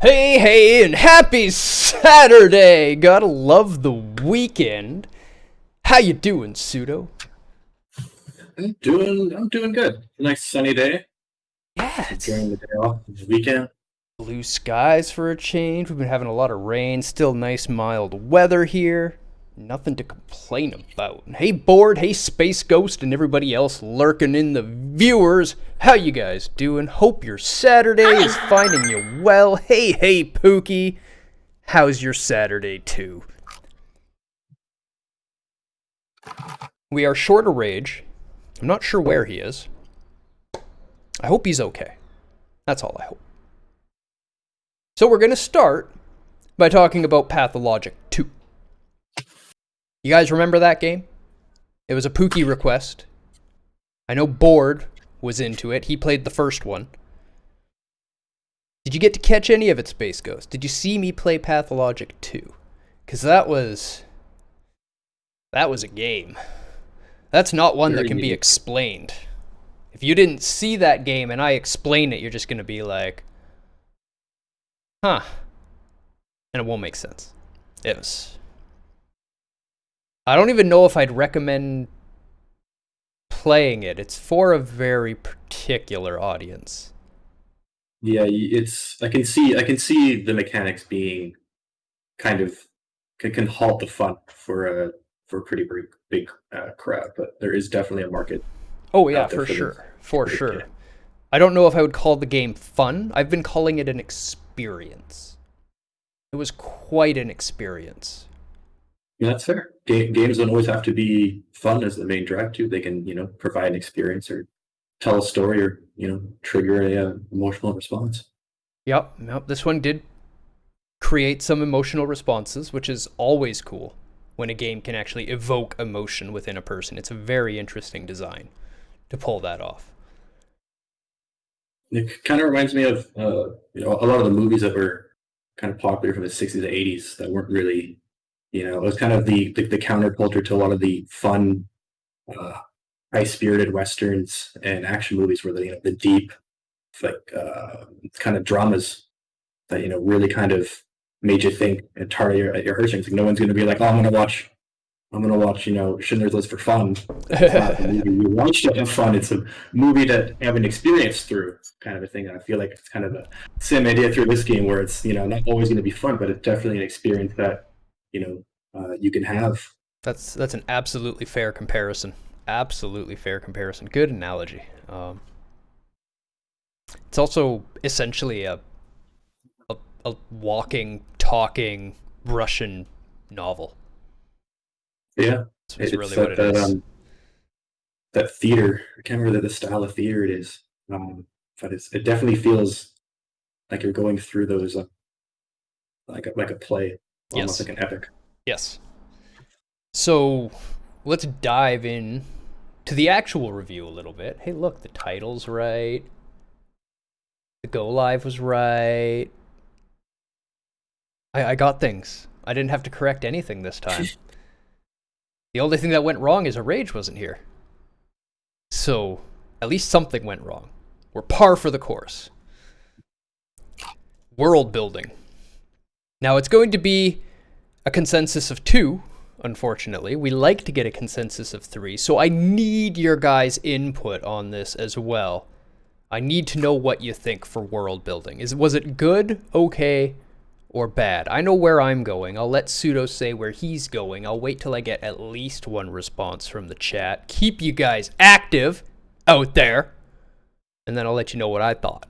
Hey, and happy Saturday! Gotta love the weekend. How you doing, Pseudo? I'm doing good. Nice sunny day. Yeah, Enjoying it's the day off. It's the weekend. blue skies for a change. We've been having a lot of rain. Still nice, mild weather here. Nothing to complain about. Hey, Board. Hey, Space Ghost, and everybody else lurking in the viewers. How you guys doing? Hope your Saturday is finding you well. Hey, Pookie. How's your Saturday, too? We are short of rage. I'm not sure where he is. I hope he's okay. That's all I hope. So we're going to start by talking about Pathologic 2. You guys remember that game? It was a Pookie request. I know Board was into it. He played the first one. Did you get to catch any of it, Space Ghost? Did you see me play Pathologic 2? Because that was a game. That's not one that Very can be unique. explained. If you didn't see that game and I explain it, you're just going to be like, huh. And it won't make sense. I don't even know if I'd recommend playing it. It's for a very particular audience. Yeah, I can see the mechanics being kind of can halt the fun for a pretty big crowd, but there is definitely a market Oh, yeah, out there for for this sure. For for the sure. kid. I don't know if I would call the game fun. I've been calling it an experience. It was quite an experience. Yeah, that's fair. Games don't always have to be fun as the main drive too. They can provide an experience or tell a story or trigger a emotional response. Yep, this one did create some emotional responses, which is always cool when a game can actually evoke emotion within a person. It's a very interesting design to pull that off. It kind of reminds me of a lot of the movies that were kind of popular from the '60s to '80s that weren't really it was kind of the counterculture to a lot of the fun, uh, high spirited westerns and action movies where the deep like kind of dramas that really kind of made you think and tar at your heartstrings. Like no one's going to be like, oh, I'm gonna watch Schindler's List for fun. It's not the movie you watch to have fun. It's a movie to have an experience through, kind of a thing. And I feel like it's kind of the same idea through this game, where it's not always going to be fun, but it's definitely an experience that you can have. That's an absolutely fair comparison. Absolutely fair comparison. Good analogy. It's also essentially a walking, talking Russian novel. Yeah, Is it's really what that it is. that theater. I can't remember the style of theater it is, but it definitely feels like you're going through those like a play, almost Yes. like an epic. Yes. So let's dive in to the actual review a little bit. Hey, look, the title's right. The go live was right. I got things. I didn't have to correct anything this time. The only thing that went wrong is a rage wasn't here. So at least something went wrong. We're par for the course. World building. Now it's going to be a consensus of 2, unfortunately. We like to get a consensus of 3, so I need your guys' input on this as well. I need to know what you think for world building. Was it good, okay, or bad? I know where I'm going. I'll let Pseudo say where he's going. I'll wait till I get at least one response from the chat. Keep you guys active out there, and then I'll let you know what I thought.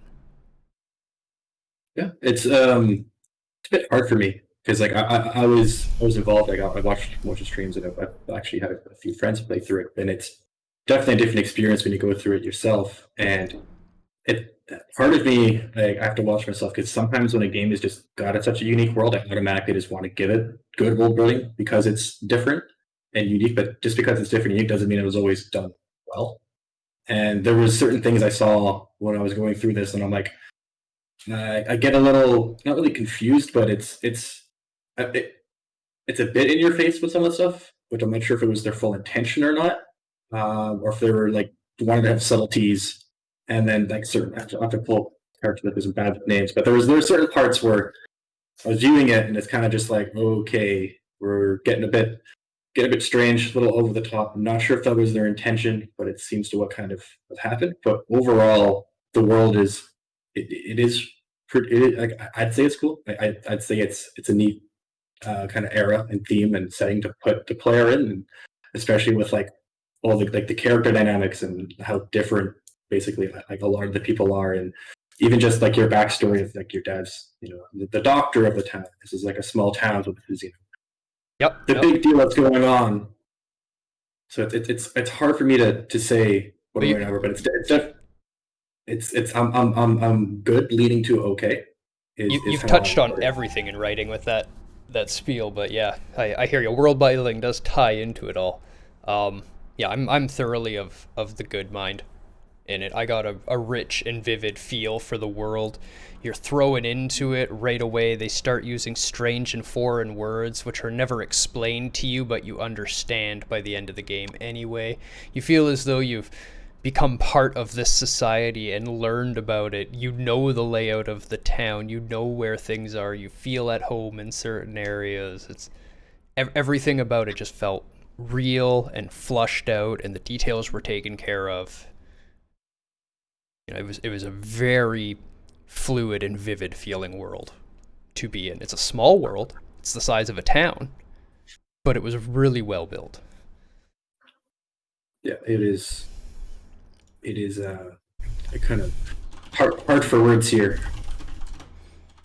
Yeah, it's a bit hard for me because like I was involved. I watched most of the streams and I've actually had a few friends play through it, and it's definitely a different experience when you go through it yourself. And it part of me, like, I have to watch myself because sometimes when a game is just got at such a unique world, I automatically just want to give it good world building because it's different and unique. But just because it's different and unique doesn't mean it was always done well. And there was certain things I saw when I was going through this, and I'm like, I get a little not really confused, but it, it's a bit in your face with some of the stuff, which I'm not sure if it was their full intention or not, or if they were like wanted to have subtleties, and then like certain I have to pull character that was bad with names, but there were certain parts where I was viewing it and it's kind of just like, okay, we're getting a bit strange, a little over the top. I'm not sure if that was their intention, but it seems to what kind of what happened. But overall, the world is it is pretty. Like, I'd say it's cool. I'd say it's a neat kind of era and theme and setting to put the player in, and especially with like all the character dynamics and how different basically like a lot of the people are, and even just like your backstory of like your dad's, the doctor of the town. This is like a small town with his, Yep. the big deal that's going on. So it's hard for me to say one way or another, but I'm good leading to okay. You've touched on everything in writing with that spiel, but yeah, I hear you. World building does tie into it all. Yeah, I'm thoroughly of the good mind in it. I got a rich and vivid feel for the world. You're thrown into it right away. They start using strange and foreign words, which are never explained to you, but you understand by the end of the game anyway. You feel as though you've become part of this society and learned about it. You know the layout of the town. You know where things are. You feel at home in certain areas. It's everything about it just felt real and flushed out, and the details were taken care of. It was a very fluid and vivid feeling world to be in. It's a small world. It's the size of a town, but it was really well built. Yeah, it is. It is a kind of hard for words here,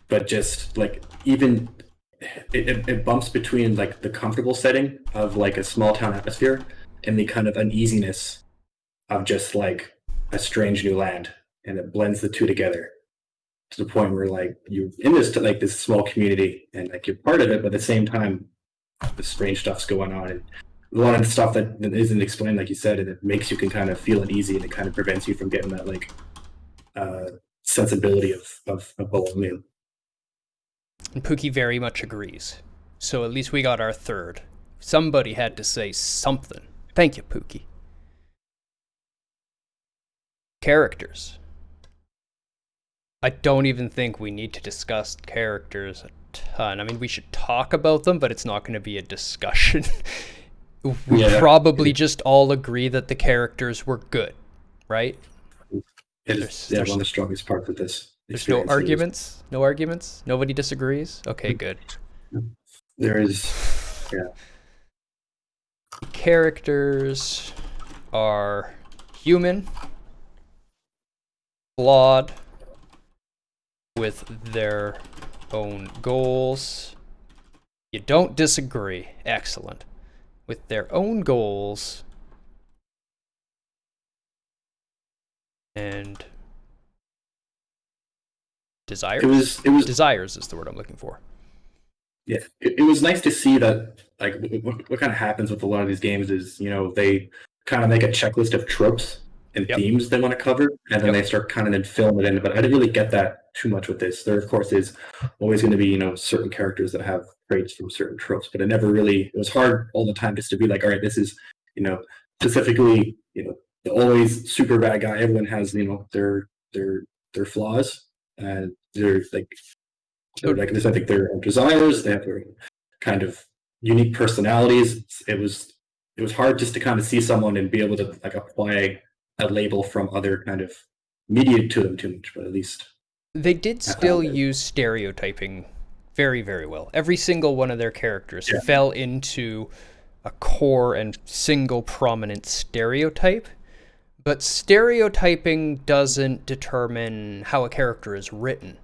but just like even it bumps between like the comfortable setting of like a small town atmosphere and the kind of uneasiness of just like a strange new land, and it blends the two together to the point where like you're in this small community and like you're part of it, but at the same time the strange stuff's going on, and a lot of the stuff that isn't explained, like you said, and it makes you can kind of feel uneasy, and it kind of prevents you from getting that like sensibility of belonging. And Pookie very much agrees. So at least we got our third. Somebody had to say something. Thank you, Pookie. Characters. I don't even think we need to discuss characters a ton. I mean, we should talk about them, but it's not going to be a discussion. We probably just all agree that the characters were good, right? It's one of the strongest parts of this. There's no arguments? No arguments? Nobody disagrees? Okay, good. There is, yeah. Characters are human, flawed, with their own goals. You don't disagree. Excellent. With their own goals and desires. Desires is the word I'm looking for. Yeah, it was nice to see that. Like, what kind of happens with a lot of these games is, they kind of make a checklist of tropes and themes they want to cover, and then they start kind of then filling it in. But I didn't really get that too much with this. There, of course, is always going to be, certain characters that have traits from certain tropes, but it was hard all the time just to be like, all right, this is, specifically, the always super bad guy. Everyone has, their flaws, and they're like this. I think their own desires. They have their kind of unique personalities. It was hard just to kind of see someone and be able to like apply a label from other kind of media to them too much, but at least they did still use stereotyping very, very well. Every single one of their characters fell into a core and single prominent stereotype, but stereotyping doesn't determine how a character is written.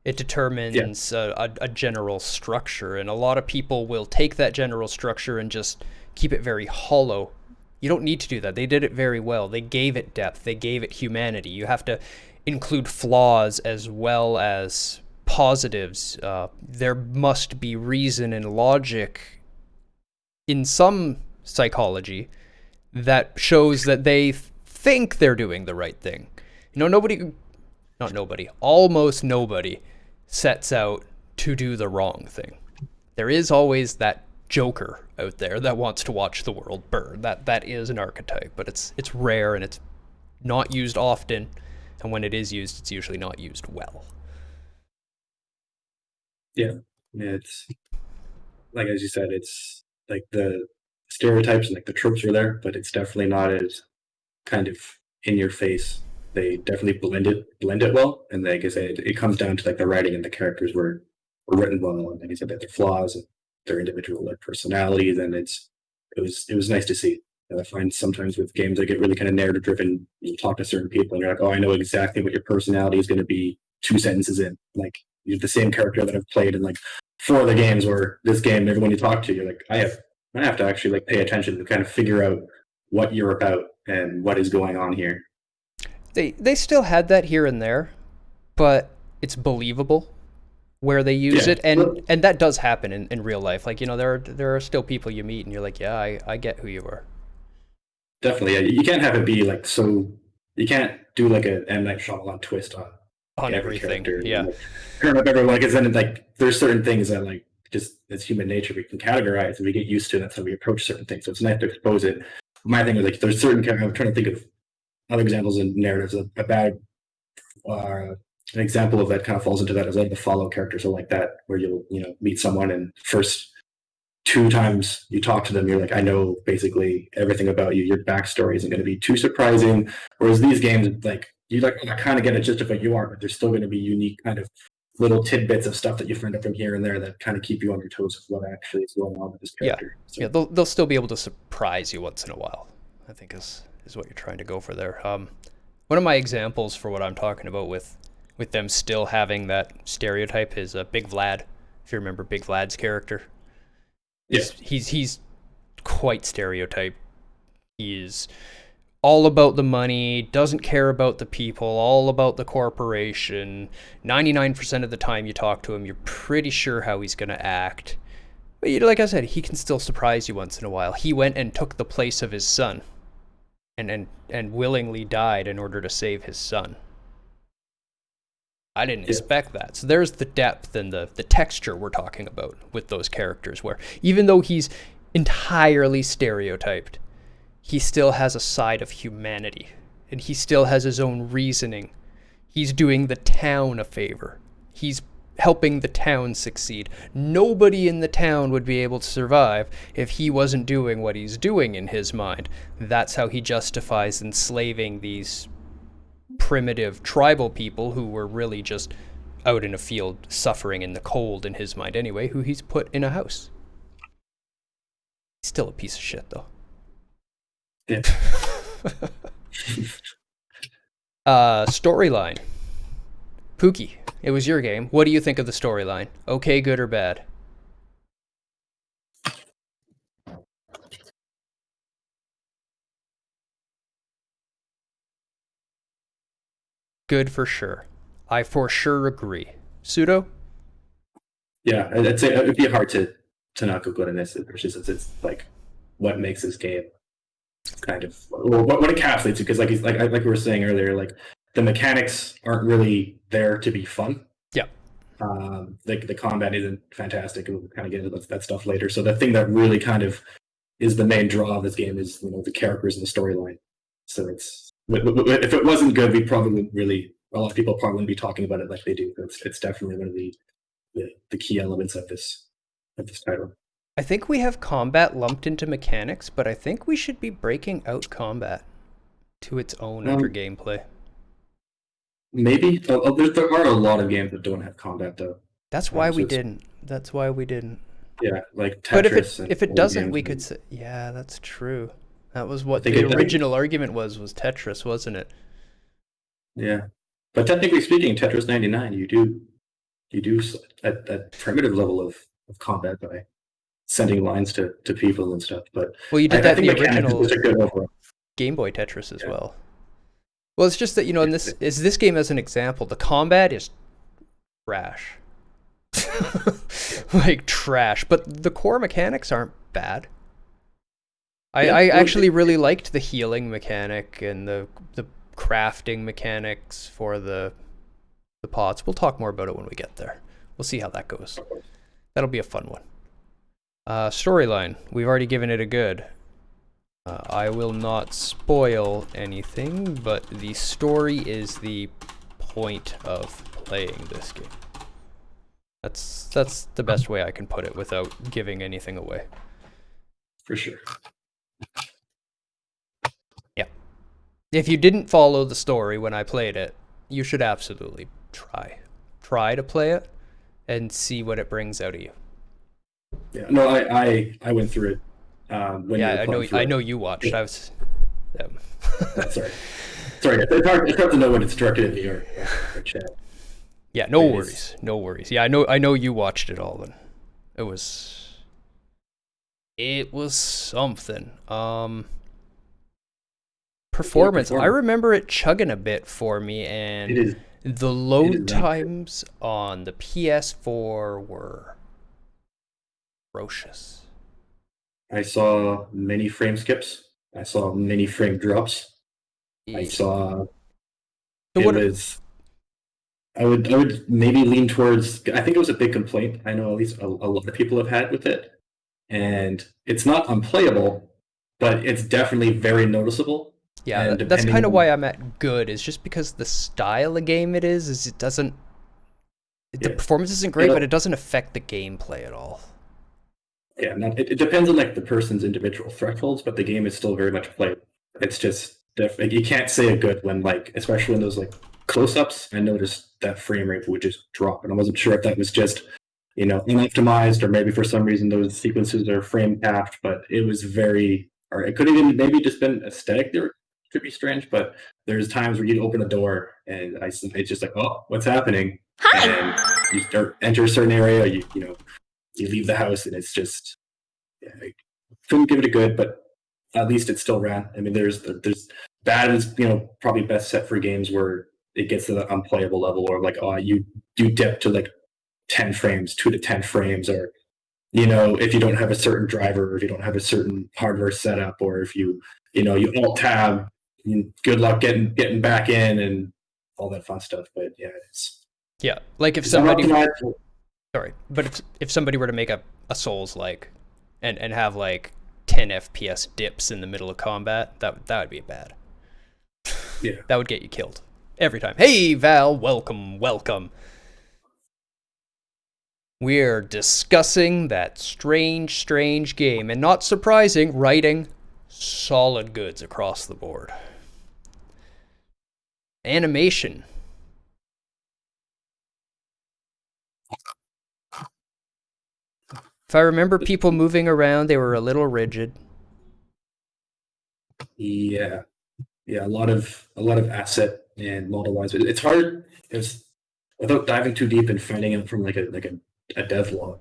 It determines a general structure, and a lot of people will take that general structure and just keep it very hollow. You don't need to do that. They did it very well. They gave it depth. They gave it humanity. You have to include flaws as well as positives. There must be reason and logic in some psychology that shows that they think they're doing the right thing. Almost nobody sets out to do the wrong thing. There is always that Joker out there that wants to watch the world burn. That is an archetype, but it's rare and it's not used often. And when it is used, it's usually not used well. Yeah, it's like as you said, it's like the stereotypes and like the tropes are there, but it's definitely not as kind of in your face. They definitely blend it well, and like I said, it comes down to like the writing and the characters were written well, and like I said, that their flaws and their individual like personalities, and it was nice to see. And I find sometimes with games that get really kind of narrative driven, you talk to certain people and you're like, oh, I know exactly what your personality is going to be 2 sentences in. Like you're the same character that I've played in like 4 of the games, where this game, everyone you talk to, you're like, I have to actually like pay attention to kind of figure out what you're about and what is going on here. They still had that here and there, but it's believable where they use it, and that does happen in real life. Like, you know, there are still people you meet and you're like, yeah, I get who you are. Definitely, yeah. You can't have it be like so. You can't do like a M Night Shyamalan twist on every Everything. character. Yeah. Like, turn up everyone, because then like there's certain things that like just it's human nature we can categorize and we get used to, and that's how we approach certain things. So it's nice to expose it. My thing is like there's certain. I'm trying to think of other examples in narratives. A bad an example of that kind of falls into that is like the follow characters or like that, where you'll meet someone and first 2 times you talk to them, you're like, I know basically everything about you. Your backstory isn't going to be too surprising. Whereas these games, like you like, I kind of get it just of what you are, but there's still going to be unique kind of little tidbits of stuff that you find out from here and there that kind of keep you on your toes of what actually is going on with this character. Yeah, they'll still be able to surprise you once in a while, I think is what you're trying to go for there. One of my examples for what I'm talking about with them still having that stereotype is Big Vlad. If you remember Big Vlad's character. Yeah. He's quite stereotyped. He's all about the money, doesn't care about the people, all about the corporation. 99% of the time you talk to him, you're pretty sure how he's going to act. But like I said, he can still surprise you once in a while. He went and took the place of his son and willingly died in order to save his son. I didn't expect that. So there's the depth and the texture we're talking about with those characters, where even though he's entirely stereotyped, he still has a side of humanity, and he still has his own reasoning. He's doing the town a favor. He's helping the town succeed. Nobody in the town would be able to survive if he wasn't doing what he's doing in his mind. That's how he justifies enslaving these primitive tribal people who were really just out in a field suffering in the cold in his mind anyway, who he's put in a house. He's still a piece of shit though. Yeah. Storyline. Pookie, it was your game. What do you think of the storyline? Okay, good or bad? Good for sure. I for sure agree. Pseudo? Yeah, I'd say it would be hard to not go good in this, especially since it's like what makes this game kind of what encapsulates it. Because like we were saying earlier, like the mechanics aren't really there to be fun. Yeah. Like the combat isn't fantastic, and we'll kind of get into that stuff later. So the thing that really kind of is the main draw of this game is the characters and the storyline. So it's if it wasn't good, we probably wouldn't really. A lot of people probably wouldn't be talking about it like they do. It's definitely one of the key elements of this title. I think we have combat lumped into mechanics, but I think we should be breaking out combat to its own under gameplay. Maybe there are a lot of games that don't have combat though. That's why we didn't. That's why we didn't. Yeah, like Tetris. But if it doesn't, we could say, yeah, that's true. That was what the original argument was Tetris, wasn't it? Yeah, but technically speaking, Tetris 99, you do at that primitive level of combat by sending lines to people and stuff. But well, you did that in the original Game Boy Tetris as well. Well, it's just that in this game as an example, the combat is trash, like trash. But the core mechanics aren't bad. I actually really liked the healing mechanic and the crafting mechanics for the pots. We'll talk more about it when we get there. We'll see how that goes. That'll be a fun one. Storyline. We've already given it a good. I will not spoil anything, but the story is the point of playing this game. That's the best way I can put it without giving anything away. For sure. Yeah. If you didn't follow the story when I played it, you should absolutely try to play it and see what it brings out of you. Yeah, no, I went through it when you were playing through I it. know you watched. I was. Sorry, it's hard to know when it's directed at me or chat. Yeah, no worries. Yeah, I know you watched it all. Then it was something. Performance. I remember it chugging a bit for me, and the load times on the PS4 were ferocious. I saw many frame skips. I saw many frame drops. I saw. I would maybe lean towards. I think it was a big complaint. I know at least a lot of people have had with it, and it's not unplayable, but it's definitely very noticeable. Yeah, that's kind of why I'm at good. Is just because the style of game it is it doesn't. The performance isn't great, but it doesn't affect the gameplay at all. Yeah, it depends on like the person's individual thresholds, but the game is still very much playable. It's just you can't say a good when like, especially in those like close-ups. I noticed that frame rate would just drop, and I wasn't sure if that was just unoptimized or maybe for some reason those sequences are frame capped. But it was very, or it could even maybe just been aesthetic. There could be strange, but there's times where you'd open the door and it's just like, oh, what's happening? Hi! And you enter a certain area, you leave the house and it's just, I couldn't give it a good, but at least it still ran. I mean, there's bad is probably best set for games where it gets to the unplayable level, or like, oh, you dip to like 10 frames, 2 to 10 frames, or if you don't have a certain driver, or if you don't have a certain hardware setup, or if you alt tab, good luck getting back in and all that fun stuff. But yeah, like if somebody. Sorry, but if somebody were to make a Souls-like and have like 10 FPS dips in the middle of combat, that would be bad. Yeah. That would get you killed every time. Hey, Val, welcome. We're discussing that strange game, and not surprising, writing solid goods across the board. Animation. If I remember people moving around, they were a little rigid. Yeah, a lot of asset and model wise. It's hard. It's without diving too deep and finding out from like a dev log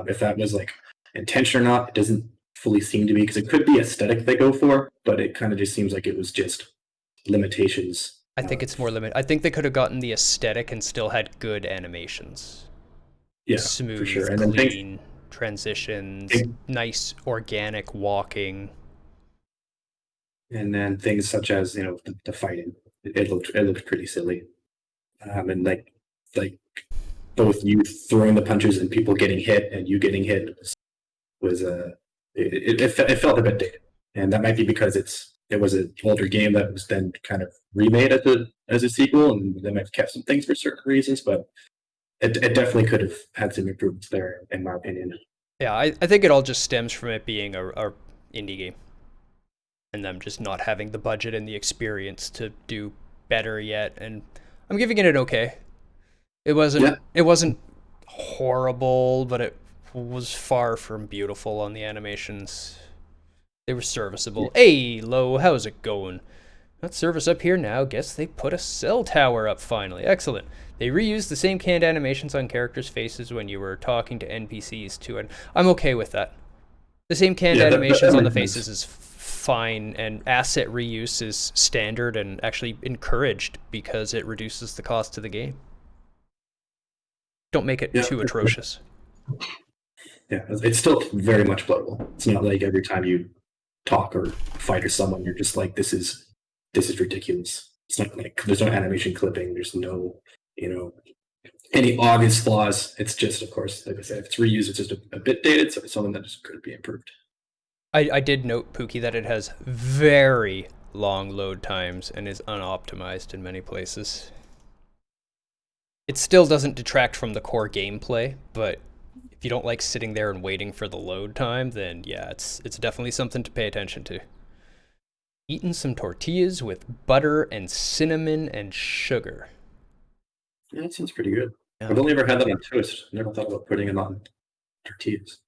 if that was like intention or not. It doesn't fully seem to be, because it could be aesthetic they go for, but it kind of just seems like it was just limitations. I think it's more limited. I think they could have gotten the aesthetic and still had good animations. Yeah, smooth, for sure. And clean transitions, nice organic walking. And then things such as the fighting, it looked pretty silly, and like both you throwing the punches and people getting hit and you getting hit was it felt a bit dated, and that might be because it was an older game that was then kind of remade as a sequel, and they might have kept some things for certain reasons, but it definitely could have had some improvements there, in my opinion. Yeah, I think it all just stems from it being a indie game, and them just not having the budget and the experience to do better yet. And I'm giving it an okay. It wasn't horrible, but it was far from beautiful on the animations. They were serviceable. Yeah. Hey, Lo, how's it going? Got service up here now. Guess they put a cell tower up finally. Excellent. They reused the same canned animations on characters' faces when you were talking to NPCs too, and I'm okay with that. The same canned animations on the faces is fine, and asset reuse is standard and actually encouraged because it reduces the cost to the game. Don't make it too atrocious. Yeah, it's still very much playable. It's not like every time you talk or fight or someone, you're just like, this is ridiculous. It's not like there's no animation clipping. There's no, any obvious flaws. It's just, of course, like I said, if it's reused, it's just a bit dated. So it's something that just could be improved. I did note, Pookie, that it has very long load times and is unoptimized in many places. It still doesn't detract from the core gameplay, but if you don't like sitting there and waiting for the load time, then yeah, it's definitely something to pay attention to. Eating some tortillas with butter and cinnamon and sugar. Yeah, that sounds pretty good. Yeah. I've only ever had that on toast. Never thought about putting it on tortillas.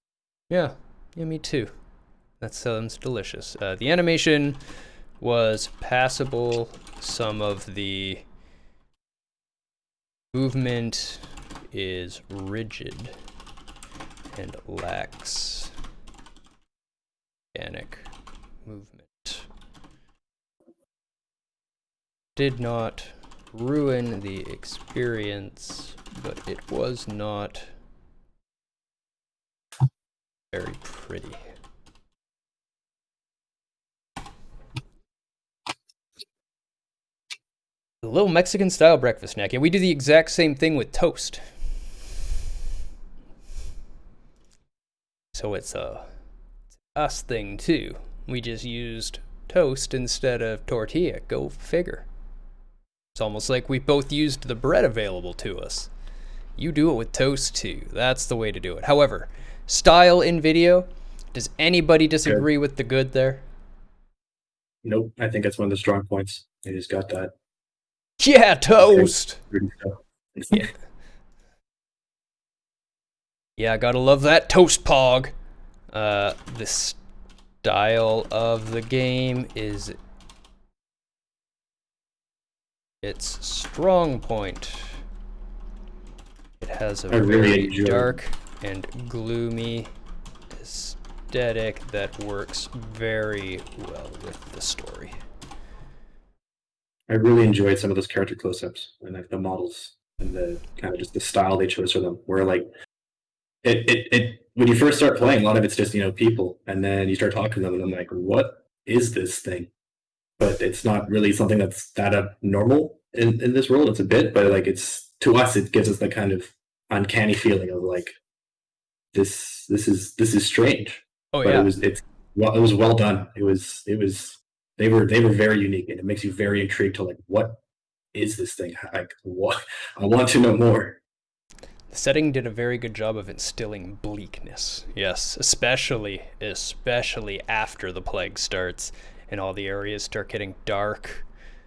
Yeah, me too. That sounds delicious. The animation was passable. Some of the movement is rigid and lacks organic movement. Did not ruin the experience, but it was not very pretty. A little Mexican style breakfast snack. Yeah, we do the exact same thing with toast. So it's a us thing too. We just used toast instead of tortilla. Go figure. It's almost like we both used the bread available to us. You do it with toast too. That's the way to do it. However, style in video, does anybody disagree with the good there? Nope. I think that's one of the strong points. They just got that. Yeah, toast. Yeah. Yeah, gotta love that toast pog. The style of the game is its strong point. It has a very dark and gloomy aesthetic that works very well with the story. I really enjoyed some of those character close-ups and like the models and the kind of just the style they chose for them. Where like it when you first start playing, a lot of it's just people, and then you start talking to them, and I'm like, what is this thing? But it's not really something that's that abnormal in this world. It's a bit, but like it's to us, it gives us the kind of uncanny feeling of like this is strange. Oh but yeah, it was well done. It was they were very unique, and it makes you very intrigued to like what is this thing? Like what I want to know more. the setting did a very good job of instilling bleakness. Yes, especially after the plague starts and all the areas start getting dark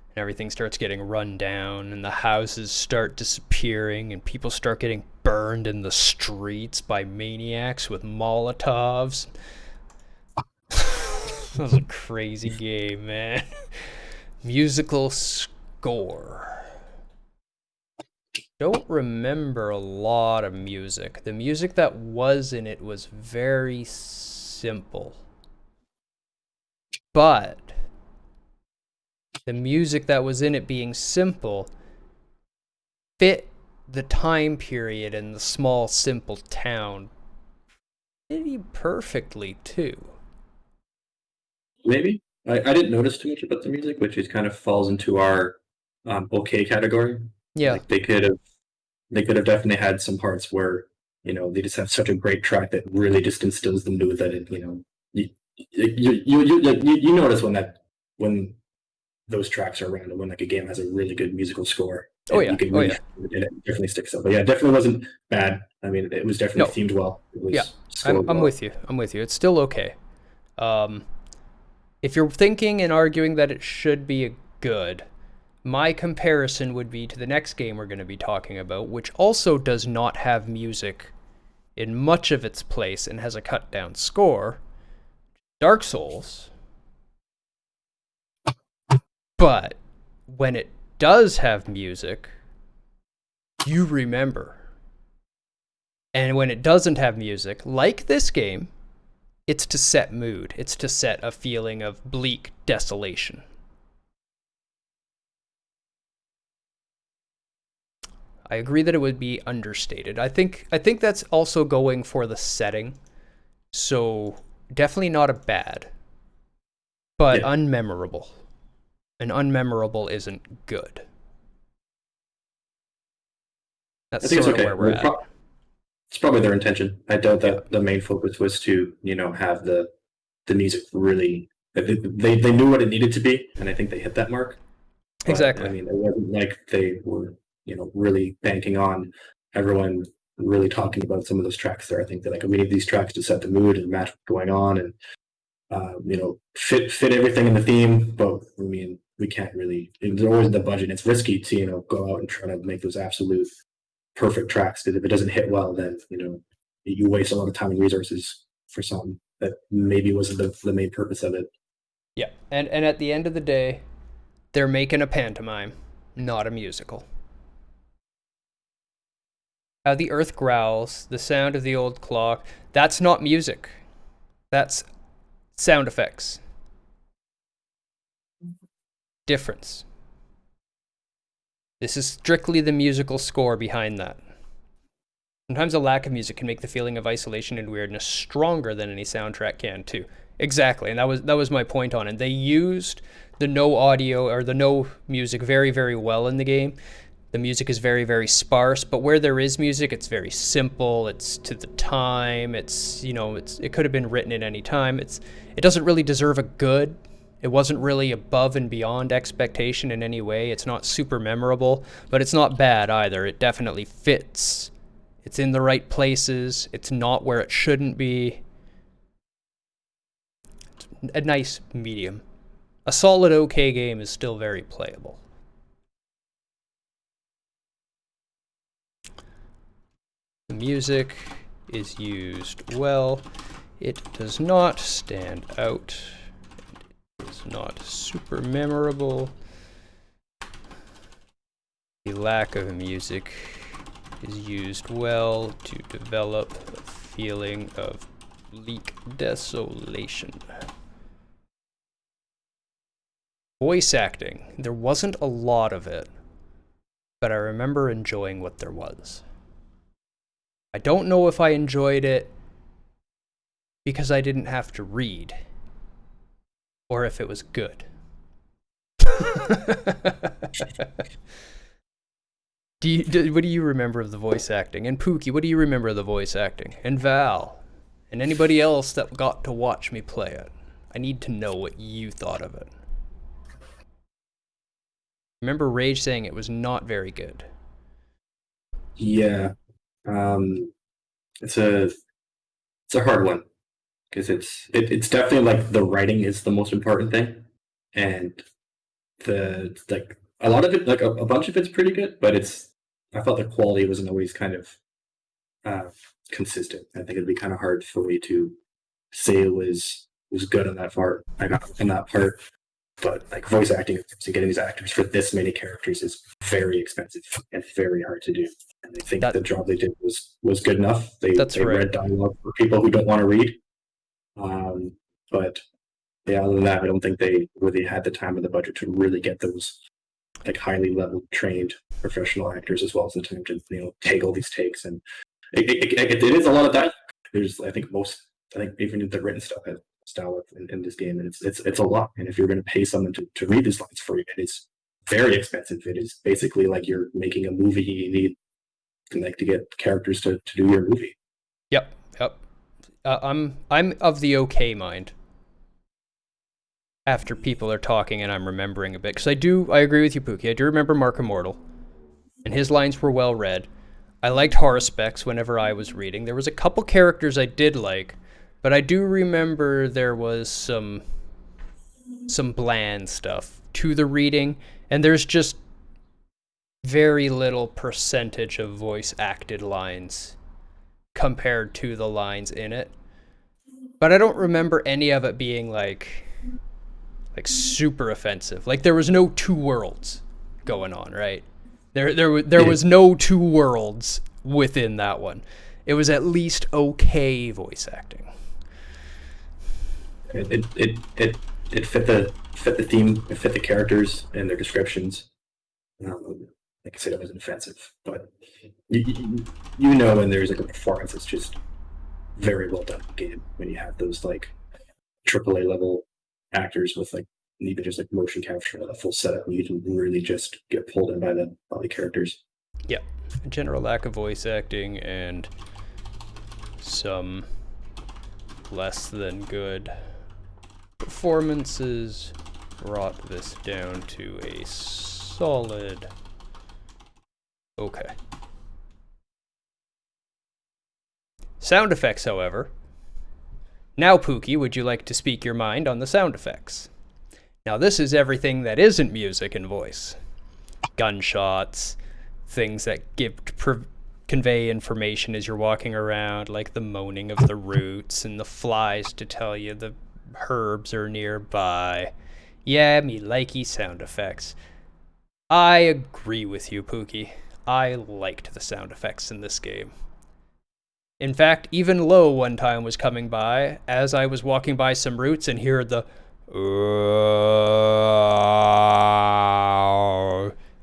and everything starts getting run down and the houses start disappearing and people start getting burned in the streets by maniacs with Molotovs. That was a crazy game, man. Musical score. Don't remember a lot of music. The music that was in it was very simple. But the music that was in it being simple fit the time period and the small, simple town pretty perfectly, too. Maybe I didn't notice too much about the music, which is kind of falls into our okay category. Yeah. Like they could have definitely had some parts where they just have such a great track that really just instills the mood that you notice when those tracks are around and when like a game has a really good musical score. Oh yeah. You can really it definitely sticks out. But yeah, it definitely wasn't bad. I mean, it was definitely themed well. It was yeah, I'm well. with you. It's still okay. If you're thinking and arguing that it should be a good, my comparison would be to the next game we're going to be talking about, which also does not have music in much of its place and has a cut down score, Dark Souls. But when it does have music, you remember. And when it doesn't have music, like this game, it's to set mood. It's to set a feeling of bleak desolation. I agree that it would be understated. I think that's also going for the setting. So definitely not a bad, but unmemorable. And unmemorable isn't good. That's sort of where we're at. It's probably their intention. I doubt that the main focus was to have the the music really, they knew what it needed to be, and I think they hit that mark. But, Exactly. I mean, it wasn't like they were, really banking on everyone really talking about some of those tracks there. I think that like we need these tracks to set the mood and match what's going on, and fit everything in the theme. But I mean, we can't really. There's always the budget. It's risky to go out and try to make those absolute perfect tracks, because if it doesn't hit well, then you waste a lot of time and resources for something that maybe wasn't the main purpose of it. Yeah, and at the end of the day, they're making a pantomime, not a musical. How the earth growls, the sound of the old clock, that's not music. That's sound effects. Difference. This is strictly the musical score behind that. Sometimes a lack of music can make the feeling of isolation and weirdness stronger than any soundtrack can too. Exactly, and that was my point on it. They used the no audio or the no music very, very well in the game. The music is very, very sparse, but where there is music, it's very simple. It's to the time. It could have been written at any time. It doesn't really deserve a good. It wasn't really above and beyond expectation in any way. It's not super memorable, but it's not bad either. It definitely fits. It's in the right places. It's not where it shouldn't be. It's a nice medium. A solid okay game is still very playable. The music is used well. It does not stand out. It's not super memorable. The lack of music is used well to develop a feeling of bleak desolation. Voice acting. There wasn't a lot of it, but I remember enjoying what there was. I don't know if I enjoyed it because I didn't have to read, or if it was good. What do you remember of the voice acting? And Pookie, what do you remember of the voice acting? And Val, and anybody else that got to watch me play it. I need to know what you thought of it. Remember Rage saying it was not very good. Yeah, it's a hard one, because it's definitely like the writing is the most important thing, and like a lot of it, like a bunch of it's pretty good, but I felt the quality wasn't always kind of consistent. I think it'd be kind of hard for me to say it was good on that part. I got in that part, but like voice acting and getting these actors for this many characters is very expensive and very hard to do. And I think the job they did was good enough. They read dialogue for people who don't want to read. But yeah, other than that, I don't think they really had the time or the budget to really get those like highly level trained professional actors, as well as the time to take all these takes. And it is a lot of dialogue. I think even the written stuff has style in this game, and it's a lot. And if you're going to pay someone to read these lines for you, it is very expensive. It is basically like you're making a movie. You need to get characters to do your movie. Yep. I'm of the okay mind after people are talking and I'm remembering a bit, because I agree with you, Pookie. I do remember Mark Immortal, and his lines were well read. I liked Horospex whenever I was reading. There was a couple characters I did like, but I do remember there was some bland stuff to the reading, and there's just very little percentage of voice acted lines compared to the lines in it. But I don't remember any of it being like super offensive. Like there was no two worlds going on, right? There was no two worlds within that one. It was at least okay voice acting. It fit the theme, it fit the characters and their descriptions. Like I said, it wasn't offensive, but when there's like a performance, it's just very well done game when you have those like AAA level actors with like even just like motion capture and a full setup, and you can really just get pulled in by the characters. Yeah, a general lack of voice acting and some less than good Performances brought this down to a solid. Okay. Sound effects, however. Now, Pookie, would you like to speak your mind on the sound effects? Now, this is everything that isn't music and voice. Gunshots, things that convey information as you're walking around, like the moaning of the roots and the flies to tell you the herbs are nearby. Yeah, me likey sound effects. I agree with you, Pookie. I liked the sound effects in this game. In fact, even Low one time was coming by as I was walking by some roots and heard the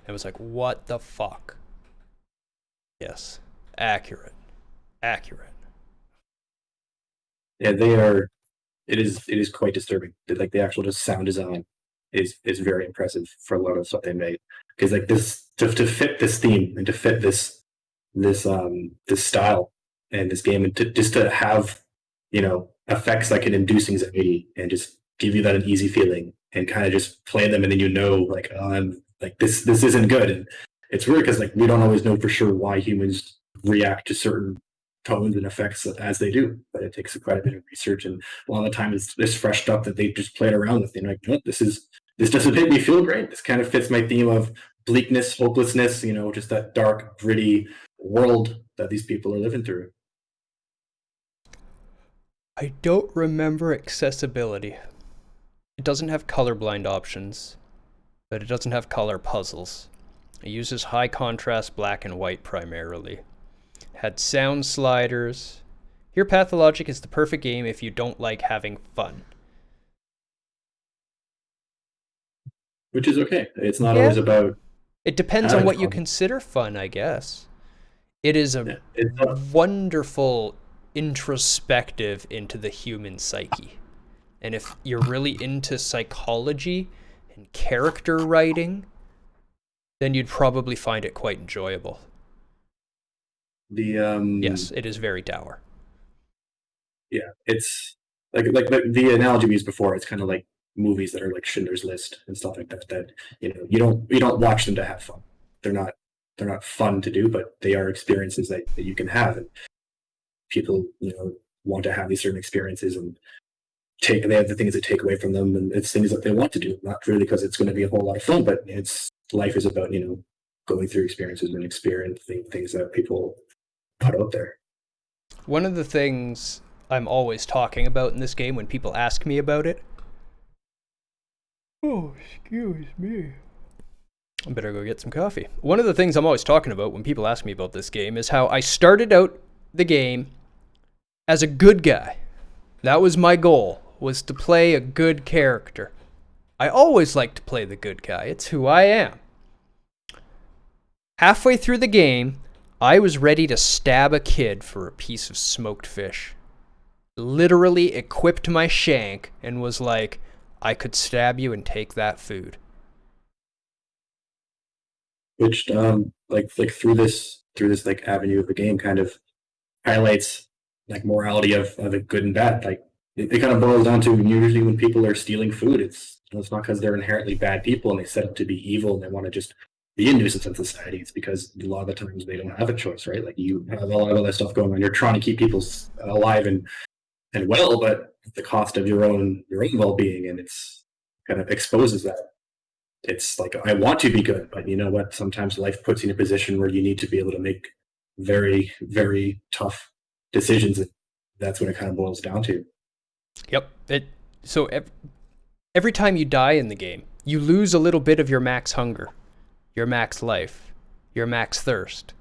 I was like, what the fuck? Yes, accurate. Yeah, they are. It is quite disturbing. Like the actual just sound design is very impressive for a lot of stuff they made. Because like this to fit this theme and to fit this style and this game and just to have effects that can induce anxiety and just give you that an easy feeling and kind of just play them and then like, oh, I'm like this isn't good. And it's weird because like we don't always know for sure why humans react to certain tones and effects as they do, but it takes quite a bit of research, and a lot of the time it's fresh stuff that they just played around with. And like, no, this doesn't make me feel great. This kind of fits my theme of bleakness, hopelessness, just that dark, gritty world that these people are living through. I don't remember accessibility. It doesn't have colorblind options, but it doesn't have color puzzles. It uses high contrast black and white primarily. Had sound sliders. Here, Pathologic is the perfect game if you don't like having fun. Which is okay. It's not always about... It depends on what you consider fun, I guess. It is a wonderful introspective into the human psyche. And if you're really into psychology and character writing, then you'd probably find it quite enjoyable. Yes, it is very dour. Yeah, it's like the analogy we used before. It's kind of like movies that are like Schindler's List and stuff like that. That you don't watch them to have fun. They're not fun to do, but they are experiences that you can have. And people want to have these certain experiences and they have the things that take away from them, and it's things that they want to do. Not really because it's going to be a whole lot of fun, but life is about going through experiences and experiencing things that people put out there. One of the things I'm always talking about in this game when people ask me about it. Oh, excuse me. I better go get some coffee. One of the things I'm always talking about when people ask me about this game is how I started out the game as a good guy. That was my goal, was to play a good character. I always like to play the good guy. It's who I am. Halfway through the game, I was ready to stab a kid for a piece of smoked fish. Literally equipped my shank and was like, I could stab you and take that food. Which like through this like avenue of the game kind of highlights like morality of the good and bad. Like it kind of boils down to usually when people are stealing food, it's not because they're inherently bad people and they set up to be evil and they want to just be a nuisance in society. It's because a lot of the times they don't have a choice, right? Like you have a lot of other stuff going on. You're trying to keep people alive and well, but at the cost of your own well-being, and it's kind of exposes that. It's like, I want to be good, but you know what? Sometimes life puts you in a position where you need to be able to make very, very tough decisions. And that's what it kind of boils down to. Yep. So every time you die in the game, you lose a little bit of your max hunger, your max life, your max thirst.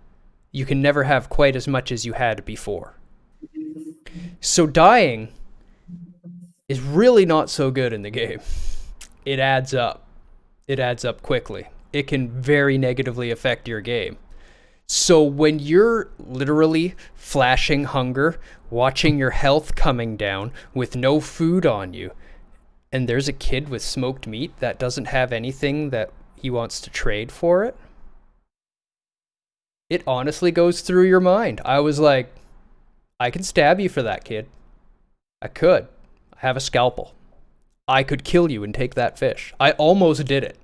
You can never have quite as much as you had before. So dying is really not so good in the game. It adds up. It adds up quickly. It can very negatively affect your game. So when you're literally flashing hunger, watching your health coming down with no food on you, and there's a kid with smoked meat that doesn't have anything that he wants to trade for it, it honestly goes through your mind. I was like, I can stab you for that, kid. I could. I have a scalpel. I could kill you and take that fish. I almost did it.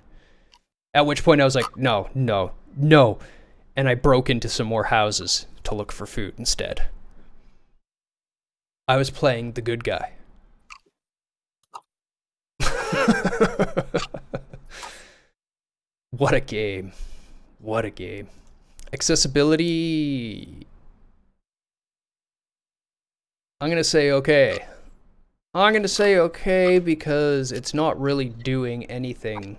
At which point I was like, no, no, no. And I broke into some more houses to look for food instead. I was playing the good guy. What a game. What a game. Accessibility. I'm going to say okay. I'm going to say okay because it's not really doing anything.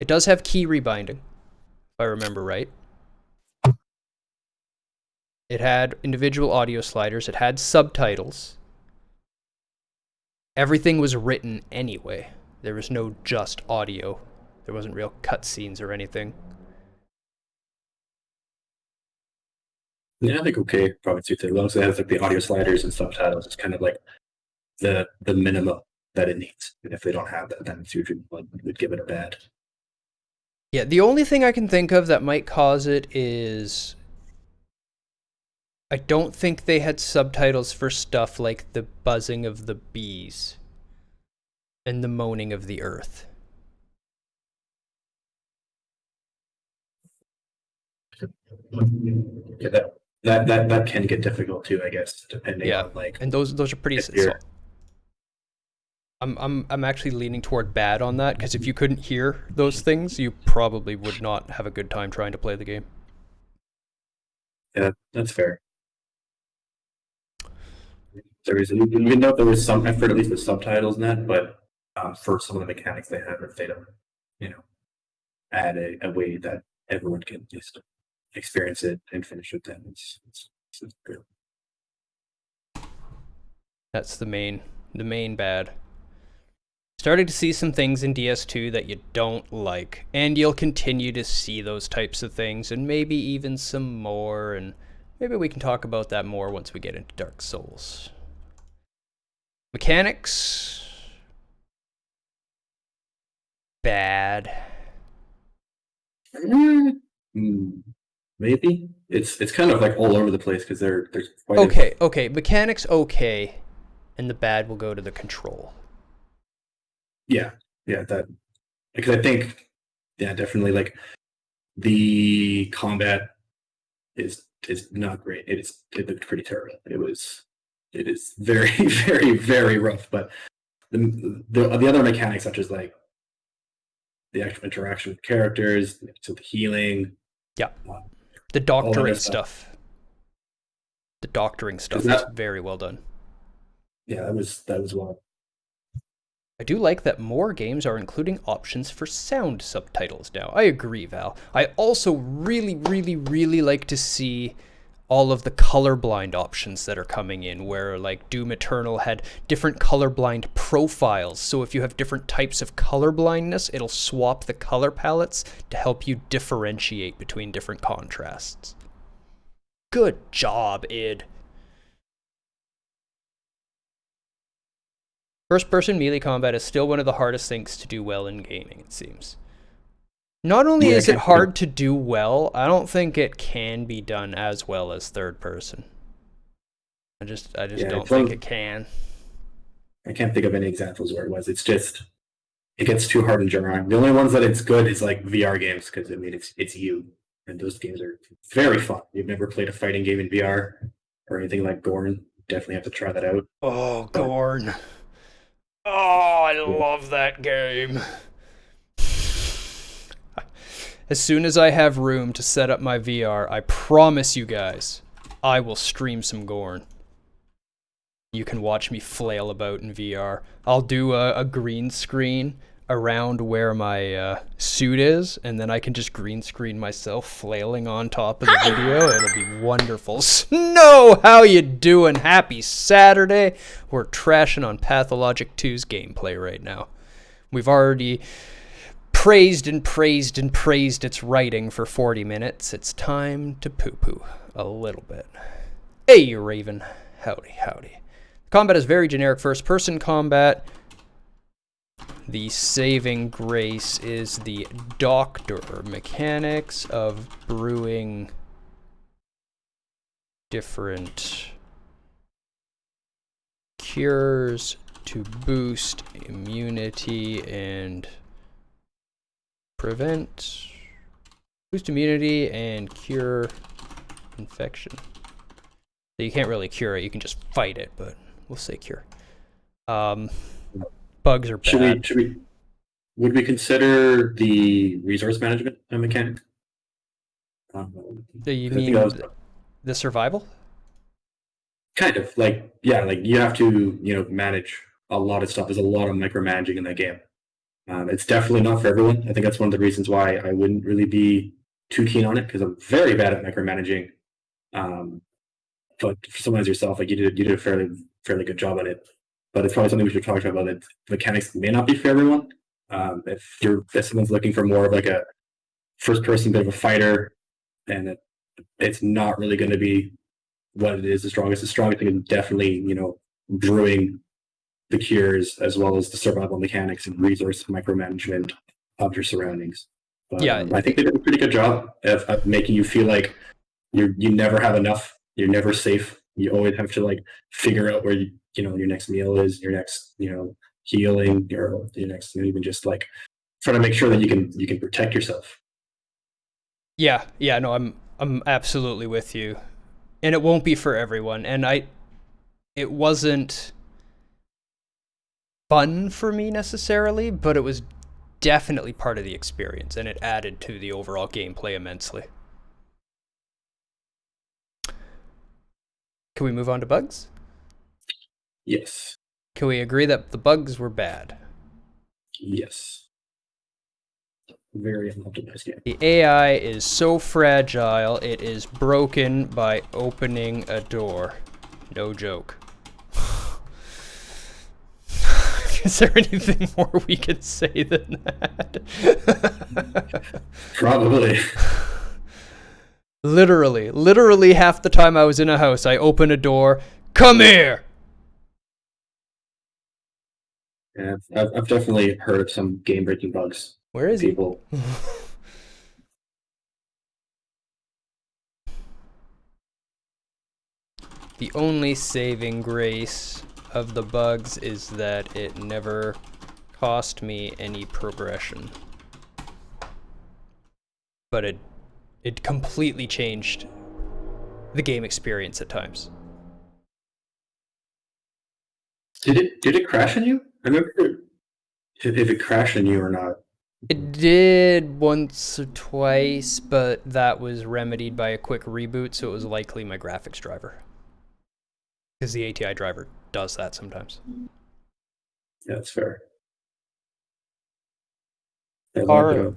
It does have key rebinding, if I remember right. It had individual audio sliders. It had subtitles. Everything was written anyway. There was no just audio. There wasn't real cutscenes or anything. Yeah, I think okay probably suits it. As long as it has like the audio sliders and subtitles, it's kind of like the minimum that it needs. And if they don't have that, then it's usually would give it a bad. Yeah, the only thing I can think of that might cause it is I don't think they had subtitles for stuff like the buzzing of the bees and the moaning of the earth. Yeah, that can get difficult too, I guess, depending on like. And those are pretty. So I'm actually leaning toward bad on that because if you couldn't hear those things, you probably would not have a good time trying to play the game. Yeah, that's fair. Even though there was some effort, at least with subtitles in that, but for some of the mechanics they have, if they don't, add a way that everyone can just experience it and finish it, then it's good. That's the main bad. Starting to see some things in DS2 that you don't like, and you'll continue to see those types of things, and maybe even some more, and maybe we can talk about that more once we get into Dark Souls. Mechanics. Bad. Maybe it's kind of like all over the place because there's quite okay. Mechanics okay, and the bad will go to the control. Yeah, that because I think definitely like the combat is not great. It looked pretty terrible. It is very very very rough. But the other mechanics such as like the actual interaction with characters, so the healing. Yeah. The doctorate stuff. The doctoring stuff is very well done. Yeah, that was well. I do like that more games are including options for sound subtitles now. I agree, Val. I also really, really, really like to see all of the colorblind options that are coming in, where like Doom Eternal had different colorblind profiles. So if you have different types of colorblindness, it'll swap the color palettes to help you differentiate between different contrasts. Good job, id. First-person melee combat is still one of the hardest things to do well in gaming, it seems. Not only is it hard to do well, I don't think it can be done as well as third person. I just don't think it can. I can't think of any examples where it was. It's just it gets too hard in general. The only ones that it's good is like VR games because I mean it's you, and those games are very fun. You've never played a fighting game in VR or anything like Gorn, definitely have to try that out. Oh, Gorn. Oh, I love that game. As soon as I have room to set up my VR, I promise you guys, I will stream some Gorn. You can watch me flail about in VR. I'll do a green screen around where my suit is, and then I can just green screen myself flailing on top of the video. It'll be wonderful. Snow, how you doing? Happy Saturday. We're trashing on Pathologic 2's gameplay right now. We've already praised and praised and praised its writing for 40 minutes. It's time to poo-poo a little bit. Hey, Raven. Howdy, howdy. Combat is very generic first-person combat. The saving grace is the doctor mechanics of brewing different cures to boost immunity and boost immunity and cure infection. So you can't really cure it, you can just fight it, but we'll say cure. Bugs are bad. Would we consider the resource management a mechanic? Do you mean the survival? Kind of, like, yeah, like you have to, manage a lot of stuff. There's a lot of micromanaging in that game. It's definitely not for everyone. I think that's one of the reasons why I wouldn't really be too keen on it, because I'm very bad at micromanaging. But for someone as yourself, like you did a fairly good job at it. But it's probably something we should talk about. That mechanics may not be for everyone. If someone's looking for more of like a first person bit of a fighter, and it's not really going to be what it is. The strongest thing is definitely, brewing the cures, as well as the survival mechanics and resource micromanagement of your surroundings. But, yeah, I think they did a pretty good job of making you feel like you never have enough. You're never safe. You always have to like figure out where your next meal is, your next healing, your next, even just like trying to make sure that you can protect yourself. Yeah, no, I'm absolutely with you, and it won't be for everyone. And it wasn't fun for me necessarily, but it was definitely part of the experience, and it added to the overall gameplay immensely. Can we move on to bugs? Yes. Can we agree that the bugs were bad? Yes. Very unoptimized game. The AI is so fragile, it is broken by opening a door. No joke. Is there anything more we can say than that? Probably. Literally half the time I was in a house, I open a door, come here! Yeah, I've definitely heard of some game-breaking bugs. Where is people? The only saving grace of the bugs is that it never cost me any progression. But it completely changed the game experience at times. Did it crash on you? I remember if it crashed on you or not. It did once or twice, but that was remedied by a quick reboot, so it was likely my graphics driver. Because the ATI driver does that sometimes. Yeah, that's fair. RNG?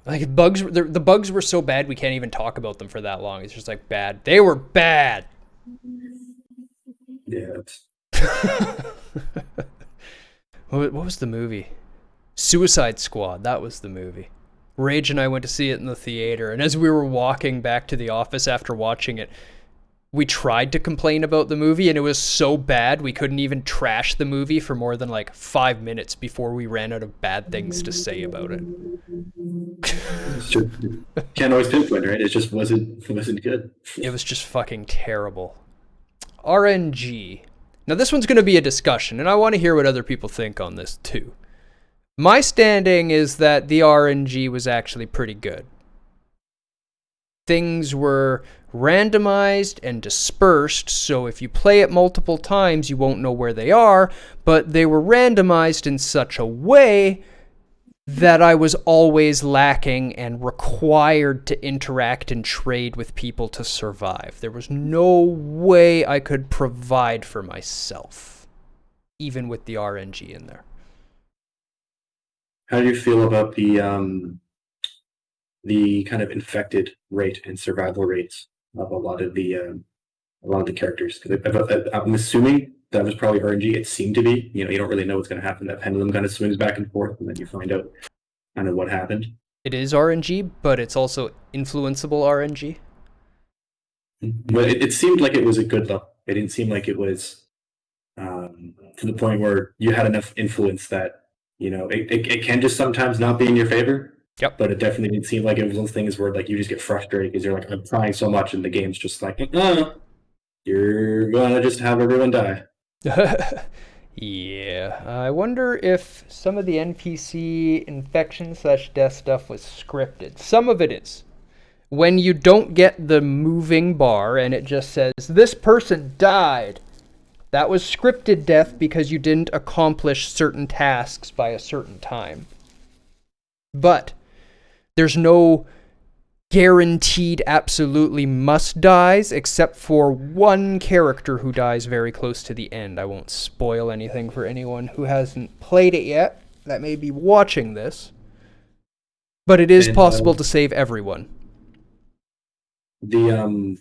Like the bugs were so bad we can't even talk about them for that long. It's just like bad. They were bad. Yeah. What was the movie? Suicide Squad. That was the movie. Rage and I went to see it in the theater, and as we were walking back to the office after watching it, we tried to complain about the movie, and it was so bad we couldn't even trash the movie for more than like 5 minutes before we ran out of bad things to say about it. Can't always pinpoint, right? It just wasn't good. It was just fucking terrible. RNG. Now this one's going to be a discussion, and I want to hear what other people think on this too. My standing is that the RNG was actually pretty good. Things were randomized and dispersed, so if you play it multiple times, you won't know where they are, but they were randomized in such a way that I was always lacking and required to interact and trade with people to survive. There was no way I could provide for myself, even with the RNG in there. How do you feel about the kind of infected rate and survival rates of a lot of the characters? Because I'm assuming that was probably RNG. It seemed to be. You don't really know what's going to happen. That pendulum kind of swings back and forth, and then you find out kind of what happened. It is RNG, but it's also influenceable RNG. But it seemed like it was a good though. It didn't seem like it was to the point where you had enough influence that it can just sometimes not be in your favor. Yep. But it definitely didn't seem like it was those things where like you just get frustrated because you're like, I'm trying so much and the game's just like, you're gonna just have everyone die. Yeah, I wonder if some of the NPC infection slash death stuff was scripted. Some of it is. When you don't get the moving bar and it just says, this person died, that was scripted death because you didn't accomplish certain tasks by a certain time. But there's no guaranteed absolutely must dies except for one character who dies very close to the end. I won't spoil anything for anyone who hasn't played it yet that may be watching this, but it is And possible to save everyone. the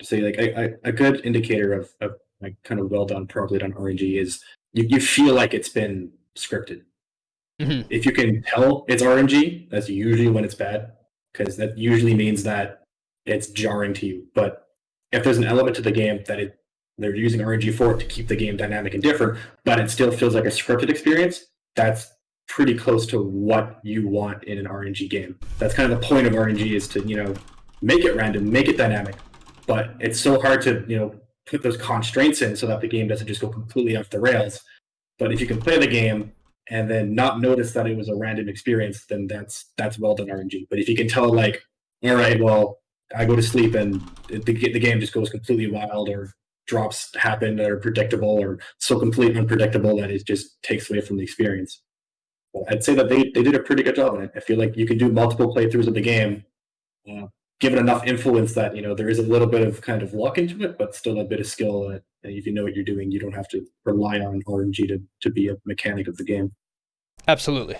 say like a good indicator of like kind of well done, properly done RNG is you feel like it's been scripted. Mm-hmm. If you can tell it's RNG, that's usually when it's bad, because that usually means that it's jarring to you. But if there's an element to the game that they're using RNG for it to keep the game dynamic and different, but it still feels like a scripted experience, that's pretty close to what you want in an RNG game. That's kind of the point of RNG, is to, make it random, make it dynamic. But it's so hard to, put those constraints in so that the game doesn't just go completely off the rails. But if you can play the game and then not notice that it was a random experience, then that's well done RNG. But if you can tell, like, all right, well, I go to sleep and the game just goes completely wild, or drops happen that are predictable, or so completely unpredictable that it just takes away from the experience. Well, I'd say that they did a pretty good job on it. I feel like you can do multiple playthroughs of the game, given enough influence that there is a little bit of kind of luck into it, but still a bit of skill. That if you know what you're doing, you don't have to rely on RNG to be a mechanic of the game. Absolutely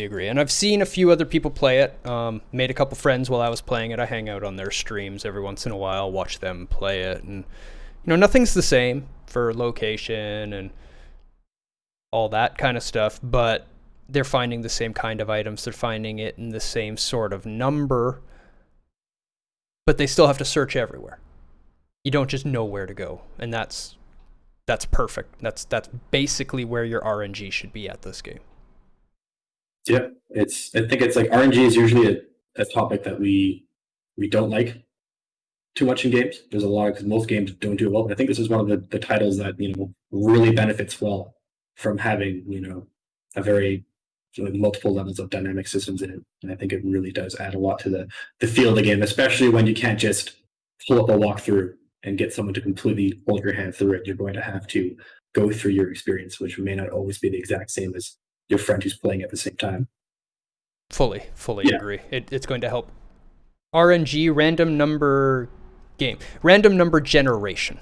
agree. And I've seen a few other people play it. Made a couple friends while I was playing it. I hang out on their streams every once in a while, watch them play it, and nothing's the same for location and all that kind of stuff, but they're finding the same kind of items. They're finding it in the same sort of number, but they still have to search everywhere. You don't just know where to go, and that's perfect. That's basically where your RNG should be at this game. Yeah, I think it's like RNG is usually a topic that we don't like too much in games. There's a lot, because most games don't do it well. But I think this is one of the titles that really benefits well from having a very multiple levels of dynamic systems in it. And I think it really does add a lot to the feel of the game, especially when you can't just pull up a walkthrough and get someone to completely hold your hand through it. You're going to have to go through your experience, which may not always be the exact same as your friend who's playing at the same time. Fully agree. It's going to help RNG, random number generation.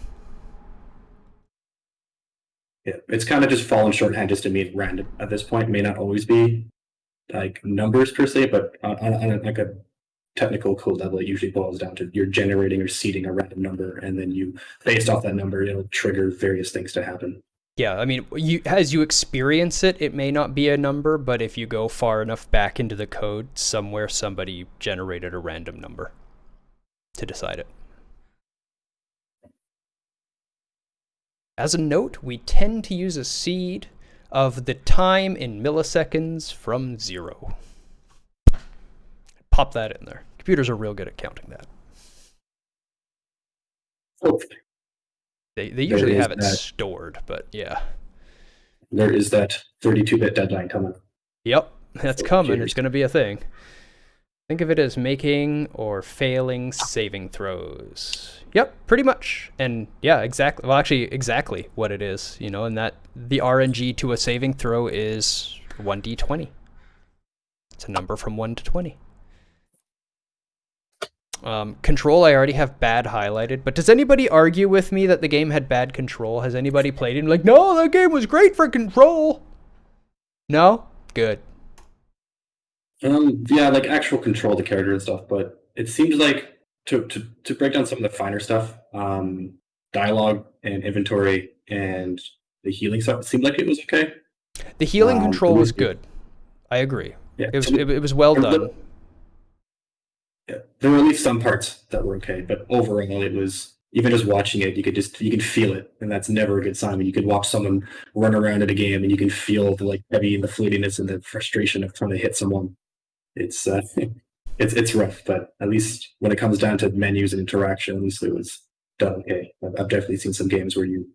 Yeah, it's kind of just fallen shorthand just to mean random at this point. It may not always be like numbers per se, but on like a technical code level, it usually boils down to you're generating or seeding a random number, and then based off that number, it'll trigger various things to happen. Yeah, I mean, as you experience it, it may not be a number, but if you go far enough back into the code, somewhere somebody generated a random number to decide it. As a note, we tend to use a seed of the time in milliseconds from 0. Pop that in there. Computers are real good at counting that. Hopefully. They usually have it stored, but yeah. There is that 32-bit deadline coming. Yep, that's coming. It's going to be a thing. Think of it as making or failing saving throws. Yep, pretty much. And yeah, exactly. Well, actually, exactly what it is, and that the RNG to a saving throw is 1d20. It's a number from 1 to 20. Control, I already have bad highlighted, but does anybody argue with me that the game had bad control? Has anybody played it and no, that game was great for control? No? Good. Yeah, like actual control of the character and stuff, but it seems like to break down some of the finer stuff, dialogue and inventory and the healing stuff, it seemed like it was okay. The healing control was good. I agree. Yeah, it was well done. Yeah, there were at least some parts that were okay, but overall, it was, even just watching it, you can feel it, and that's never a good sign. When you can watch someone run around in a game and you can feel the heavy and the fleetiness and the frustration of trying to hit someone. It's it's rough, but at least when it comes down to menus and interaction, at least it was done okay. I've definitely seen some games where you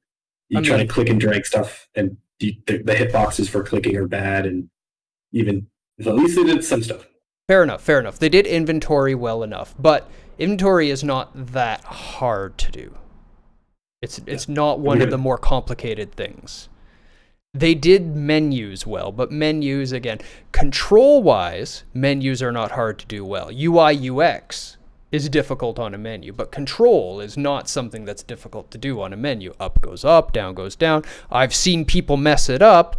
You try to click and drag stuff, and the hitboxes for clicking are bad, and even at least they did some stuff. Fair enough. They did inventory well enough, but inventory is not that hard to do. It's not one of the more complicated things. They did menus well, but menus, again, control-wise, menus are not hard to do well. UI, UX is difficult on a menu, but control is not something that's difficult to do on a menu. Up goes up, down goes down. I've seen people mess it up,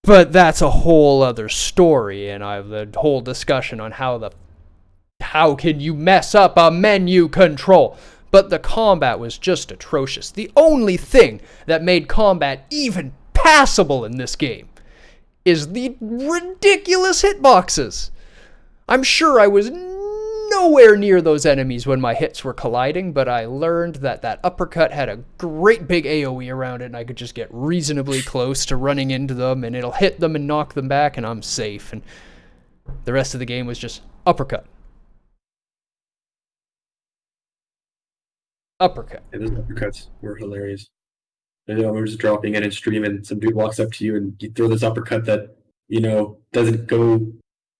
but that's a whole other story, and I have the whole discussion on how can you mess up a menu control. But the combat was just atrocious. The only thing that made combat even passable in this game is the ridiculous hitboxes. I'm sure I was nowhere near those enemies when my hits were colliding, but I learned that uppercut had a great big AoE around it, and I could just get reasonably close to running into them, and it'll hit them and knock them back, and I'm safe. And the rest of the game was just uppercut. Uppercut. Yeah, those uppercuts were hilarious. I know we were just dropping in and stream, and some dude walks up to you and you throw this uppercut that, doesn't go,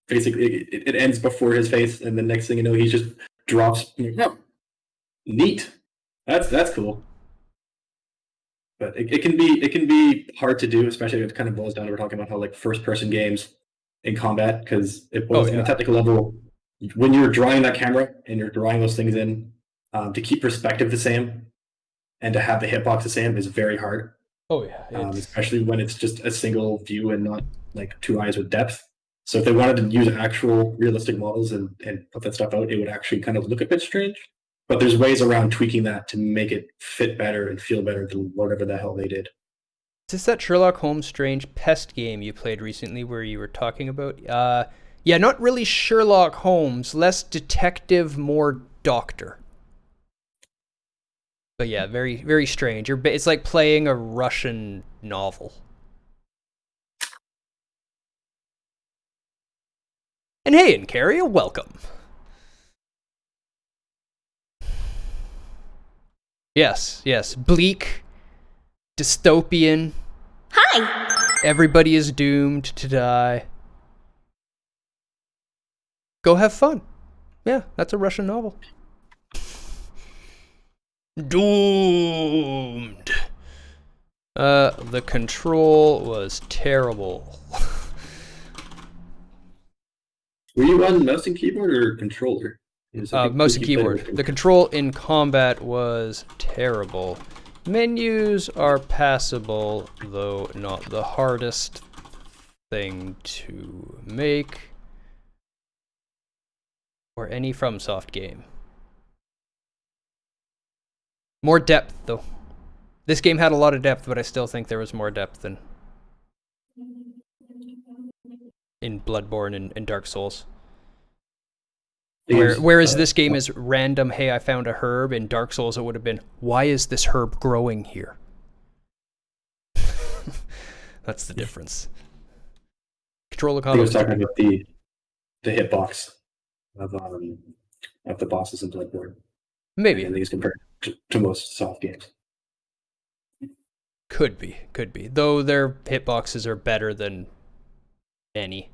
basically, it ends before his face, and the next thing you know, he just drops. Oh, neat. That's cool. But it can be hard to do, especially if it kind of boils down to, we're talking about how like first person games in combat, because it boils on a technical level. When you're drawing that camera and you're drawing those things in, to keep perspective the same and to have the hitbox the same is very hard. Oh yeah, especially when it's just a single view and not like two eyes with depth. So if they wanted to use actual realistic models and put that stuff out, it would actually kind of look a bit strange. But there's ways around tweaking that to make it fit better and feel better than whatever the hell they did. Is this that Sherlock Holmes Strange Pest game you played recently where you were talking about? Yeah, not really Sherlock Holmes, less detective, more doctor. But yeah, very, very strange. It's like playing a Russian novel. And hey, Incaria, welcome. Yes, bleak, dystopian. Hi! Everybody is doomed to die. Go have fun. Yeah, that's a Russian novel. Doomed. The control was terrible. Were you on mouse and keyboard or controller? Mouse and keyboard. The control in combat was terrible. Menus are passable, though not the hardest thing to make. Or any FromSoft game. More depth, though. This game had a lot of depth, but I still think there was more depth than in Bloodborne and Dark Souls. Whereas this game is random, hey, I found a herb. In Dark Souls, it would have been, why is this herb growing here? That's the difference. Controller combat. I was talking about the hitbox of the bosses in Bloodborne. Maybe. At least compared to most soft games. Could be. Though their hitboxes are better than any.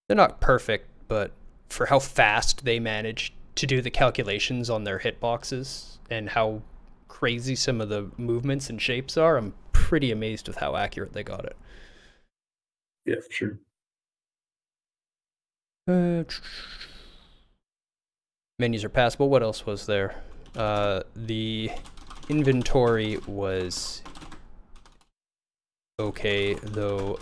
They're not perfect, but for how fast they manage to do the calculations on their hitboxes and how crazy some of the movements and shapes are, I'm pretty amazed with how accurate they got it. Yeah, for sure. Menus are passable. What else was there? The inventory was okay, though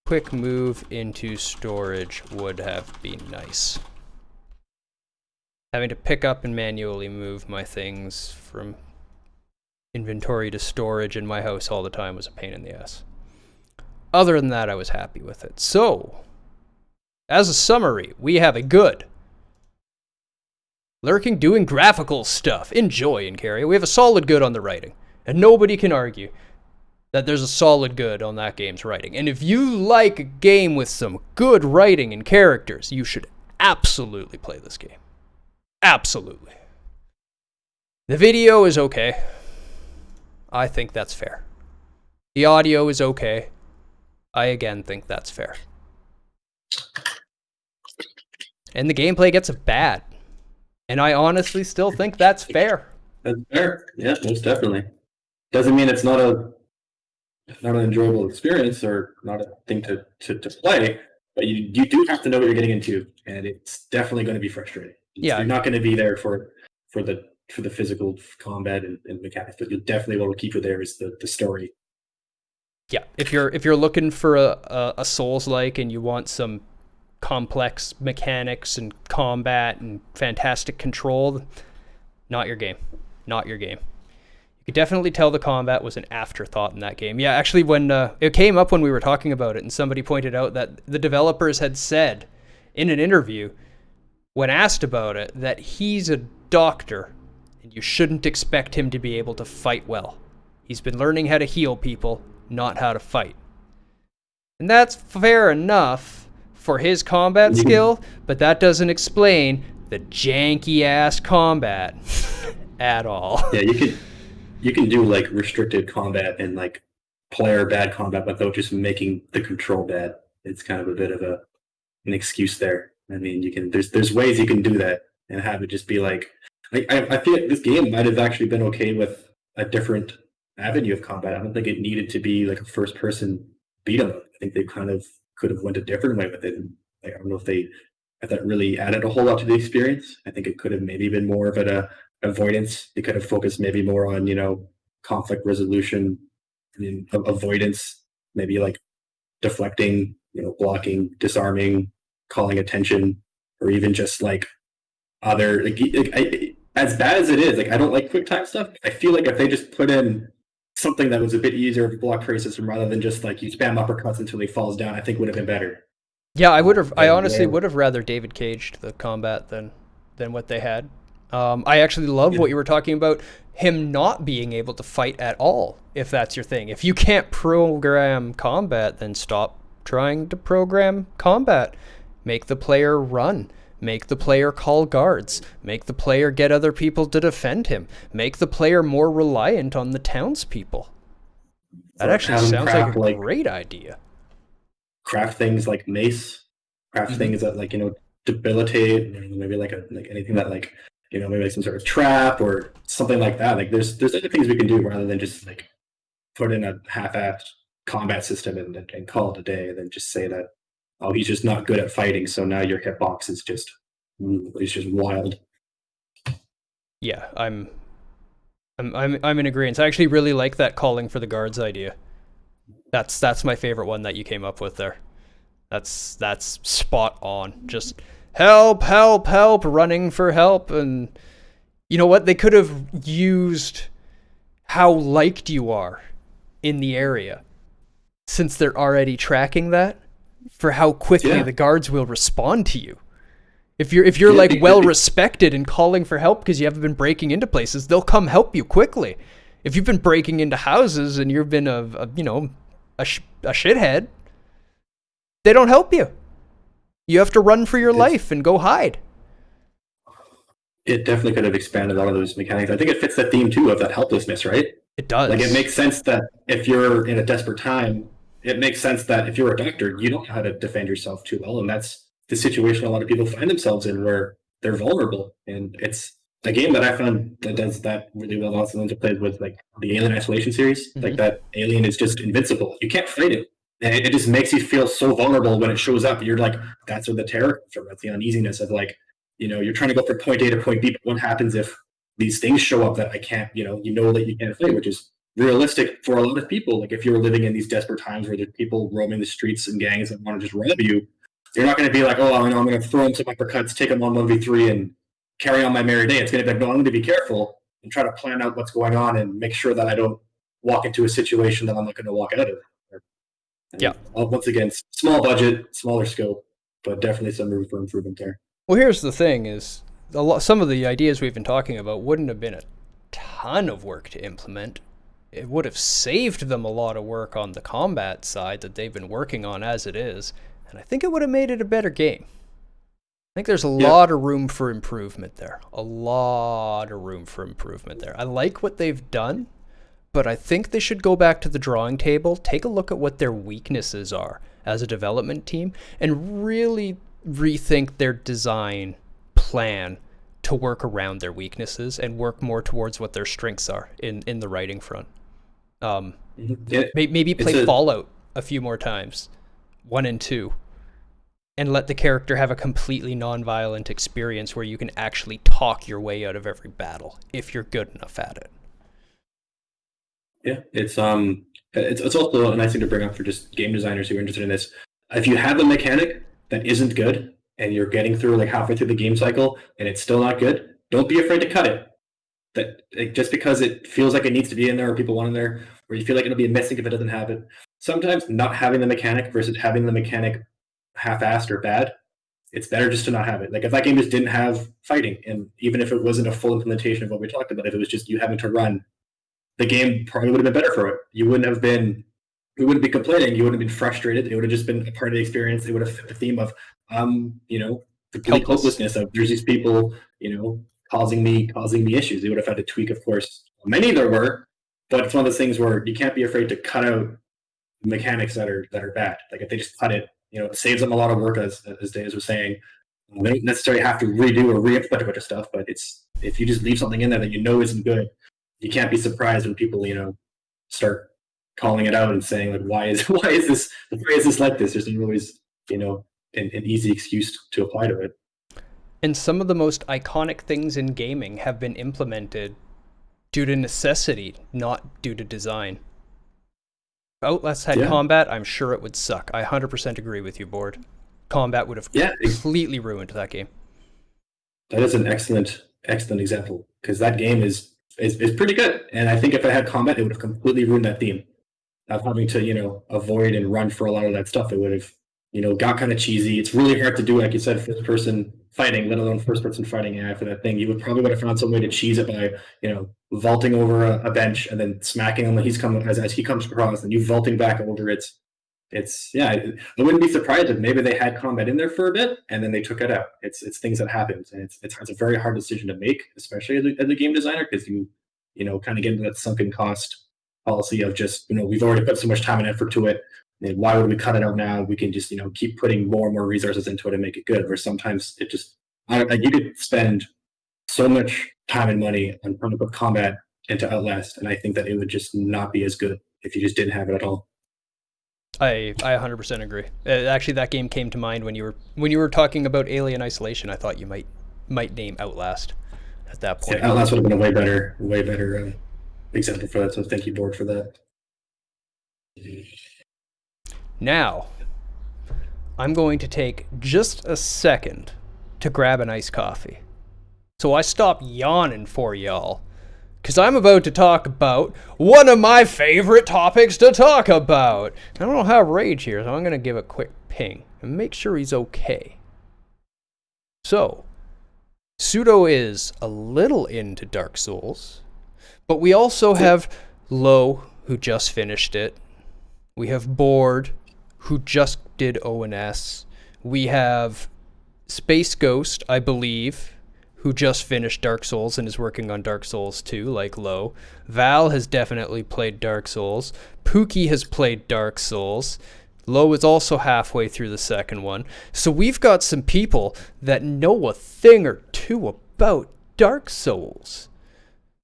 quick move into storage would have been nice. Having to pick up and manually move my things from inventory to storage in my house all the time was a pain in the ass. Other than that, I was happy with it. So, as a summary, we have a good. Lurking doing graphical stuff. Enjoy, Incaria. We have a solid good on the writing. And nobody can argue that there's a solid good on that game's writing. And if you like a game with some good writing and characters, you should absolutely play this game. Absolutely. The video is okay. I think that's fair. The audio is okay. I again think that's fair. And the gameplay gets bad. And I honestly still think that's fair. That's fair. Yeah, most definitely. Doesn't mean it's not an enjoyable experience or not a thing to play, but you do have to know what you're getting into, and it's definitely going to be frustrating. Yeah. You're not going to be there for the physical combat and mechanics, but you definitely what will keep you there is the story. Yeah, if you're looking for a Souls-like and you want some complex mechanics and combat and fantastic control, not your game. Not your game. You could definitely tell the combat was an afterthought in that game. Yeah, actually, when it came up when we were talking about it, and somebody pointed out that the developers had said in an interview, when asked about it, that he's a doctor, and you shouldn't expect him to be able to fight well. He's been learning how to heal people, not how to fight. And that's fair enough for his combat skill, but that doesn't explain the janky-ass combat at all. Yeah, you can do like restricted combat and like player bad combat without just making the control bad. It's kind of a bit of an excuse there. I mean, you can there's ways you can do that and have it just be like I feel like this game might have actually been okay with a different avenue of combat. I don't think it needed to be like a first person beat 'em up. I think they kind of could have went a different way with it. And, like, I don't know if that really added a whole lot to the experience. I think it could have maybe been more of an avoidance. They could have focused maybe more on, conflict resolution, avoidance, maybe like deflecting, blocking, disarming, calling attention, or even just like other as bad as it is, like I don't like quick time stuff. I feel like if they just put in something that was a bit easier to block prey system rather than just like you spam uppercuts until he falls down, I think would have been better. Yeah, I honestly would have rather David caged the combat than what they had. I actually love what you were talking about, him not being able to fight at all, if that's your thing. If you can't program combat, then stop trying to program combat. Make the player run. Make the player call guards. Make the player get other people to defend him. Make the player more reliant on the townspeople. That actually sounds like a great idea. Craft things like mace. Craft things that debilitate. Maybe like anything that maybe like some sort of trap or something like that. Like there's other things we can do rather than just like put in a half-assed combat system and call it a day, and then just say that, oh, he's just not good at fighting, so now your hitbox is just wild. Yeah, I'm in agreement. I actually really like that calling for the guards idea. That's my favorite one that you came up with there. That's spot on. Just help, help, help, running for help. And you know what? They could have used how liked you are in the area, since they're already tracking that, for how quickly the guards will respond to you. If you're like well respected and calling for help because you haven't been breaking into places, they'll come help you quickly. If you've been breaking into houses and you've been a shithead, they don't help you. You have to run for your life and go hide. It definitely could have expanded all of those mechanics. I think it fits the theme too of that helplessness, right? It does. Like it makes sense that if you're in a desperate time, it makes sense that if you're a doctor, you don't know how to defend yourself too well, and that's the situation a lot of people find themselves in, where they're vulnerable. And it's a game that I found that does that really well. Also, ones I played with like the Alien Isolation series, like that alien is just invincible. You can't fight it. And it just makes you feel so vulnerable when it shows up. You're like, that's where the terror comes from. That's the uneasiness of like, you're trying to go from point A to point B, but what happens if these things show up that I can't, that you can't fight, which is realistic for a lot of people. Like if you're living in these desperate times where there's people roaming the streets and gangs that want to just rob you, you're not going to be like, oh, I'm going to throw him some uppercuts, take him on 1v3 and carry on my merry day. It's going to be like, no, I'm going to be careful and try to plan out what's going on and make sure that I don't walk into a situation that I'm not going to walk out of. And once again, small budget, smaller scope, but definitely some room for improvement there. Well, here's the thing is, some of the ideas we've been talking about wouldn't have been a ton of work to implement. It would have saved them a lot of work on the combat side that they've been working on as it is, and I think it would have made it a better game. I think there's a Yeah. lot of room for improvement there. A lot of room for improvement there. I like what they've done, but I think they should go back to the drawing table, take a look at what their weaknesses are as a development team, and really rethink their design plan to work around their weaknesses and work more towards what their strengths are in the writing front. Maybe play Fallout a few more times, 1 and 2, and let the character have a completely non-violent experience where you can actually talk your way out of every battle if you're good enough at it. Yeah, it's also a nice thing to bring up for just game designers who are interested in this. If you have a mechanic that isn't good and you're getting through like halfway through the game cycle and it's still not good, don't be afraid to cut it. That like, just because it feels like it needs to be in there or people want in there, or you feel like it'll be missing if it doesn't have it. Sometimes not having the mechanic versus having the mechanic half-assed or bad, it's better just to not have it. Like if that game just didn't have fighting, and even if it wasn't a full implementation of what we talked about, if it was just you having to run, the game probably would have been better for it. You wouldn't have been, you wouldn't be complaining. You wouldn't have been frustrated. It would have just been a part of the experience. It would have fit the theme of, the complete hopelessness of there's these people, causing me issues. They would have had to tweak, of course. Many there were, but it's one of those things where you can't be afraid to cut out mechanics that are bad. Like if they just cut it, it saves them a lot of work, as Daz was saying. They don't necessarily have to redo or re-implement a bunch of stuff, but it's if you just leave something in there that isn't good, you can't be surprised when people start calling it out and saying like why is this like this. There's always an easy excuse to apply to it. And some of the most iconic things in gaming have been implemented due to necessity, not due to design. If Outlast had combat, I'm sure it would suck. I 100% agree with you, Board. Combat would have completely ruined that game. That is an excellent example, because that game is pretty good. And I think if it had combat, it would have completely ruined that theme of having to, avoid and run for a lot of that stuff. It would have, got kind of cheesy. It's really hard to do, like you said, first person fighting, let alone first person fighting after that thing. You would have found some way to cheese it by, vaulting over a bench and then smacking him when he's coming as he comes across, and you vaulting back over it. I wouldn't be surprised if maybe they had combat in there for a bit and then they took it out. It's things that happens, and it's a very hard decision to make, especially as a game designer, because you kind of get into that sunken cost policy of just we've already put so much time and effort to it, and why would we cut it out now? We can just keep putting more and more resources into it and make it good. Where sometimes it just you could spend so much time and money on trying to put combat into Outlast, and I think that it would just not be as good if you just didn't have it at all. I 100% agree. Actually, that game came to mind when you were talking about Alien Isolation. I thought you might name Outlast at that point. Yeah, Outlast would have been a way better example for that. So thank you, Board, for that. Now, I'm going to take just a second to grab an iced coffee. So I stop yawning for y'all, because I'm about to talk about one of my favorite topics to talk about. I don't have Rage here, so I'm going to give a quick ping and make sure he's okay. So, Pseudo is a little into Dark Souls, but we also have Low, who just finished it. We have Board, who just did ONS. We have Space Ghost, I believe, who just finished Dark Souls and is working on Dark Souls 2, like Low. Val has definitely played Dark Souls. Pookie has played Dark Souls. Low is also halfway through the second one. So we've got some people that know a thing or two about Dark Souls.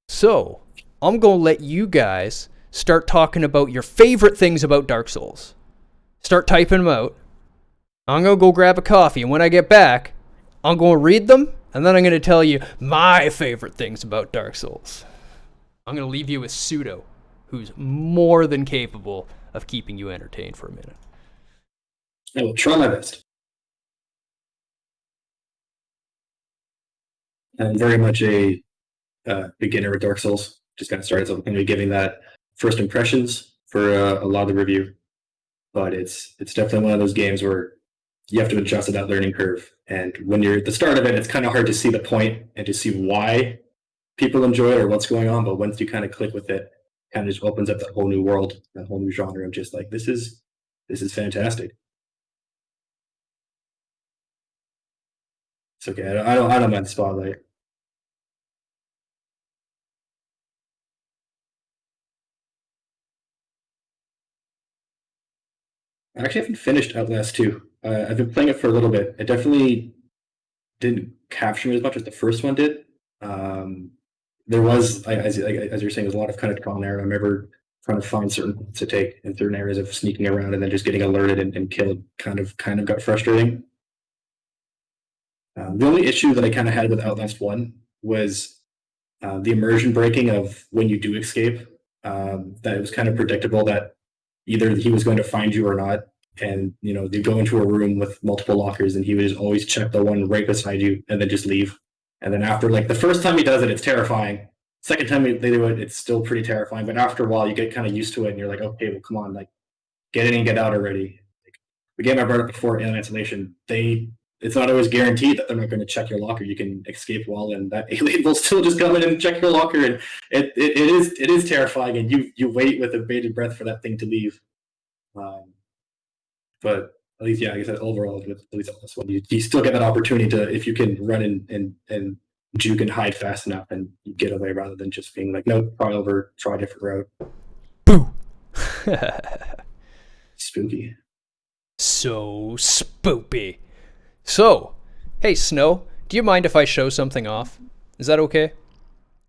So I'm going to let you guys start talking about your favorite things about Dark Souls. Start typing them out. I'm going to go grab a coffee, and when I get back, I'm going to read them, and then I'm going to tell you my favorite things about Dark Souls. I'm going to leave you with Pseudo, who's more than capable of keeping you entertained for a minute. I will try my best. I'm very much a beginner with Dark Souls. Just got started, so I'm going to be giving that first impressions for a lot of the review. But it's definitely one of those games where you have to adjust to that learning curve. And when you're at the start of it, it's kind of hard to see the point and to see why people enjoy it or what's going on. But once you kind of click with it, it kind of just opens up that whole new world, that whole new genre of just like, this is fantastic. It's okay. I don't mind the spotlight. I actually haven't finished Outlast 2. I've been playing it for a little bit. It definitely didn't capture me as much as the first one did. Um, there was, as you're saying, there's a lot of kind of trial and error. I remember trying to find certain paths to take in certain areas of sneaking around and then just getting alerted and killed. Kind of got frustrating. The only issue that I kind of had with Outlast 1 was the immersion breaking of when you do escape. That it was kind of predictable that either he was going to find you or not. And you go into a room with multiple lockers, and he would just always check the one right beside you, and then just leave. And then after, like the first time he does it, it's terrifying. Second time they do it, it's still pretty terrifying. But after a while, you get kind of used to it, and you're like, okay, well, come on, like get in and get out already. Like, the game I brought up before, Alien Isolation, it's not always guaranteed that they're not going to check your locker. You can escape well, and that alien will still just come in and check your locker, and it is terrifying, and you wait with a bated breath for that thing to leave. Um, but at least, yeah, like I said, overall, with at least on this one, you still get that opportunity to, if you can run and juke and hide fast enough, and you get away rather than just being like, nope, try over, try a different route. Boo! Spooky. So spoopy. So, hey Snow, do you mind if I show something off? Is that okay?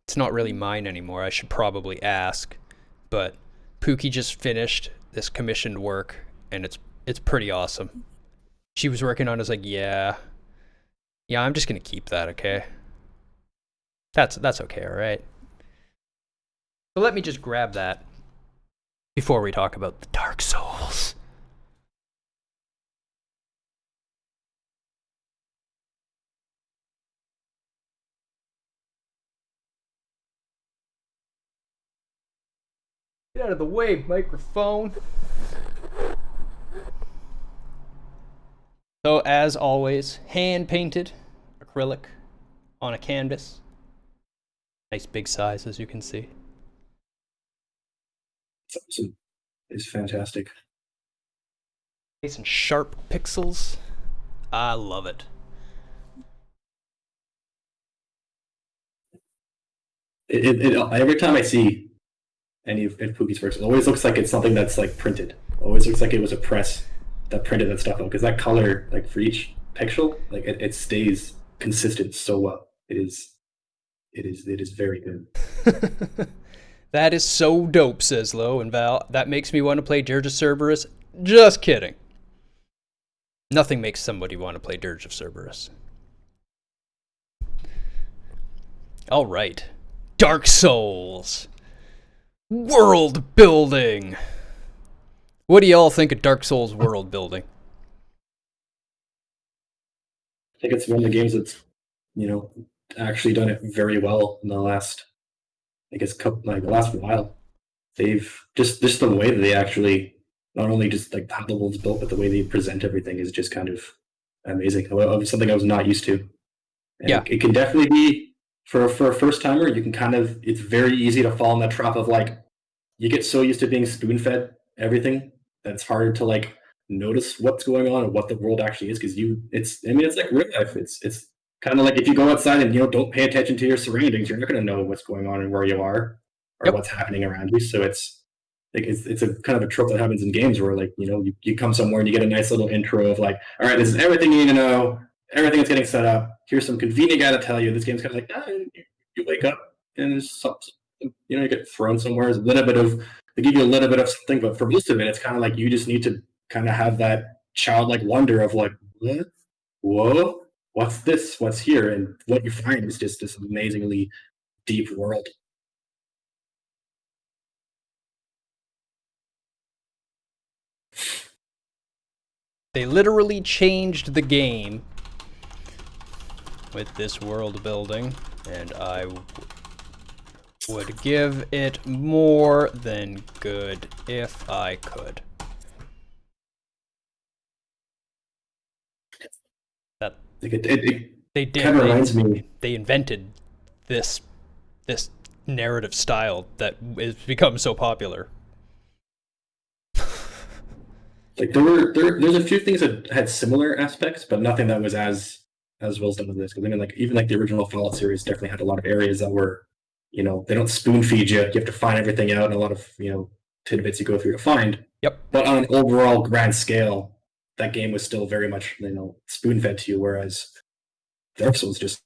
It's not really mine anymore, I should probably ask. But Pookie just finished this commissioned work, and it's pretty awesome. She was working on it, I was like, yeah, I'm just gonna keep that, okay? That's okay, alright? So let me just grab that before we talk about the Dark Souls. Get out of the way, microphone. So, as always, hand painted acrylic on a canvas. Nice big size, as you can see. It's awesome. It's fantastic. Nice and sharp pixels. I love it. Every time I see any of Pookie's works, it always looks like it's something that's like printed. It always looks like it was a press that printed that stuff out, because that color, like for each pixel, like it stays consistent so well. It is very good. That is so dope, says Lo and Val. That makes me want to play Dirge of Cerberus. Just kidding. Nothing makes somebody want to play Dirge of Cerberus. All right. Dark Souls. World building. What do y'all think of Dark Souls world building? I think it's one of the games that's actually done it very well in the last, I guess, the last while. They've just the way that they actually, not only just like how the world's built, but the way they present everything is just kind of amazing. Something I was not used to. And Yeah. it can definitely be for a first timer. You can it's very easy to fall in that trap of like, you get so used to being spoon fed everything that it's harder to like notice what's going on and what the world actually is, because it's like real life. It's kind of like if you go outside and don't pay attention to your surroundings, you're not going to know what's going on and where you are or Yep. what's happening around you. So it's like it's a kind of a trope that happens in games where like you come somewhere and you get a nice little intro of like, all right, this is everything you need to know, everything that's getting set up. Here's some convenient guy to tell you. This game's kind of like, you wake up and there's something, you get thrown somewhere. There's a little bit of, they give you a little bit of something, but for most of it, it's kind of like you just need to kind of have that childlike wonder of like, what? Whoa, what's this? What's here? And what you find is just this amazingly deep world. They literally changed the game with this world building, and I would give it more than good if I could. That it they did. kind of reminds me. They invented this narrative style that has become so popular. Like there's a few things that had similar aspects, but nothing that was as as well as done with this. Because I mean, like even like the original Fallout series definitely had a lot of areas that were, they don't spoon feed you. You have to find everything out, and a lot of tidbits you go through to find. Yep. But on an overall grand scale, that game was still very much spoon fed to you, whereas Dark Souls just.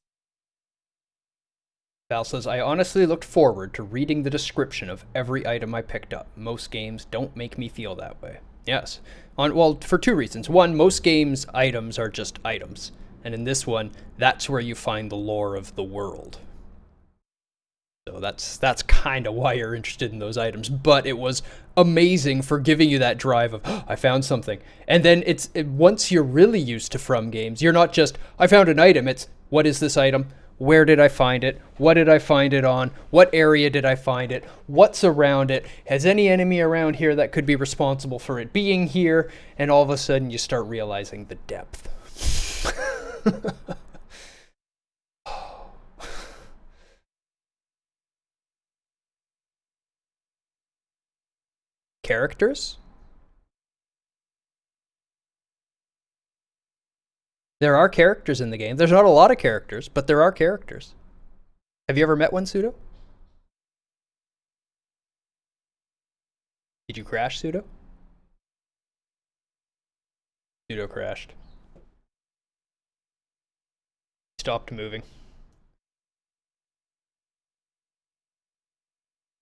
Val says, I honestly looked forward to reading the description of every item I picked up. Most games don't make me feel that way. Yes. Well, for two reasons. One, most games' items are just items. And in this one, that's where you find the lore of the world. So that's kind of why you're interested in those items. But it was amazing for giving you that drive of, I found something. And then once you're really used to From games, you're not just, I found an item. It's, what is this item? Where did I find it? What did I find it on? What area did I find it? What's around it? Has any enemy around here that could be responsible for it being here? And all of a sudden you start realizing the depth. Characters? There are characters in the game. There's not a lot of characters, but there are characters. Have you ever met one, Pseudo? Did you crash, Pseudo? Pseudo crashed. Stopped moving.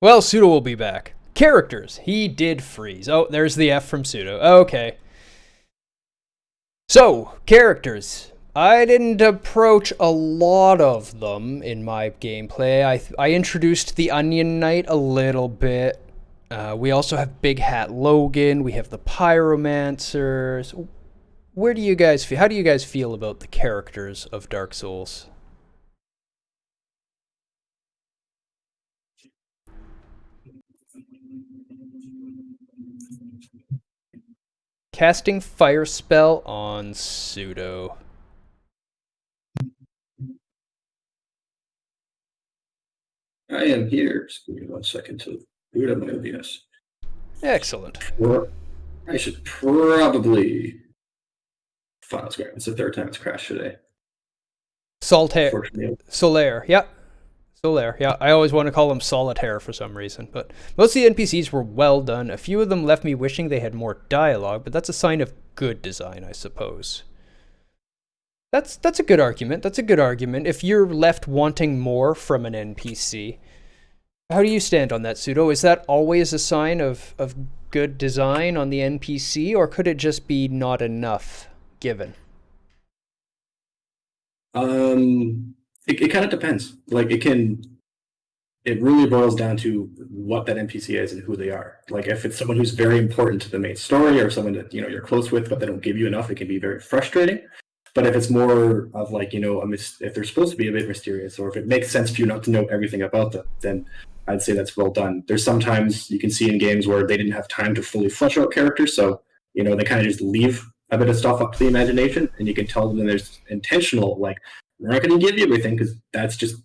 Well, Pseudo will be back. Characters. He did freeze. Oh, there's the F from Pseudo. Okay. So, characters. I didn't approach a lot of them in my gameplay. I introduced the Onion Knight a little bit. We also have Big Hat Logan. We have the Pyromancers. Where do you guys feel? How do you guys feel about the characters of Dark Souls? Casting Fire Spell on Pseudo. I am here. Just give me 1 second to boot up my OBS. Excellent. I should probably. Files grab. It's the third time it's crashed today. Solaire. Yeah. Solaire. Yeah. I always want to call him Solitaire for some reason. But most of the NPCs were well done. A few of them left me wishing they had more dialogue, but that's a sign of good design, I suppose. That's a good argument. That's a good argument. If you're left wanting more from an NPC, how do you stand on that, Pseudo? Is that always a sign of good design on the NPC, or could it just be not enough given? It kind of depends. Like it really boils down to what that NPC is and who they are. Like if it's someone who's very important to the main story, or someone that you're close with but they don't give you enough, it can be very frustrating. But if it's more of like if they're supposed to be a bit mysterious, or if it makes sense for you not to know everything about them, then I'd say that's well done. There's sometimes you can see in games where they didn't have time to fully flesh out characters, so they kind of just leave a bit of stuff up to the imagination, and you can tell them there's intentional, like, we're not going to give you everything, because that's just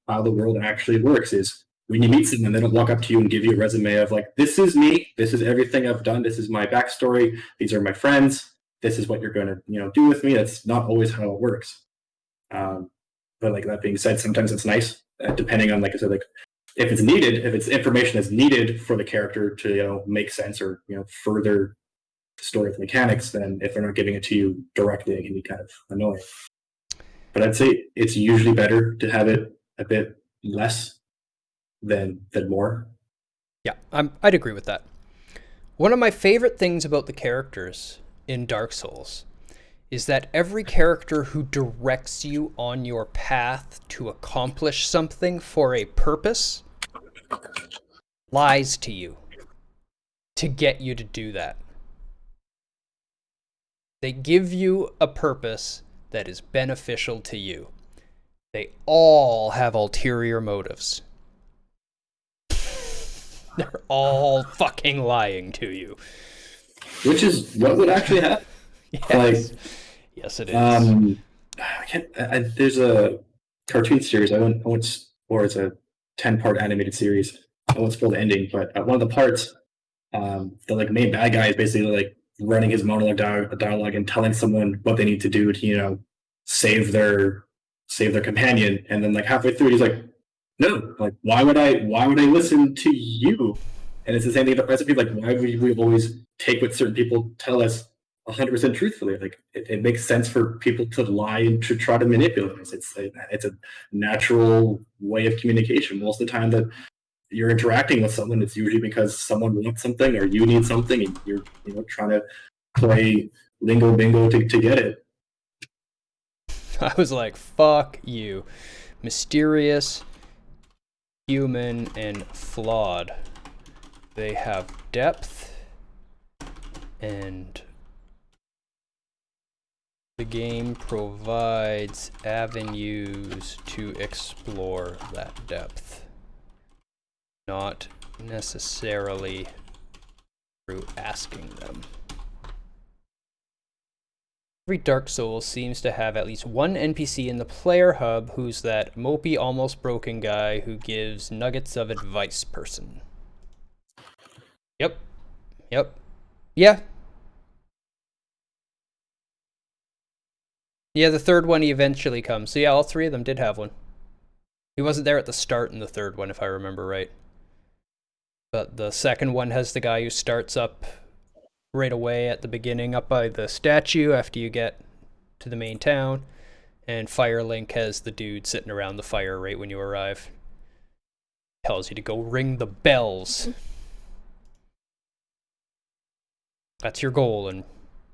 how the world actually works. Is when you meet someone, they don't walk up to you and give you a resume of like, this is me, this is everything I've done, this is my backstory, these are my friends, this is what you're going to do with me. That's not always how it works. But like that being said, sometimes it's nice, depending on, like I said, like if it's needed, if it's information that's needed for the character to make sense, or further story mechanics, then if they're not giving it to you directly, it can be kind of annoying. But I'd say it's usually better to have it a bit less than more. Yeah, I'd agree with that. One of my favorite things about the characters in Dark Souls is that every character who directs you on your path to accomplish something for a purpose lies to you to get you to do that. They give you a purpose that is beneficial to you. They all have ulterior motives. They're all fucking lying to you. Which is what would actually happen. Yes. Yes, it is. There's a cartoon series. Or it's a 10-part animated series. I won't spoil the ending, but one of the parts, the main bad guy is basically running his monologue dialogue and telling someone what they need to do to save their companion, and then like halfway through he's like, no, like why would I listen to you? And it's the same thing with the people, like why would we always take what certain people tell us 100% truthfully? Like it makes sense for people to lie and to try to manipulate us. It's a natural way of communication. Most of the time that you're interacting with someone, it's usually because someone wants something or you need something, and you're trying to play lingo bingo to get it. I was like, fuck you. Mysterious, human, and flawed. They have depth, and the game provides avenues to explore that depth. Not necessarily through asking them. Every Dark Souls seems to have at least one NPC in the player hub who's that mopey, almost broken guy who gives nuggets of advice person. Yep. Yeah. Yeah, the third one he eventually comes. So yeah, all three of them did have one. He wasn't there at the start in the third one, if I remember right. But the second one has the guy who starts up right away at the beginning, up by the statue after you get to the main town. And Firelink has the dude sitting around the fire right when you arrive. Tells you to go ring the bells. That's your goal in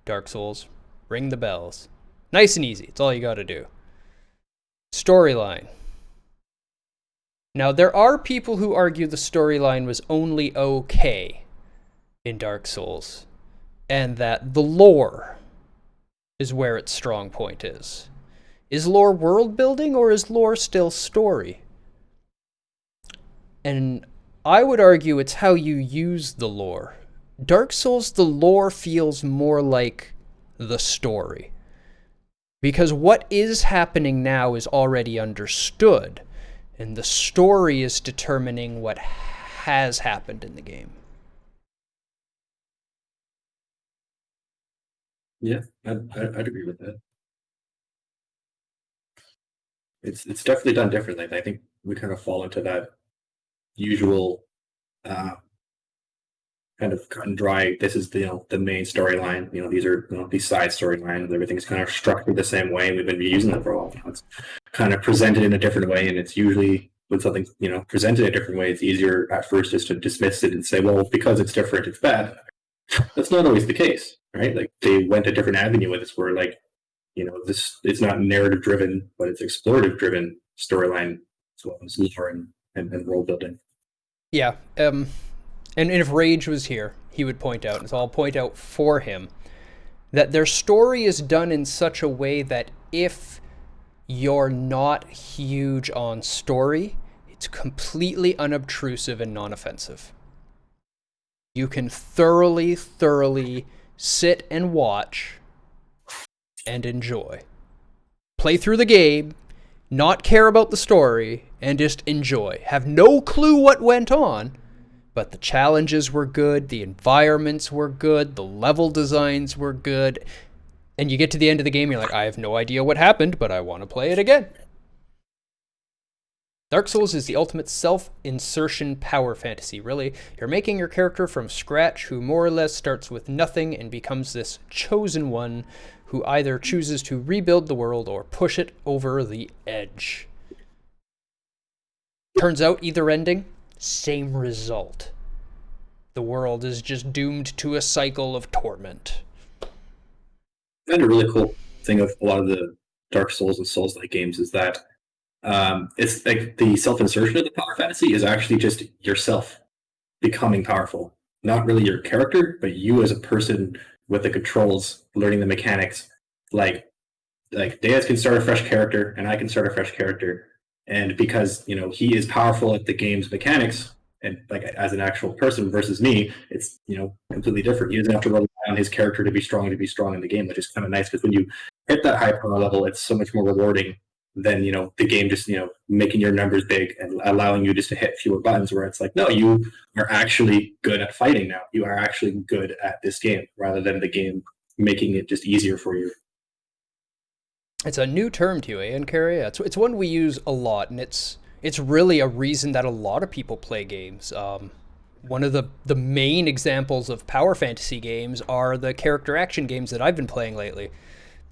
Dark Souls. Ring the bells. Nice and easy. It's all you gotta do. Storyline. Now, there are people who argue the storyline was only okay in Dark Souls, and that the lore is where its strong point is. Is lore world building, or is lore still story? And I would argue it's how you use the lore. Dark Souls, the lore feels more like the story. Because what is happening now is already understood, and the story is determining what has happened in the game. Yeah, I'd agree with that. It's definitely done differently. I think we kind of fall into that usual uh, kind of cut and dry. This is the main storyline. These are these side storylines. Everything's kind of structured the same way. We've been using them for a while. It's kind of presented in a different way, and it's usually when something's presented in a different way, it's easier at first just to dismiss it and say, well, because it's different, it's bad. That's not always the case, right? Like they went a different avenue with this, where like this it's not narrative driven, but it's explorative driven storyline as well as lore and world building. Yeah, and if Rage was here, he would point out, and so I'll point out for him, that their story is done in such a way that if you're not huge on story, it's completely unobtrusive and non-offensive. You can thoroughly sit and watch and enjoy. Play through the game, not care about the story, and just enjoy. Have no clue what went on, but the challenges were good, the environments were good, the level designs were good, and you get to the end of the game, you're like, I have no idea what happened, but I want to play it again. Dark Souls is the ultimate self-insertion power fantasy, really. You're making your character from scratch who more or less starts with nothing and becomes this chosen one who either chooses to rebuild the world or push it over the edge. Turns out either ending, same result. The world is just doomed to a cycle of torment. And a really cool thing of a lot of the Dark Souls and Souls-like games is that it's like the self-insertion of the power fantasy is actually just yourself becoming powerful. Not really your character, but you as a person with the controls, learning the mechanics. Like Deus can start a fresh character, and I can start a fresh character. And because he is powerful at the game's mechanics, and like as an actual person versus me, it's completely different. He doesn't have to rely on his character to be strong in the game, which is kind of nice because when you hit that high power level, it's so much more rewarding than the game just making your numbers big and allowing you just to hit fewer buttons. Where it's like, no, you are actually good at fighting now. You are actually good at this game, rather than the game making it just easier for you. It's a new term to you, eh, Carrie? It's one we use a lot, and it's really a reason that a lot of people play games. One of the main examples of power fantasy games are the character action games that I've been playing lately.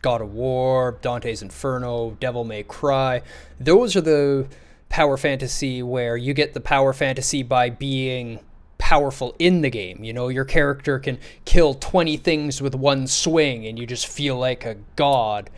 God of War, Dante's Inferno, Devil May Cry. Those are the power fantasy where you get the power fantasy by being powerful in the game. You know, your character can kill 20 things with one swing and you just feel like a god.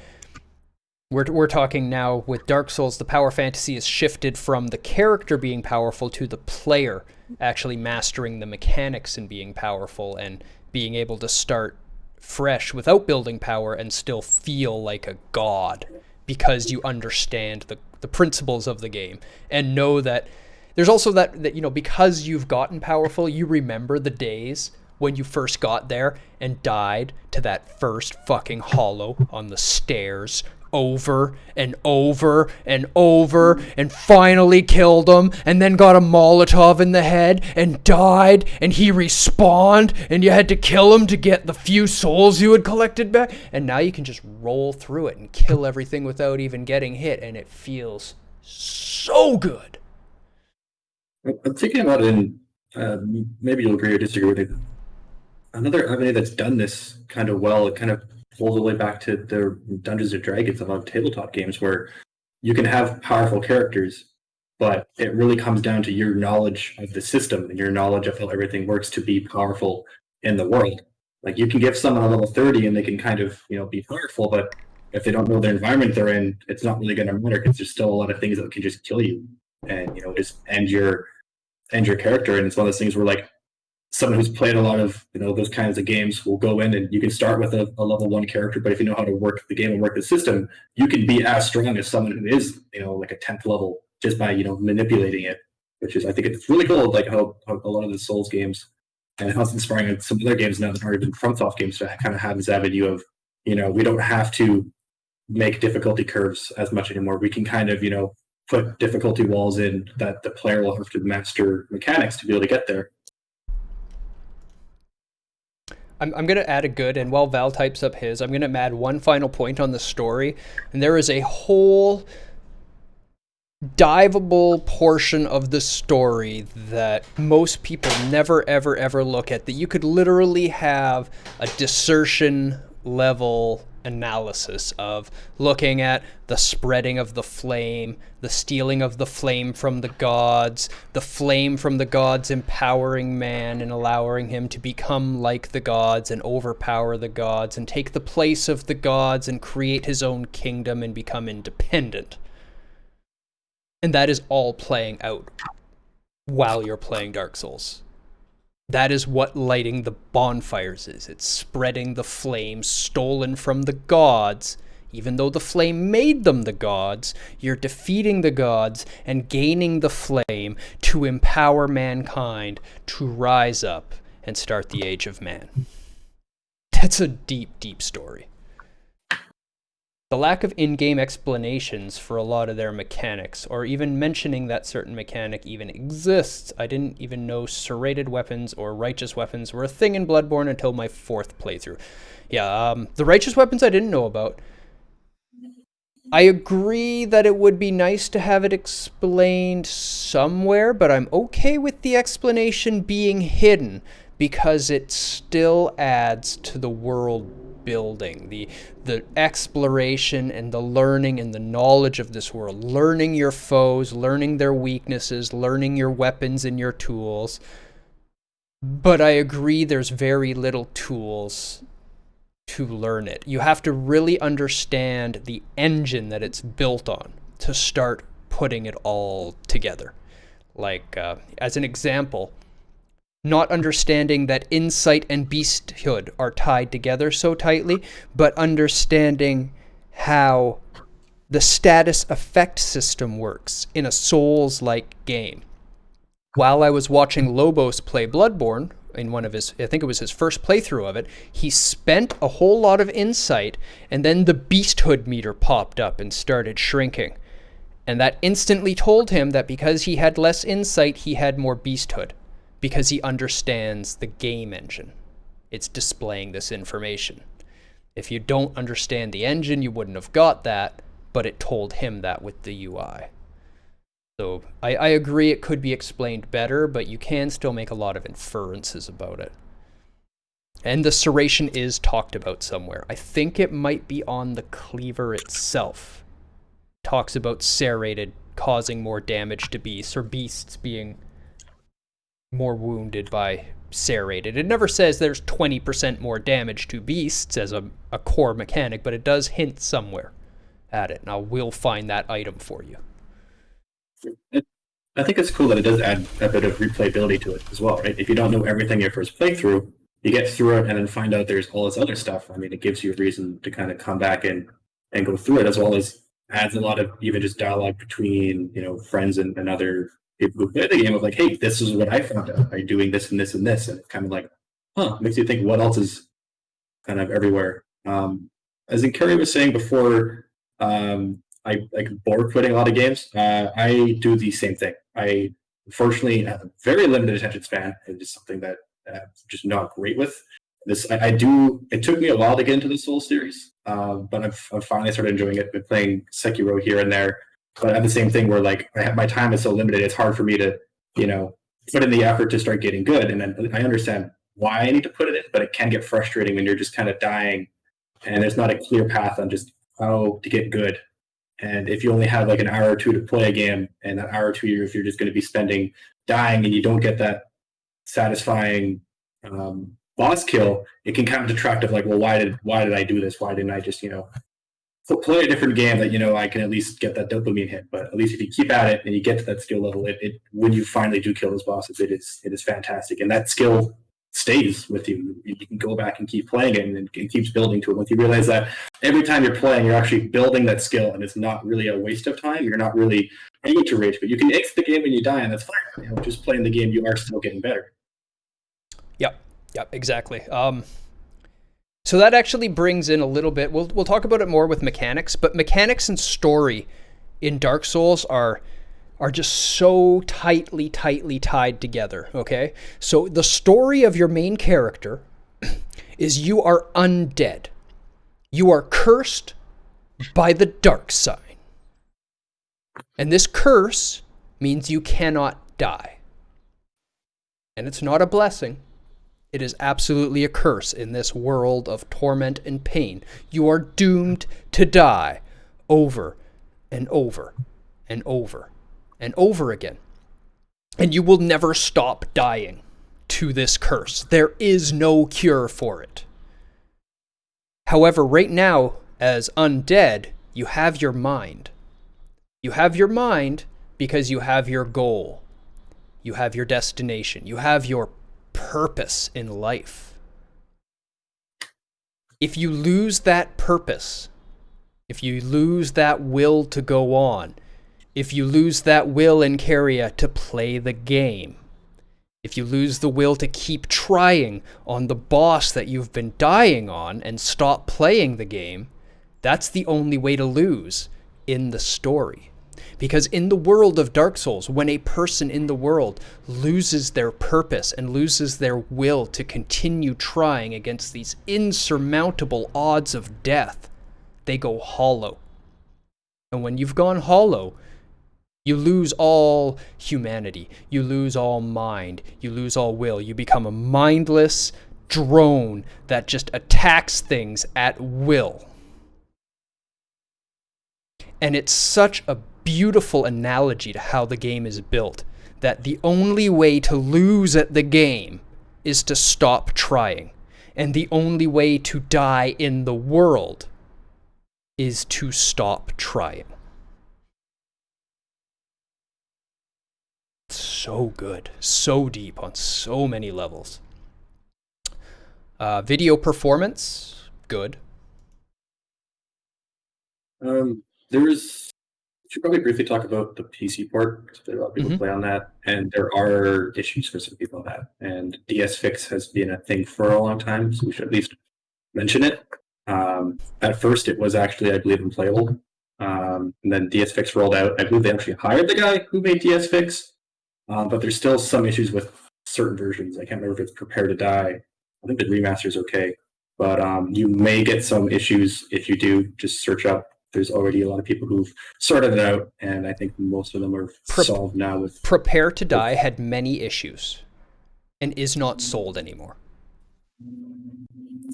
We're talking now with Dark Souls, the power fantasy is shifted from the character being powerful to the player actually mastering the mechanics and being powerful and being able to start fresh without building power and still feel like a god because you understand the principles of the game and know that there's also that you know, because you've gotten powerful, you remember the days when you first got there and died to that first fucking hollow on the stairs over and over and over and finally killed him and then got a Molotov in the head and died and he respawned and you had to kill him to get the few souls you had collected back, and now you can just roll through it and kill everything without even getting hit, and it feels so good. I'm thinking about it, and maybe you'll agree or disagree with it. Another avenue that's done this kind of well, it kind of pulls the way back to the Dungeons and Dragons among tabletop games, where you can have powerful characters, but it really comes down to your knowledge of the system and your knowledge of how everything works to be powerful in the world. Like, you can give someone a level 30 and they can kind of, you know, be powerful, but if they don't know the environment they're in, it's not really going to matter because there's still a lot of things that can just kill you and, you know, just end your character. And it's one of those things where, like, someone who's played a lot of, you know, those kinds of games will go in and you can start with a level 1 character, but if you know how to work the game and work the system, you can be as strong as someone who is, you know, like a 10th level just by, you know, manipulating it, which is, I think it's really cool, like how a lot of the Souls games and how it's inspiring some other games now that aren't even FromSoft games to kind of have this avenue of, you know, we don't have to make difficulty curves as much anymore. We can kind of, you know, put difficulty walls in that the player will have to master mechanics to be able to get there. I'm going to add a good, and while Val types up his, I'm going to add one final point on the story. And there is a whole diveable portion of the story that most people never, ever, ever look at, that you could literally have a dissertation level analysis of, looking at the spreading of the flame, the stealing of the flame from the gods, the flame from the gods empowering man and allowing him to become like the gods and overpower the gods and take the place of the gods and create his own kingdom and become independent. And that is all playing out while you're playing Dark Souls. That is what lighting the bonfires is. It's spreading the flame stolen from the gods. Even though the flame made them the gods, you're defeating the gods and gaining the flame to empower mankind to rise up and start the Age of Man. That's a deep, deep story. The lack of in-game explanations for a lot of their mechanics, or even mentioning that certain mechanic even exists. I didn't even know serrated weapons or righteous weapons were a thing in Bloodborne until my 4th playthrough. Yeah, the righteous weapons I didn't know about. I agree that it would be nice to have it explained somewhere, but I'm okay with the explanation being hidden because it still adds to the world building, the exploration and the learning and the knowledge of this world, learning your foes, learning their weaknesses, learning your weapons and your tools. But I agree there's very little tools to learn it. You have to really understand the engine that it's built on to start putting it all together. Like, as an example, not understanding that insight and beasthood are tied together so tightly, but understanding how the status effect system works in a Souls-like game. While I was watching Lobos play Bloodborne, in one of his, I think it was his first playthrough of it, he spent a whole lot of insight, and then the beasthood meter popped up and started shrinking. And that instantly told him that because he had less insight, he had more beasthood. Because he understands the game engine. It's displaying this information. If you don't understand the engine, you wouldn't have got that, but it told him that with the UI. So I agree it could be explained better, but you can still make a lot of inferences about it. And the serration is talked about somewhere. I think it might be on the cleaver itself. It talks about serrated causing more damage to beasts, or beasts being more wounded by serrated. It never says there's 20% more damage to beasts as a core mechanic, but it does hint somewhere at it. And I will find that item for you. I think it's cool that it does add a bit of replayability to it as well, right? If you don't know everything your first playthrough, you get through it and then find out there's all this other stuff. I mean, it gives you a reason to kind of come back and go through it, as well as adds a lot of even just dialogue between, you know, friends and other people who play the game of like, hey, this is what I found out by doing this and this and this. And it's kind of like, makes you think what else is kind of everywhere. As in Kerry was saying before, I like board quitting a lot of games. I do the same thing. I unfortunately have a very limited attention span. It is something that I'm just not great with. I do. It took me a while to get into the Souls series, but I've finally started enjoying it. I've been playing Sekiro here and there, but I have the same thing where like my time is so limited. It's hard for me to, you know, put in the effort to start getting good. And then I understand why I need to put it in, but it can get frustrating when you're just kind of dying, and there's not a clear path on just how to get good. And if you only have like an hour or two to play a game, and that hour or two, if you're just going to be spending dying and you don't get that satisfying boss kill, it can kind of detract of like, well, why did I do this? Why didn't I just, you know, play a different game that, you know, I can at least get that dopamine hit? But at least if you keep at it and you get to that skill level, it when you finally do kill those bosses, it is fantastic. And that skill stays with you. You can go back and keep playing it, and it keeps building to it. Once you realize that every time you're playing, you're actually building that skill, and it's not really a waste of time. You're not really aiming to rage, but you can exit the game when you die, and that's fine. You know, just playing the game, you are still getting better. Yep, exactly. So that actually brings in a little bit. We'll talk about it more with mechanics, but mechanics and story in Dark Souls are just so tightly tied together, okay? So the story of your main character is you are undead. You are cursed by the dark sign. And this curse means you cannot die. And it's not a blessing. It is absolutely a curse in this world of torment and pain. You are doomed to die over and over and over and over again. And you will never stop dying to this curse. There is no cure for it. However, right now, as undead, you have your mind. You have your mind because you have your goal. You have your destination. You have your purpose in life. If you lose that purpose, if you lose that will to go on, if you lose that will in Caria to play the game, if you lose the will to keep trying on the boss that you've been dying on and stop playing the game, that's the only way to lose in the story. Because in the world of Dark Souls, when a person in the world loses their purpose and loses their will to continue trying against these insurmountable odds of death, they go hollow. And when you've gone hollow, you lose all humanity. You lose all mind. You lose all will. You become a mindless drone that just attacks things at will. And it's such a beautiful analogy to how the game is built, that the only way to lose at the game is to stop trying. And the only way to die in the world is to stop trying. So good, so deep on so many levels. Video performance, good. Should probably briefly talk about the PC port, because a lot of people play on that, and there are issues for some people on that. And DS Fix has been a thing for a long time, so we should at least mention it. At first, it was actually, I believe, unplayable. And then DS Fix rolled out. I believe they actually hired the guy who made DS Fix, but there's still some issues with certain versions. I can't remember if it's Prepare to Die. I think the remaster is okay. but you may get some issues if you do. Just search up. There's already a lot of people who've sorted it out, and I think most of them are solved now. With Prepare to Die had many issues and is not sold anymore.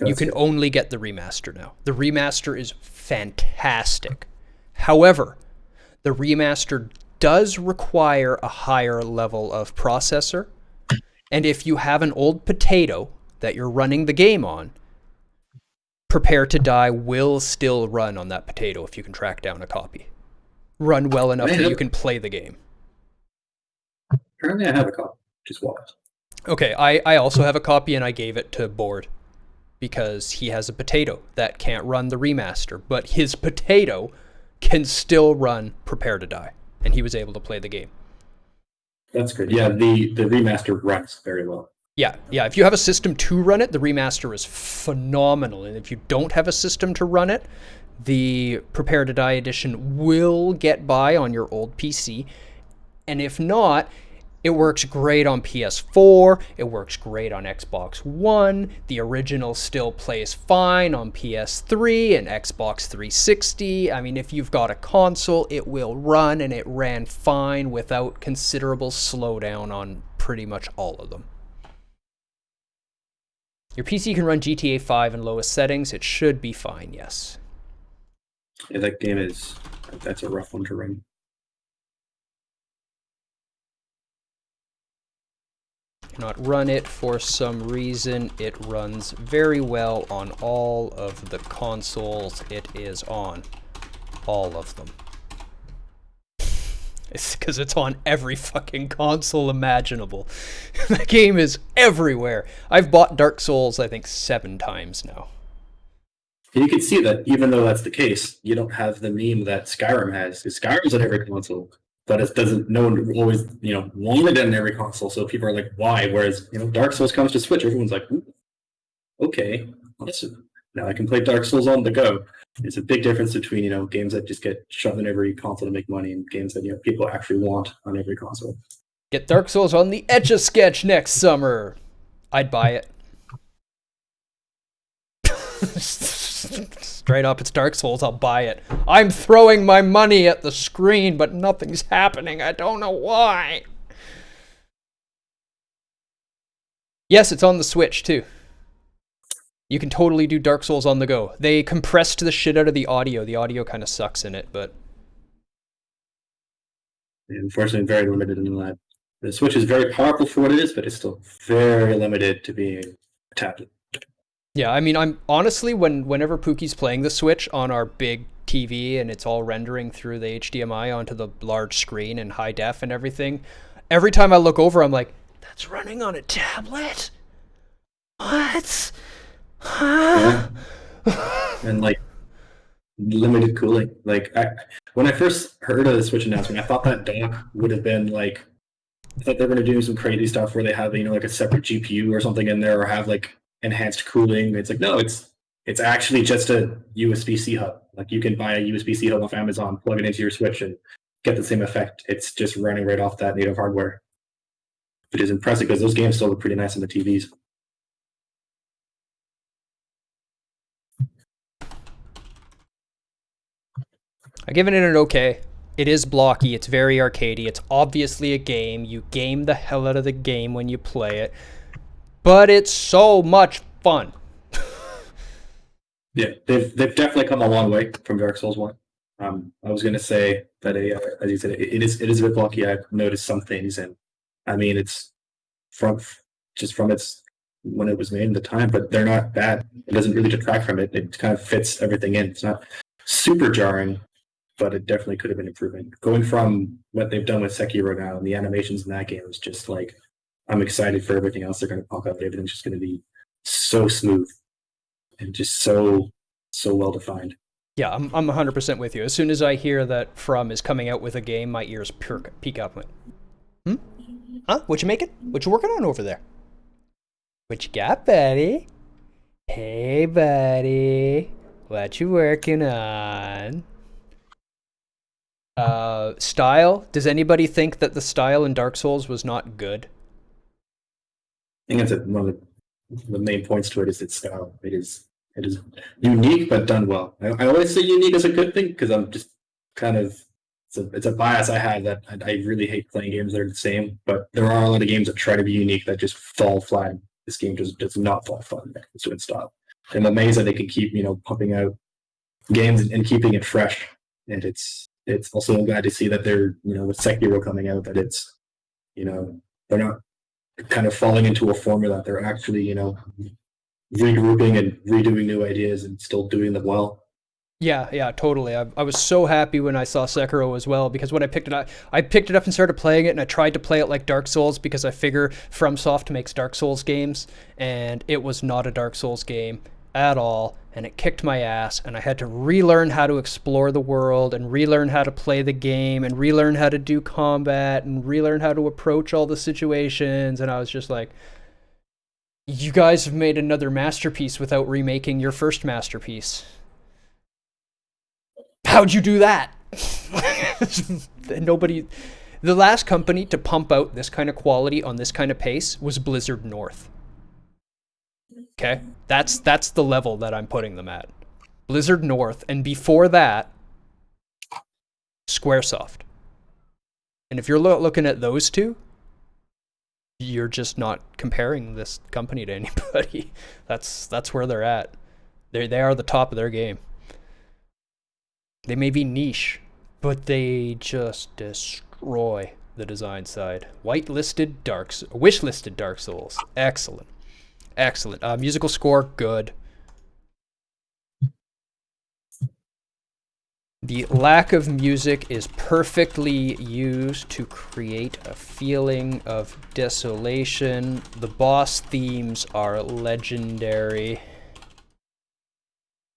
You can only get the remaster now. The remaster is fantastic. However, the remaster does require a higher level of processor, and if you have an old potato that you're running the game on, Prepare to Die will still run on that potato if you can track down a copy. Run well enough that you can play the game. Currently, I have a copy. Just walked. Okay, I also have a copy, and I gave it to Board because he has a potato that can't run the remaster, but his potato can still run Prepare to Die, and he was able to play the game. That's good. Yeah, the remaster runs very well. Yeah. If you have a system to run it, the remaster is phenomenal. And if you don't have a system to run it, the Prepare to Die edition will get by on your old PC. And if not, it works great on PS4. It works great on Xbox One. The original still plays fine on PS3 and Xbox 360. I mean, if you've got a console, it will run, and it ran fine without considerable slowdown on pretty much all of them. Your PC can run GTA 5 in lowest settings. It should be fine, yes. Yeah, that game that's a rough one to run. Cannot run it for some reason. It runs very well on all of the consoles it is on. All of them. It's because it's on every fucking console imaginable. The game is everywhere. I've bought Dark Souls, I think, 7 times now. You can see that even though that's the case, you don't have the meme that Skyrim has. Because Skyrim's on every console, but it doesn't. No one always, wanted it on every console. So people are like, "Why?" Whereas, Dark Souls comes to Switch, everyone's like, "Okay, awesome. Now I can play Dark Souls on the go." There's a big difference between games that just get shoved in every console to make money and games that people actually want on every console. Get Dark Souls on the Etch-a-Sketch next summer. I'd buy it. Straight up, it's Dark Souls. I'll buy it. I'm throwing my money at the screen, but nothing's happening. I don't know why. Yes, it's on the Switch too. You can totally do Dark Souls on the go. They compressed the shit out of the audio. The audio kind of sucks in it, but... Unfortunately, very limited in the lab. The Switch is very powerful for what it is, but it's still very limited to being a tablet. Yeah, I mean, I'm honestly, whenever Pookie's playing the Switch on our big TV and it's all rendering through the HDMI onto the large screen and high def and everything, every time I look over, I'm like, that's running on a tablet? What? Yeah. And limited cooling. When I first heard of the Switch announcement, I thought that dock would have been I thought they were going to do some crazy stuff where they have a separate GPU or something in there, or have enhanced cooling. It's no, it's actually just a USB-C hub. You can buy a USB-C hub off Amazon, plug it into your Switch, and get the same effect. It's just running right off that native hardware. It is impressive because those games still look pretty nice on the TVs. I've given it an okay. It is blocky. It's very arcadey. It's obviously a game. You game the hell out of the game when you play it. But it's so much fun. Yeah, they've definitely come a long way from Dark Souls 1. I was going to say that, as you said, it is a bit blocky. I've noticed some things, and I mean, it's from its when it was made in the time, but they're not bad. It doesn't really detract from it. It kind of fits everything in. It's not super jarring, but it definitely could have been improving. Going from what they've done with Sekiro now, and the animations in that game is just I'm excited for everything else they're going to pop out. Everything's just going to be so smooth and just so well defined. Yeah, I'm 100% with you. As soon as I hear that From is coming out with a game, my ears peak up. Huh? What you making? What you working on over there? What you got, buddy? Hey, buddy. What you working on? Style? Does anybody think that the style in Dark Souls was not good? I think that's one of the main points to it is its style. It is It is unique but done well. I always say unique is a good thing because I'm just kind of it's a bias I have that I really hate playing games that are the same. But there are a lot of games that try to be unique that just fall flat. This game just does not fall flat. It's doing stop. I'm amazed that they can keep pumping out games and keeping it fresh. And it's also glad to see that they're with Sekiro coming out that it's they're not kind of falling into a formula. They're actually regrouping and redoing new ideas and still doing them well. Yeah, totally. I was so happy when I saw Sekiro as well, because when I picked it up and started playing it, and I tried to play it like Dark Souls because I figure FromSoft makes Dark Souls games, and it was not a Dark Souls game at all, and it kicked my ass, and I had to relearn how to explore the world, and relearn how to play the game, and relearn how to do combat, and relearn how to approach all the situations, and I was just like, you guys have made another masterpiece without remaking your first masterpiece. How'd you do that? Nobody. The last company to pump out this kind of quality on this kind of pace was Blizzard North. Okay? That's the level that I'm putting them at. Blizzard North, and before that, Squaresoft. And if you're looking at those two, you're just not comparing this company to anybody. That's where they're at. They are the top of their game. They may be niche, but they just destroy the design side. Wishlisted Dark Souls. Excellent. Musical score, good. The lack of music is perfectly used to create a feeling of desolation. The boss themes are legendary.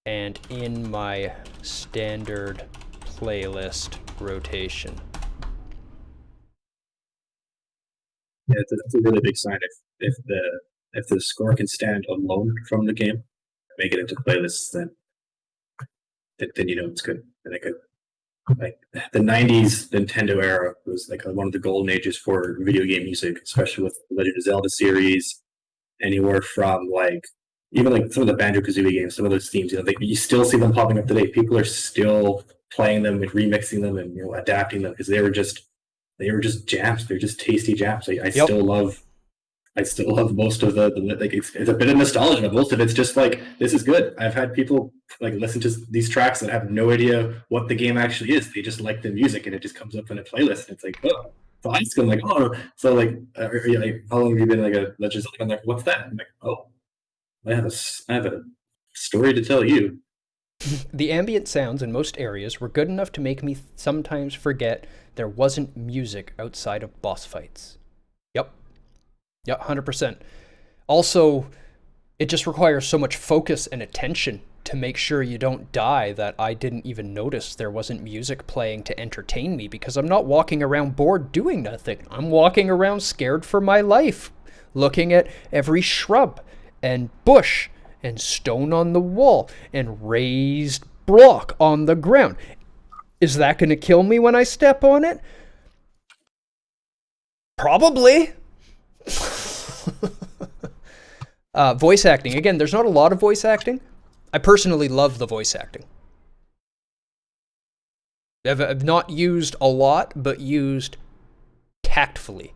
And in my standard playlist rotation. Yeah, that's a really big sign if the score can stand alone from the game, make it into playlists, then it's good. And like the '90s Nintendo era was like one of the golden ages for video game music, especially with the Legend of Zelda series. Anywhere from even like some of the Banjo-Kazooie games, some of those themes, you still see them popping up today. People are still playing them and remixing them and adapting them because they were just jams. They're just tasty jams. I still love most of the like it's a bit of nostalgia, but most of it's just like, this is good. I've had people listen to these tracks that have no idea what the game actually is. They just like the music and it just comes up in a playlist and it's like, oh. So I just go like, oh, so how long have you been a Legend of Zelda? I'm like, what's that? I'm like, oh, I have a story to tell you. The ambient sounds in most areas were good enough to make me sometimes forget there wasn't music outside of boss fights. Yep, 100%. Also, it just requires so much focus and attention to make sure you don't die that I didn't even notice there wasn't music playing to entertain me, because I'm not walking around bored doing nothing. I'm walking around scared for my life, looking at every shrub and bush and stone on the wall and raised block on the ground. Is that going to kill me when I step on it? Probably. Voice acting. Again, there's not a lot of voice acting. I personally love the voice acting. I've not used a lot, but used tactfully.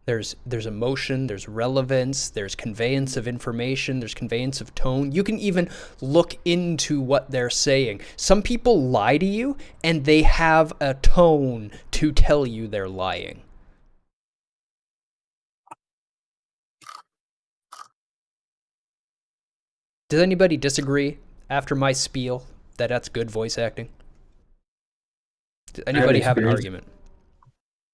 There's emotion, there's relevance, there's conveyance of information, there's conveyance of tone. You can even look into what they're saying. Some people lie to you, and they have a tone to tell you they're lying. Does anybody disagree after my spiel that that's good voice acting? Does anybody have an argument?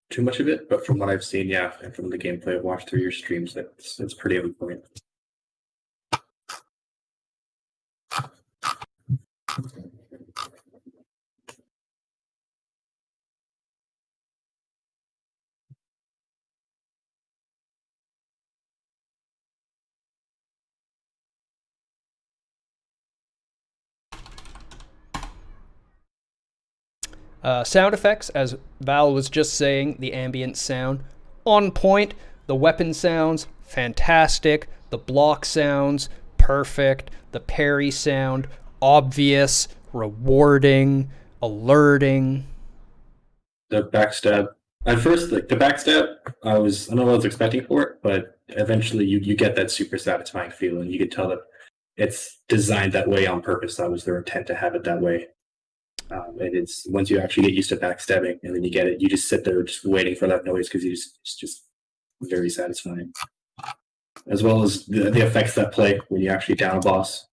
Too much of it, but from what I've seen, yeah, and from the gameplay I've watched through your streams, it's pretty on point. Sound effects, as Val was just saying, the ambient sound, on point. The weapon sounds, fantastic. The block sounds, perfect. The parry sound, obvious, rewarding, alerting. The backstab. At first, like the backstab, I don't know what I was expecting for it, but eventually you get that super satisfying feeling. You can tell that it's designed that way on purpose. That was their intent to have it that way. And it's once you actually get used to backstabbing, and then you get it, you just sit there just waiting for that noise because it's just very satisfying. As well as the effects that play when you actually down a boss.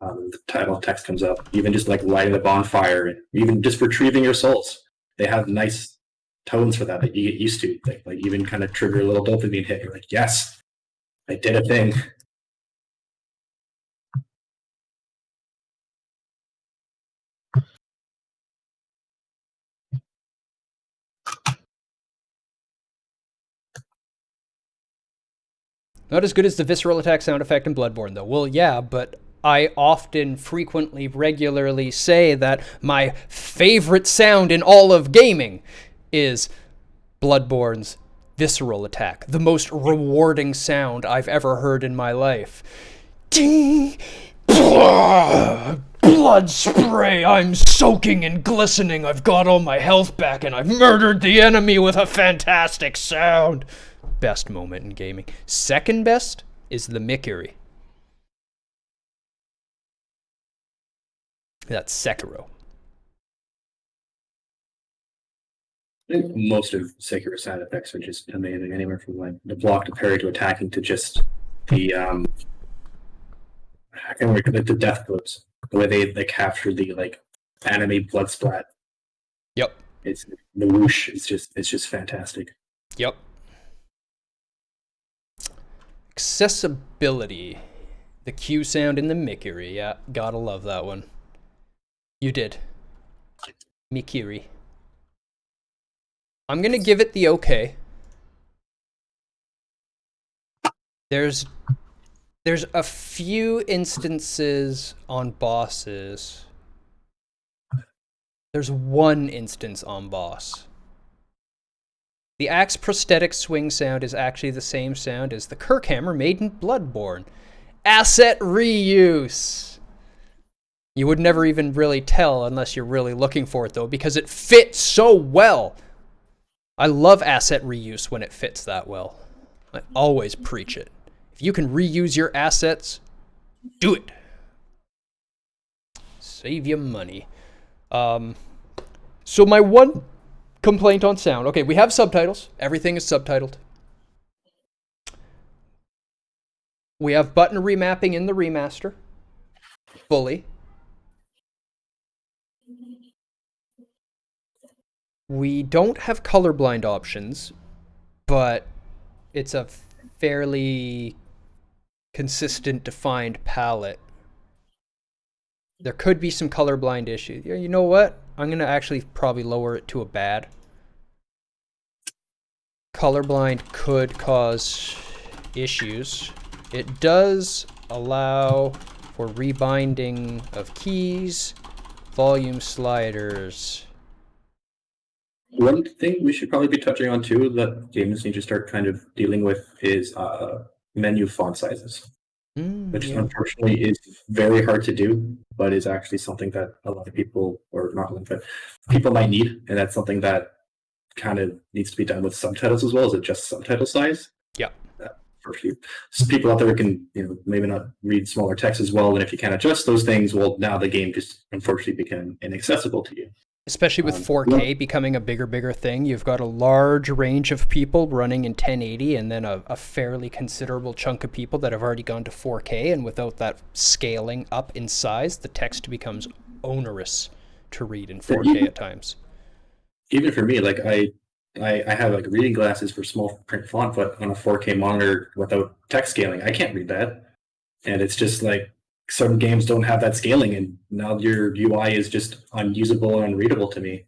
The title text comes up, even just like lighting a bonfire, and even just retrieving your souls. They have nice tones for that you get used to. Like even kind of trigger a little dopamine hit. You're like, yes, I did a thing. Not as good as the visceral attack sound effect in Bloodborne, though. Well, yeah, but I often, frequently, regularly say that my favorite sound in all of gaming is Bloodborne's visceral attack, the most rewarding sound I've ever heard in my life. Ding! Blood spray! I'm soaking and glistening. I've got all my health back and I've murdered the enemy with a fantastic sound. Best moment in gaming. Second best is the Mikiri. That's Sekiro. I think most of Sekiro's sound effects are just amazing. Anywhere from like the block to parry to attacking to just the I can't remember the death clips. The way they capture the like anime blood splat. Yep. It's the whoosh. It's just fantastic. Yep. Accessibility. The Q sound in the Mikiri. Yeah, gotta love that one. You did. Mikiri. I'm gonna give it the okay. There's a few instances on bosses. There's one instance on boss. The axe prosthetic swing sound is actually the same sound as the Kirkhammer made in Bloodborne. Asset reuse! You would never even really tell unless you're really looking for it, though, because it fits so well. I love asset reuse when it fits that well. I always preach it. If you can reuse your assets, do it. Save you money. So my one complaint on sound. Okay, we have subtitles. Everything is subtitled. We have button remapping in the remaster. Fully. We don't have colorblind options, but it's a fairly consistent, defined palette. There could be some colorblind issues. You know what? I'm going to actually probably lower it to a bad. Colorblind could cause issues. It does allow for rebinding of keys, volume sliders. One thing we should probably be touching on too that games need to start kind of dealing with is menu font sizes, which unfortunately is very hard to do, but is actually something that a lot of people, or not a lot, but people might need, and that's something that kind of needs to be done with subtitles as well. Is it just subtitle size? Yeah. For people out there who can, maybe not read smaller text as well, and if you can't adjust those things, well, now the game just unfortunately become inaccessible to you. Especially with 4K becoming a bigger thing, you've got a large range of people running in 1080 and then a fairly considerable chunk of people that have already gone to 4K, and without that scaling up in size, the text becomes onerous to read in 4K at times. Even for me, like I have like reading glasses for small print font, but on a 4K monitor without text scaling, I can't read that. And it's just like, certain games don't have that scaling, and now your UI is just unusable and unreadable to me.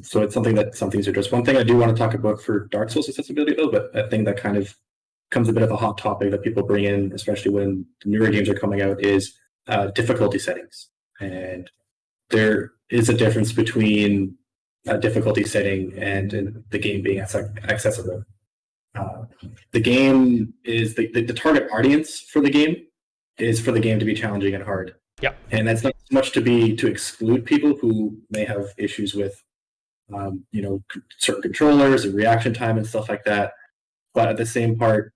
So it's something that some things are just. One thing I do want to talk about for Dark Souls accessibility, though, but a thing that kind of becomes a bit of a hot topic that people bring in, especially when the newer games are coming out, is difficulty settings. And there is a difference between a difficulty setting and the game being accessible. The game is the target audience for the game is for the game to be challenging and hard. Yeah. And that's not so much to exclude people who may have issues with, certain controllers and reaction time and stuff like that. But at the same part,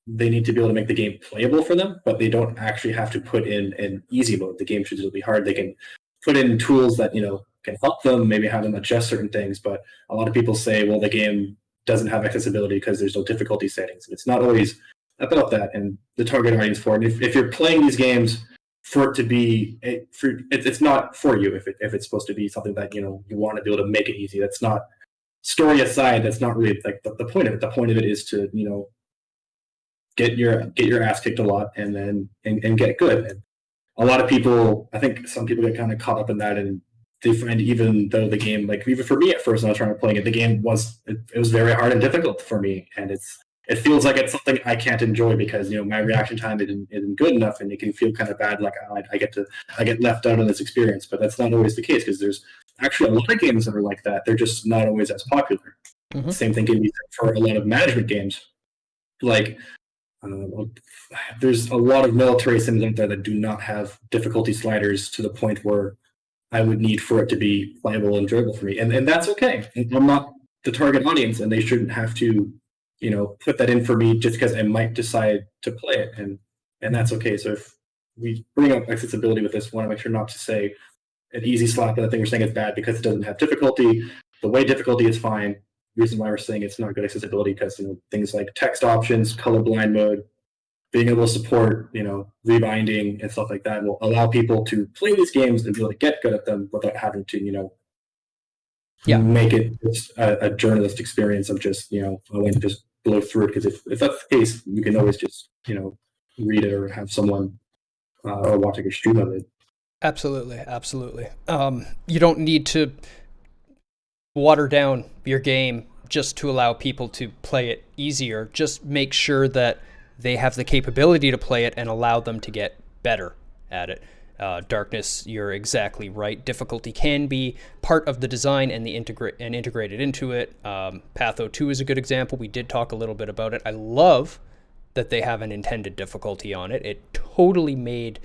they need to be able to make the game playable for them, but they don't actually have to put in an easy mode. The game should still be hard. They can put in tools that, can help them, maybe have them adjust certain things. But a lot of people say, well, the game doesn't have accessibility because there's no difficulty settings. And it's not always about that. And the target audience for it. If you're playing these games for it to be, it's not for you. If it's supposed to be something that, you want to be able to make it easy. That's not, story aside, that's not really like the point of it. The point of it is to, get your ass kicked a lot and then and get good. And a lot of people, I think some people get kind of caught up in that, and they find, even though the game, like even for me at first when I was trying to play it, the game was very hard and difficult for me, and it feels like it's something I can't enjoy because my reaction time isn't good enough, and it can feel kind of bad, like I get left out of this experience. But that's not always the case, because there's actually a lot of games that are like that. They're just not always as popular. Mm-hmm. Same thing can be said for a lot of management games. Like, there's a lot of military sims out there that do not have difficulty sliders to the point where I would need for it to be playable and enjoyable for me. And that's okay. I'm not the target audience, and they shouldn't have to, put that in for me just because I might decide to play it. And that's okay. So if we bring up accessibility with this, we want to make sure not to say an easy slap, but I think we're saying it's bad because it doesn't have difficulty. The way difficulty is fine. Reason why we're saying it's not good accessibility, because things like text options, colorblind mode, being able to support rebinding and stuff like that will allow people to play these games and be able to get good at them without having to make it just a journalist experience of just I want to just blow through it, because if that's the case, you can always just read it or have someone or watching a stream of it. Absolutely. You don't need to water down your game just to allow people to play it easier. Just make sure that they have the capability to play it and allow them to get better at it. Darkness, you're exactly right. Difficulty can be part of the design and integrated into it. Patho 2 is a good example. We did talk a little bit about it. I love that they have an intended difficulty on it. It totally made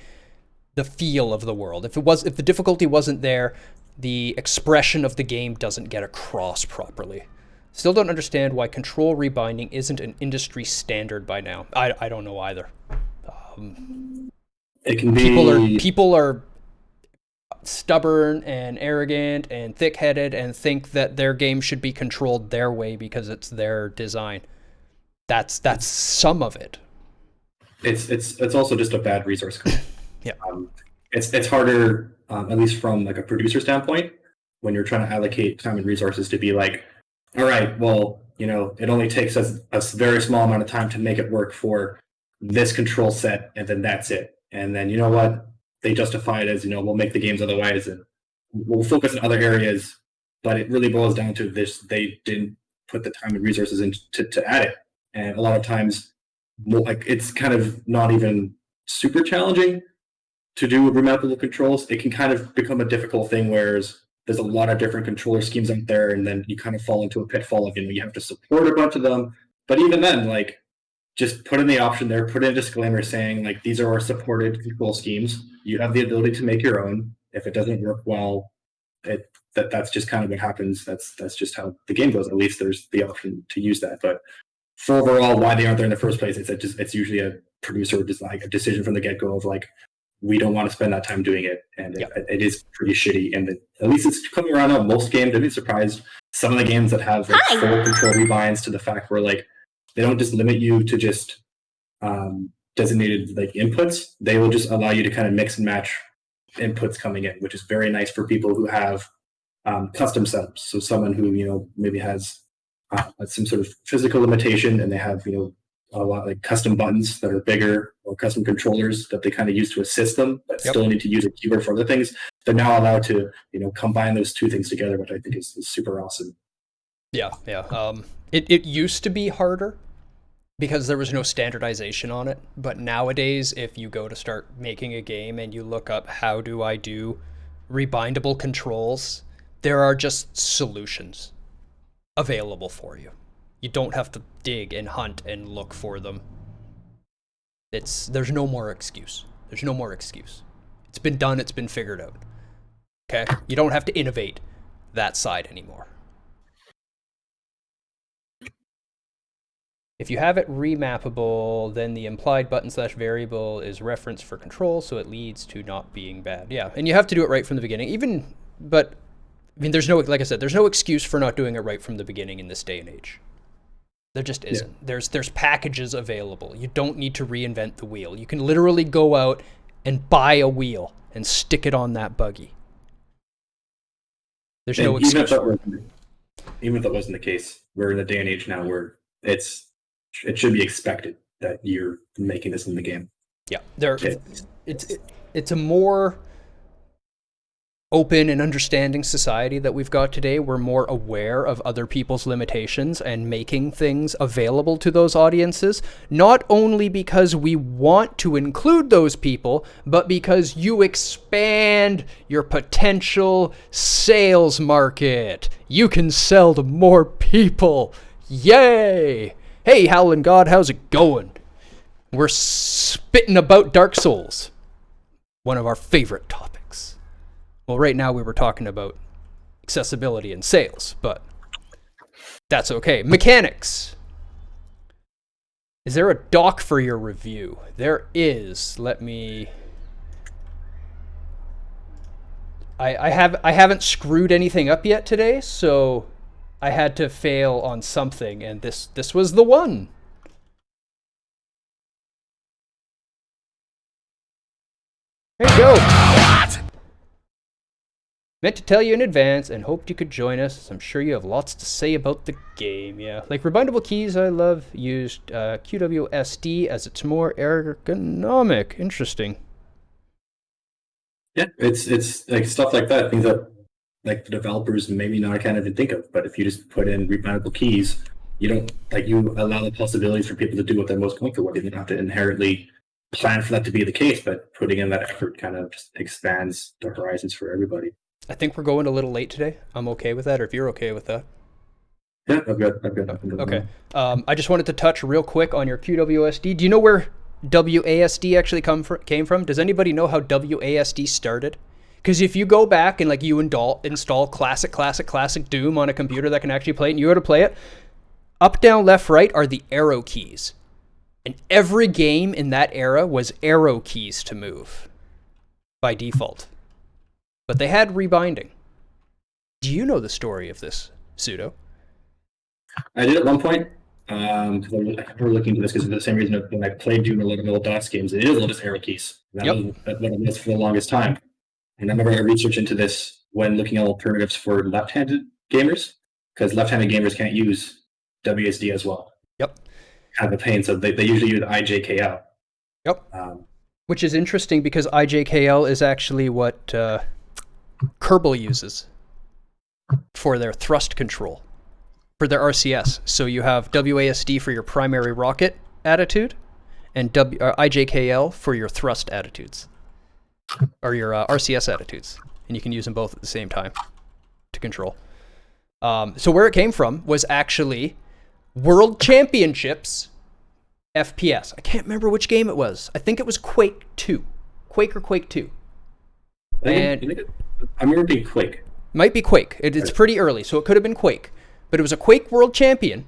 the feel of the world. If the difficulty wasn't there, the expression of the game doesn't get across properly. Still don't understand why control rebinding isn't an industry standard by now. I don't know either. It can be... People are stubborn and arrogant and thick-headed and think that their game should be controlled their way because it's their design. That's some of it. It's also just a bad resource. Yeah. It's harder, at least from like a producer standpoint, when you're trying to allocate time and resources to be like, all right, well, it only takes us a very small amount of time to make it work for this control set, and then that's it. And then, what? They justify it as, we'll make the games otherwise, and we'll focus on other areas. But it really boils down to this. They didn't put the time and resources in to add it. And a lot of times, it's kind of not even super challenging to do remappable controls. It can kind of become a difficult thing, whereas there's a lot of different controller schemes out there, and then you kind of fall into a pitfall of, you have to support a bunch of them. But even then, just put in the option there, put in a disclaimer saying, these are our supported control schemes. You have the ability to make your own. If it doesn't work well, that's just kind of what happens. That's just how the game goes. At least there's the option to use that. But for overall, why they aren't there in the first place, it's usually a producer a decision from the get-go of we don't want to spend that time doing it, and it is pretty shitty. And at least it's coming around on most games. I'd be surprised some of the games that have full control rebinds to the fact where they don't just limit you to just designated inputs. They will just allow you to kind of mix and match inputs coming in, which is very nice for people who have custom setups. So someone who maybe has some sort of physical limitation, and they have a lot custom buttons that are bigger, or custom controllers that they kind of use to assist them, but still need to use a keyboard for other things. They're now allowed to combine those two things together, which I think is super awesome. Yeah. It used to be harder because there was no standardization on it, but nowadays if you go to start making a game and you look up how do I do rebindable controls, there are just solutions available for you. You don't have to dig and hunt and look for them. There's no more excuse. There's no more excuse. It's been done. It's been figured out. Okay? You don't have to innovate that side anymore. If you have it remappable, then the implied button/variable is referenced for control, so it leads to not being bad. Yeah, and you have to do it right from the beginning. But I mean, there's no, like I said, there's no excuse for not doing it right from the beginning in this day and age. There just isn't. Yeah. There's packages available. You don't need to reinvent the wheel. You can literally go out and buy a wheel and stick it on that buggy. There's no excuse. Even if that wasn't the case, we're in a day and age now where it should be expected that you're making this in the game. Yeah, it's a more open and understanding society that we've got today. We're more aware of other people's limitations and making things available to those audiences, not only because we want to include those people, but because you expand your potential sales market. You can sell to more people. Yay! Hey, Howlin' God, how's it going? We're spitting about Dark Souls, one of our favorite topics. Well, right now we were talking about accessibility and sales, but that's okay. Mechanics. Is there a doc for your review? There is. Let me... I haven't screwed anything up yet today, so I had to fail on something, and this was the one. There you go. Meant to tell you in advance and hoped you could join us. I'm sure you have lots to say about the game. Yeah, like rebindable keys, I love used QWSD as it's more ergonomic. Interesting. Yeah, it's like stuff like that, things that like the developers maybe not kind of even think of. But if you just put in rebindable keys, you don't you allow the possibilities for people to do what they're most comfortable with. You don't have to inherently plan for that to be the case, but putting in that effort kind of just expands the horizons for everybody. I think we're going a little late today. I'm okay with that, or if you're okay with that. Yeah, I'm good. Okay. I just wanted to touch real quick on your QWSD. Do you know where WASD actually came from? Does anybody know how WASD started? Because if you go back and you install classic Doom on a computer that can actually play it, and you go to play it, up, down, left, right are the arrow keys. And every game in that era was arrow keys to move by default. But they had rebinding. Do you know the story of this, Pseudo? I did at one point. I remember looking into this because for the same reason when I played Doom or little DOS games, it is just arrow keys. That was what it was for the longest time. And I remember I researched into this when looking at alternatives for left-handed gamers, because left-handed gamers can't use WSD as well. Yep. Kind of a pain, so they usually use IJKL. Yep. Which is interesting because IJKL is actually what Kerbal uses for their thrust control, for their RCS. So you have WASD for your primary rocket attitude and IJKL for your thrust attitudes, or your RCS attitudes. And you can use them both at the same time to control. So where it came from was actually World Championships FPS. I can't remember which game it was. I think it was Quake 2. Quake or Quake 2. I remember being Quake. Might be Quake. It's pretty early, so it could have been Quake. But it was a Quake world champion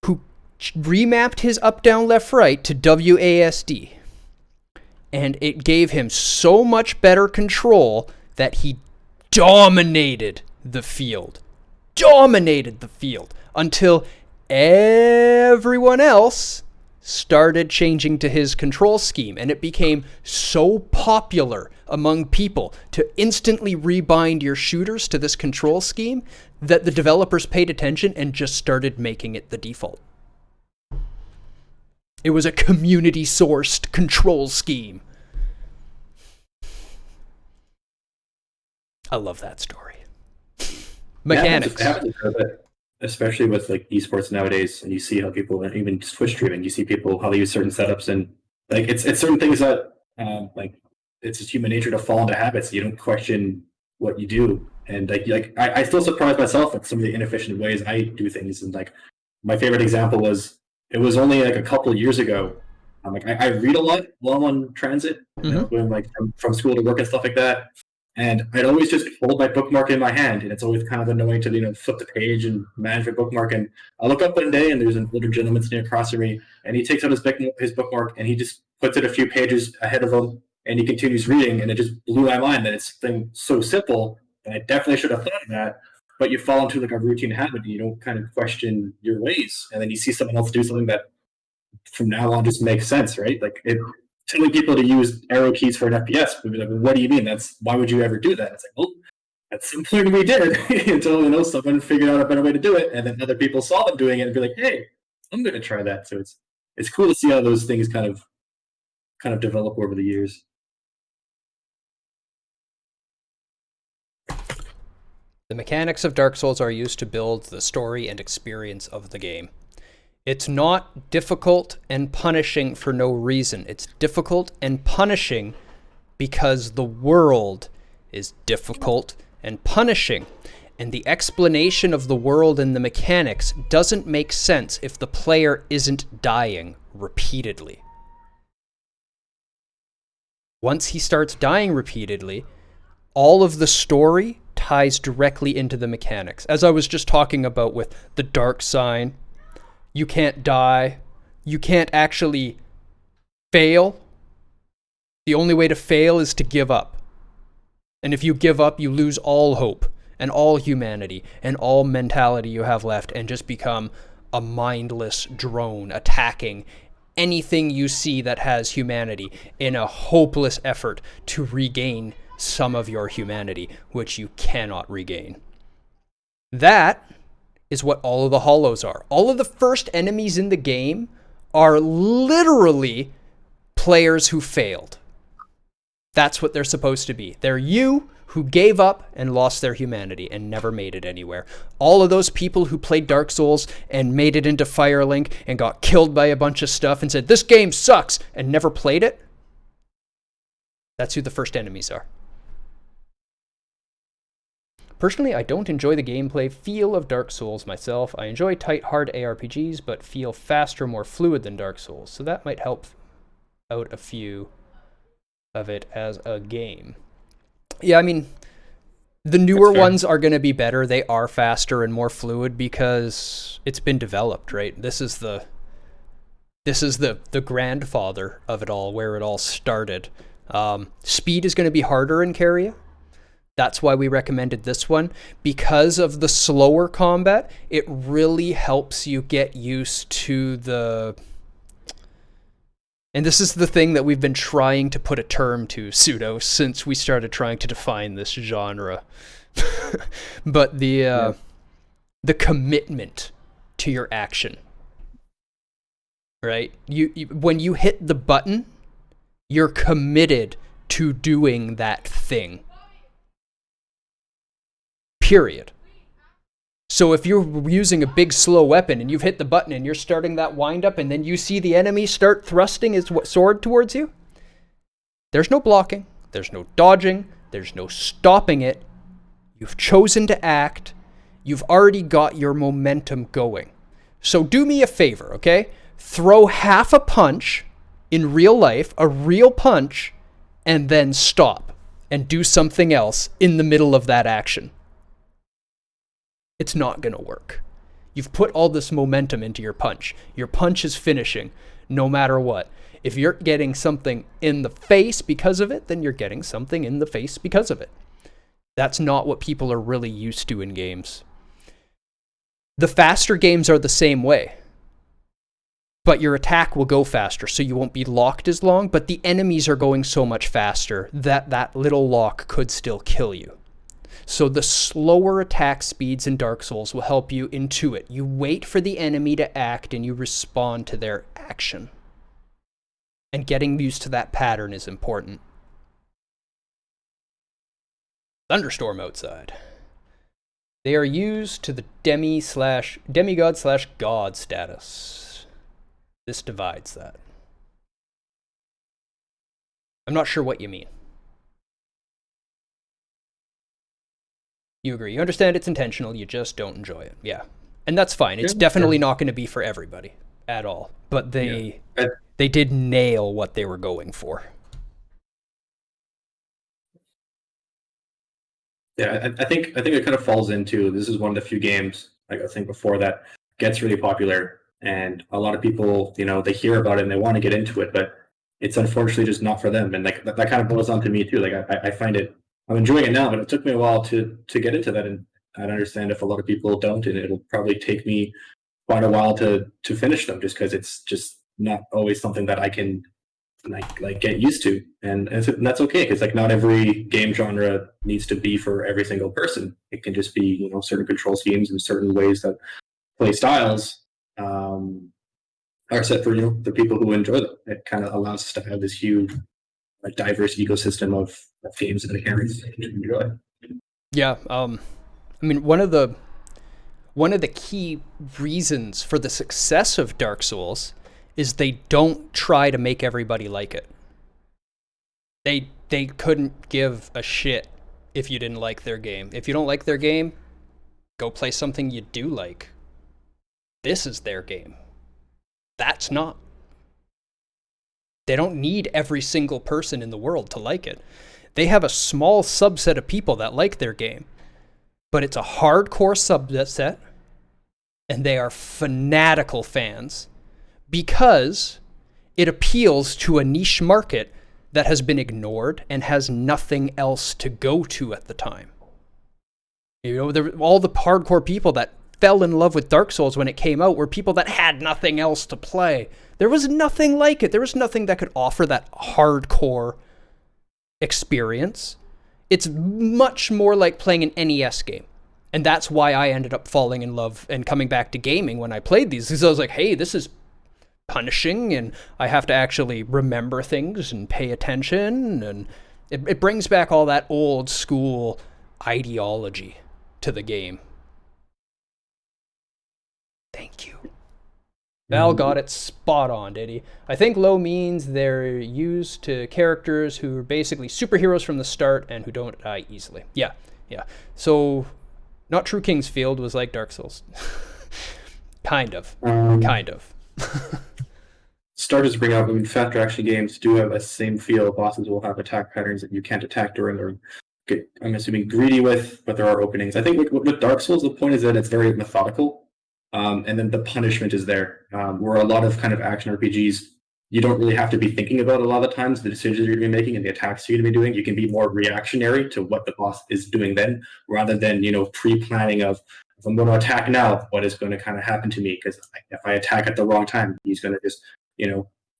who remapped his up, down, left, right to WASD. And it gave him so much better control that he dominated the field. Until everyone else started changing to his control scheme, and it became so popular among people to instantly rebind your shooters to this control scheme that the developers paid attention and just started making it the default. It was a community-sourced control scheme. I love that story. Mechanics. Yeah, especially with esports nowadays, and you see how people, even Twitch streaming, you see people how they use certain setups, and it's certain things that it's just human nature to fall into habits. You don't question what you do, and I still surprise myself at some of the inefficient ways I do things. And my favorite example was, it was only a couple of years ago Like I read a lot while I'm on transit, going like from school to work and stuff like that. And I'd always just hold my bookmark in my hand, and it's always kind of annoying to flip the page and manage my bookmark. And I look up one day, and there's an older gentleman sitting across from me, and he takes out his bookmark, and he just puts it a few pages ahead of him, and he continues reading, and it just blew my mind that it's something so simple, and I definitely should have thought of that. But you fall into like a routine habit, and you don't kind of question your ways, and then you see someone else do something that from now on just makes sense, right? Like telling people to use arrow keys for an FPS would be like, what do you mean? Why would you ever do that? It's like, well, at some point we did until someone figured out a better way to do it, and then other people saw them doing it and be like, hey, I'm going to try that. So it's cool to see how those things kind of develop over the years. The mechanics of Dark Souls are used to build the story and experience of the game. It's not difficult and punishing for no reason. It's difficult and punishing because the world is difficult and punishing. And the explanation of the world and the mechanics doesn't make sense if the player isn't dying repeatedly. Once he starts dying repeatedly, all of the story ties directly into the mechanics. As I was just talking about with the dark sign, you can't die. You can't actually fail. The only way to fail is to give up. And if you give up, you lose all hope and all humanity and all mentality you have left and just become a mindless drone attacking anything you see that has humanity in a hopeless effort to regain some of your humanity, which you cannot regain. That is what all of the hollows are. All of the first enemies in the game are literally players who failed. That's what they're supposed to be. They're you who gave up and lost their humanity and never made it anywhere. All of those people who played Dark Souls and made it into Firelink and got killed by a bunch of stuff and said, this game sucks, and never played it, that's who the first enemies are. Personally, I don't enjoy the gameplay feel of Dark Souls myself. I enjoy tight, hard ARPGs, but feel faster, more fluid than Dark Souls. So that might help out a few of it as a game. Yeah, I mean, the newer ones are going to be better. They are faster and more fluid because it's been developed, right? This is the grandfather of it all, where it all started. Speed is going to be harder in Caria. That's why we recommended this one. Because of the slower combat, it really helps you get used to the... And this is the thing that we've been trying to put a term to, Pseudo, since we started trying to define this genre. But the commitment to your action. Right? You when you hit the button, you're committed to doing that thing. Period. So if you're using a big slow weapon and you've hit the button and you're starting that wind up and then you see the enemy start thrusting his sword towards you, there's no blocking, there's no dodging, there's no stopping it. You've chosen to act. You've already got your momentum going. So do me a favor, okay? Throw half a punch in real life, a real punch, and then stop and do something else in the middle of that action. It's not going to work. You've put all this momentum into your punch. Your punch is finishing no matter what. If you're getting something in the face because of it, then you're getting something in the face because of it. That's not what people are really used to in games. The faster games are the same way. But your attack will go faster, so you won't be locked as long, but the enemies are going so much faster that that little lock could still kill you. So the slower attack speeds in Dark Souls will help you intuit. You wait for the enemy to act and you respond to their action. And getting used to that pattern is important. Thunderstorm outside. They are used to the demigod/god status. This divides that. I'm not sure what you mean. You agree. You understand it's intentional, you just don't enjoy it. Yeah. And that's fine. It's definitely not going to be for everybody. at all. But Yeah. they did nail what they were going for. Yeah, I think it kind of falls into, this is one of the few games, like I think before, that gets really popular, and a lot of people, they hear about it and they want to get into it, but it's unfortunately just not for them. And like that kind of boils on to me too. Like I find it, I'm enjoying it now, but it took me a while to get into that, and I understand if a lot of people don't, and it'll probably take me quite a while to finish them, just because it's just not always something that I can like get used to, and that's okay, because like not every game genre needs to be for every single person. It can just be certain control schemes and certain ways that play styles are set for the people who enjoy them. It kind of allows us to have this huge diverse ecosystem of games that can enjoy. Yeah. I mean, one of the key reasons for the success of Dark Souls is they don't try to make everybody like it. They couldn't give a shit if you didn't like their game. If you don't like their game, go play something you do like. This is their game. That's not. They don't need every single person in the world to like it. They have a small subset of people that like their game, but it's a hardcore subset, and they are fanatical fans because it appeals to a niche market that has been ignored and has nothing else to go to at the time. All the hardcore people that fell in love with Dark Souls when it came out were people that had nothing else to play. There was nothing like it. There was nothing that could offer that hardcore experience. It's much more like playing an NES game. And that's why I ended up falling in love and coming back to gaming when I played these. Because I was like, hey, this is punishing, and I have to actually remember things and pay attention. And it brings back all that old school ideology to the game. Thank you. Val got it spot on, did he? I think low means they're used to characters who are basically superheroes from the start and who don't die easily. Yeah. So, not True King's Field was like Dark Souls. Kind of. Starters bring up, faster action games do have a same feel. Bosses will have attack patterns that you can't attack during, or I'm assuming greedy with, but there are openings. I think with Dark Souls, the point is that it's very methodical. And then the punishment is there, where a lot of kind of action RPGs, you don't really have to be thinking about a lot of the times the decisions you're going to be making and the attacks you're going to be doing. You can be more reactionary to what the boss is doing then, rather than pre-planning of, if I'm going to attack now, what is going to kind of happen to me? Because if I attack at the wrong time, he's going to just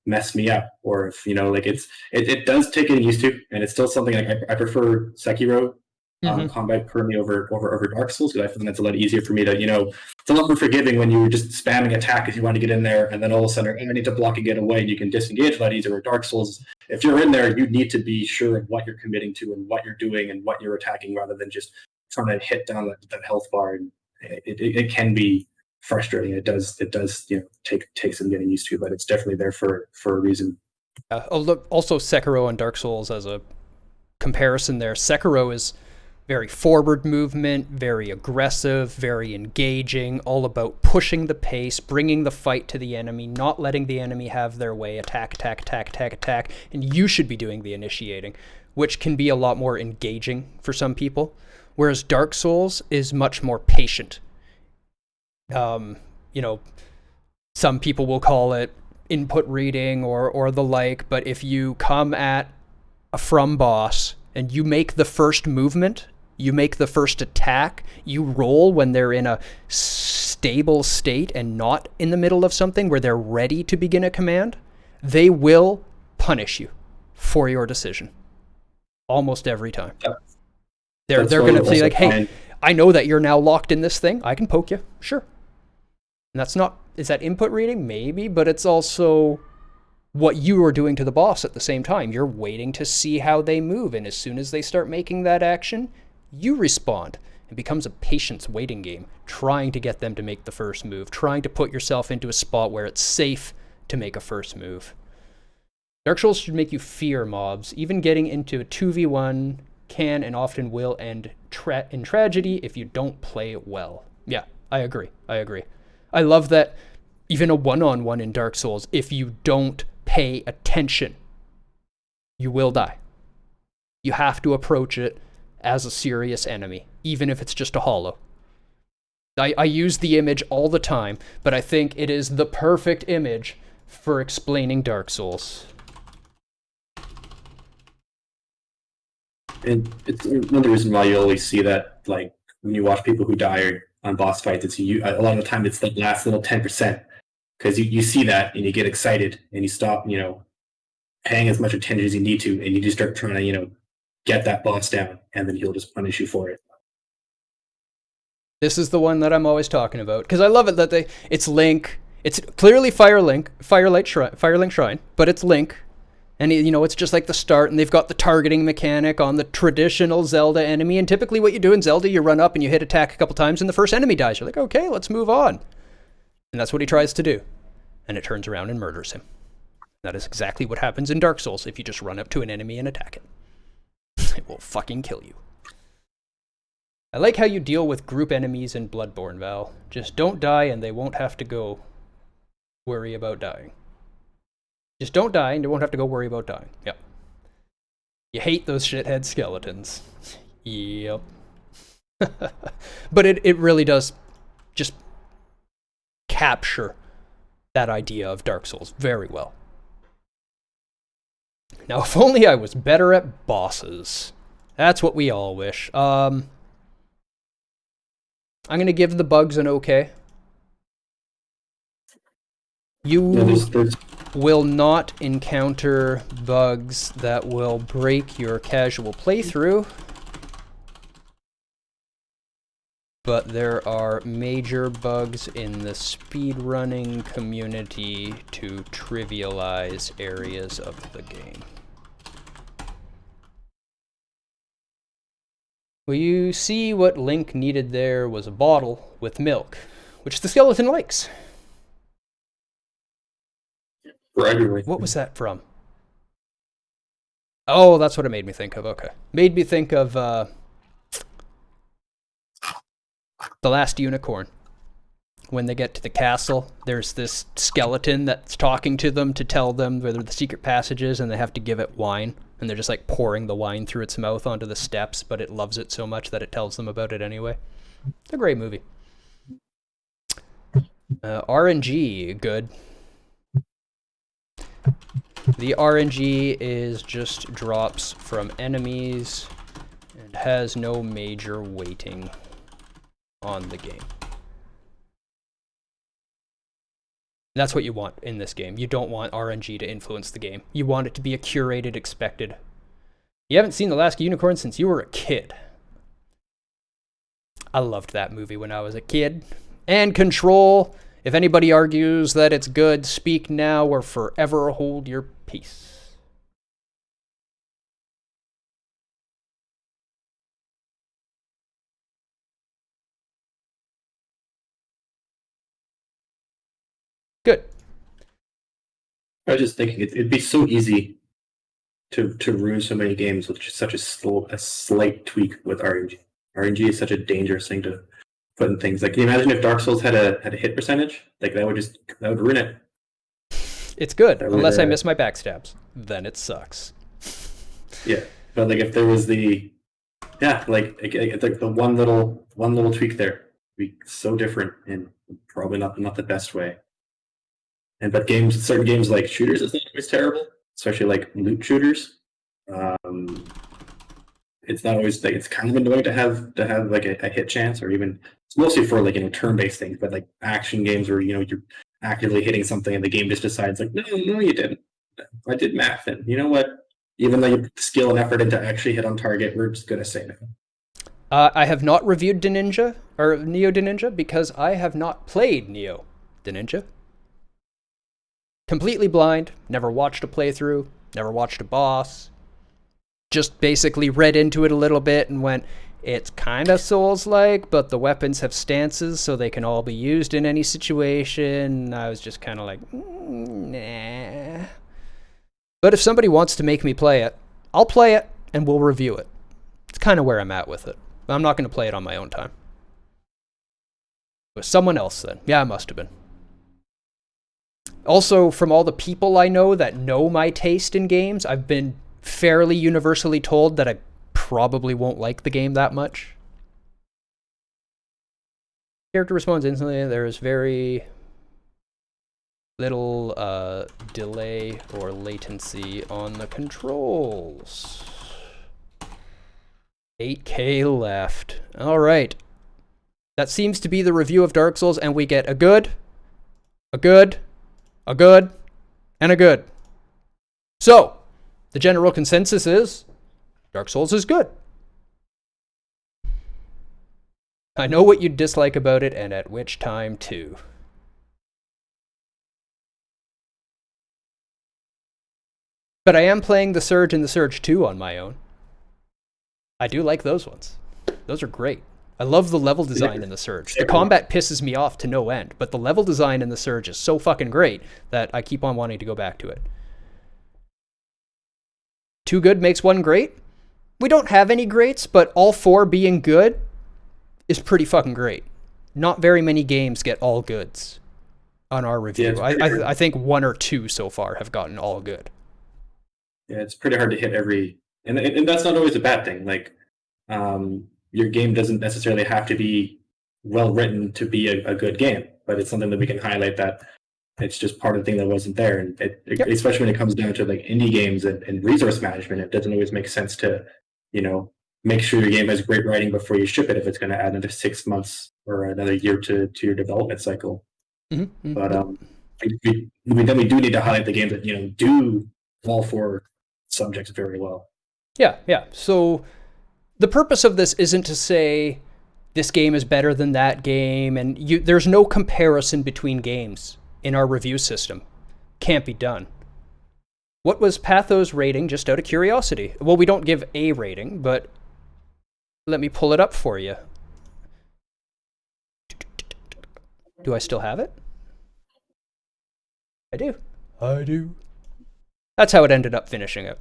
mess me up. Or if it does take getting used to, and it's still something I prefer Sekiro combat currently over Dark Souls, because I find that's a lot easier for me to it's a lot more forgiving when you're just spamming attack because you want to get in there, and then all of a sudden I need to block and get away, and you can disengage a lot easier. With Dark Souls, if you're in there, you need to be sure of what you're committing to and what you're doing and what you're attacking, rather than just trying to hit down that health bar. And it can be frustrating. It does take some getting used to, but it's definitely there for a reason. Also, Sekiro and Dark Souls as a comparison there. Sekiro is very forward movement, very aggressive, very engaging, all about pushing the pace, bringing the fight to the enemy, not letting the enemy have their way, attack, and you should be doing the initiating, which can be a lot more engaging for some people, whereas Dark Souls is much more patient. Some people will call it input reading or the like, but if you come at a from boss and you make the first movement, you make the first attack, you roll when they're in a stable state and not in the middle of something where they're ready to begin a command, they will punish you for your decision. Almost every time. They're going to say like, hey, I know that you're now locked in this thing. I can poke you. Sure. And is that input reading? Maybe, but it's also what you are doing to the boss at the same time. You're waiting to see how they move, and as soon as they start making that action, you respond. It becomes a patience waiting game, trying to get them to make the first move, trying to put yourself into a spot where it's safe to make a first move. Dark Souls should make you fear mobs. Even getting into a 2v1 can and often will end in tragedy if you don't play it well. Yeah, I agree. I love that even a one-on-one in Dark Souls, if you don't pay attention, you will die. You have to approach it as a serious enemy, even if it's just a hollow. I use the image all the time, but I think it is the perfect image for explaining Dark Souls. And it's one of the reasons why you always see that, like, when you watch people who die on boss fights, it's a lot of the time it's the last little 10%. Because you see that and you get excited and you stop, paying as much attention as you need to, and you just start trying to, get that boss down, and then he'll just punish you for it. This is the one that I'm always talking about, because I love it that it's Link. It's clearly Firelink Shrine, but it's Link. And, it's just like the start, and they've got the targeting mechanic on the traditional Zelda enemy. And typically what you do in Zelda, you run up and you hit attack a couple times, and the first enemy dies. You're like, okay, let's move on. And that's what he tries to do. And it turns around and murders him. That is exactly what happens in Dark Souls if you just run up to an enemy and attack it. It will fucking kill you. I like how you deal with group enemies in Bloodborne, Val. Just don't die and they won't have to go worry about dying. Just don't die and you won't have to go worry about dying. Yep. You hate those shithead skeletons. Yep. But it really does just capture that idea of Dark Souls very well. Now, if only I was better at bosses. That's what we all wish. I'm going to give the bugs an okay. You will not encounter bugs that will break your casual playthrough, but there are major bugs in the speedrunning community to trivialize areas of the game. Well, you see what Link needed there was a bottle with milk, which the skeleton likes. What was that from? Oh, that's what it made me think of. Okay. Made me think of The Last Unicorn. When they get to the castle, there's this skeleton that's talking to them to tell them where the secret passage is, and they have to give it wine. And they're just like pouring the wine through its mouth onto the steps, but it loves it so much that it tells them about it anyway. It's a great movie. RNG, good. The RNG is just drops from enemies and has no major weighting on the game. That's what you want in this game. You don't want RNG to influence the game. You want it to be a curated, expected. You haven't seen The Last Unicorn since you were a kid. I loved that movie when I was a kid. And Control. If anybody argues that it's good, speak now or forever hold your peace. Good. I was just thinking it'd be so easy to ruin so many games with just such a slight tweak with RNG. RNG is such a dangerous thing to put in things. Like, can you imagine if Dark Souls had a hit percentage? Like, that would ruin it. It's good, unless I miss my backstabs. Then it sucks. Yeah, but like if there was the one little tweak there, it'd be so different and probably not the best way. But certain games like shooters, it's not always terrible, especially like loot shooters. It's not always like, it's kind of annoying to have like a hit chance, or even it's mostly for like turn-based things, but like action games where you're actively hitting something and the game just decides like no you didn't. I did math, and you know what? Even though you put skill and effort into actually hit on target, we're just gonna say no. I have not reviewed Neo Ninja because I have not played Neo Ninja. Completely blind, never watched a playthrough, never watched a boss. Just basically read into it a little bit and went, it's kind of Souls-like, but the weapons have stances so they can all be used in any situation. I was just kind of like, nah. But if somebody wants to make me play it, I'll play it and we'll review it. It's kind of where I'm at with it. But I'm not going to play it on my own time. With someone else then. Yeah, I must have been. Also, from all the people I know that know my taste in games, I've been fairly universally told that I probably won't like the game that much. Character responds instantly. There is very little delay or latency on the controls. 8K left. All right. That seems to be the review of Dark Souls, and we get a good, a good, a good, and a good. So, the general consensus is Dark Souls is good. I know what you'd dislike about it, and at which time too. But I am playing The Surge and The Surge 2 on my own. I do like those ones. Those are great. I love the level design in The Surge. The combat pisses me off to no end, but the level design in The Surge is so fucking great that I keep on wanting to go back to it. Two good makes one great. We don't have any greats, but all four being good is pretty fucking great. Not very many games get all goods on our review. Yeah, I think one or two so far have gotten all good. Yeah, it's pretty hard to hit every... And that's not always a bad thing. Like, your game doesn't necessarily have to be well written to be a good game, but it's something that we can highlight that it's just part of the thing that wasn't there. And especially when it comes down to like indie games and resource management, it doesn't always make sense to, make sure your game has great writing before you ship it if it's going to add another 6 months or another year to your development cycle. Mm-hmm. But we do need to highlight the games that do all four subjects very well. Yeah. So the purpose of this isn't to say this game is better than that game, and there's no comparison between games in our review system. Can't be done. What was Patho's rating, just out of curiosity? Well, we don't give a rating, but let me pull it up for you. Do I still have it? I do. That's how it ended up finishing it.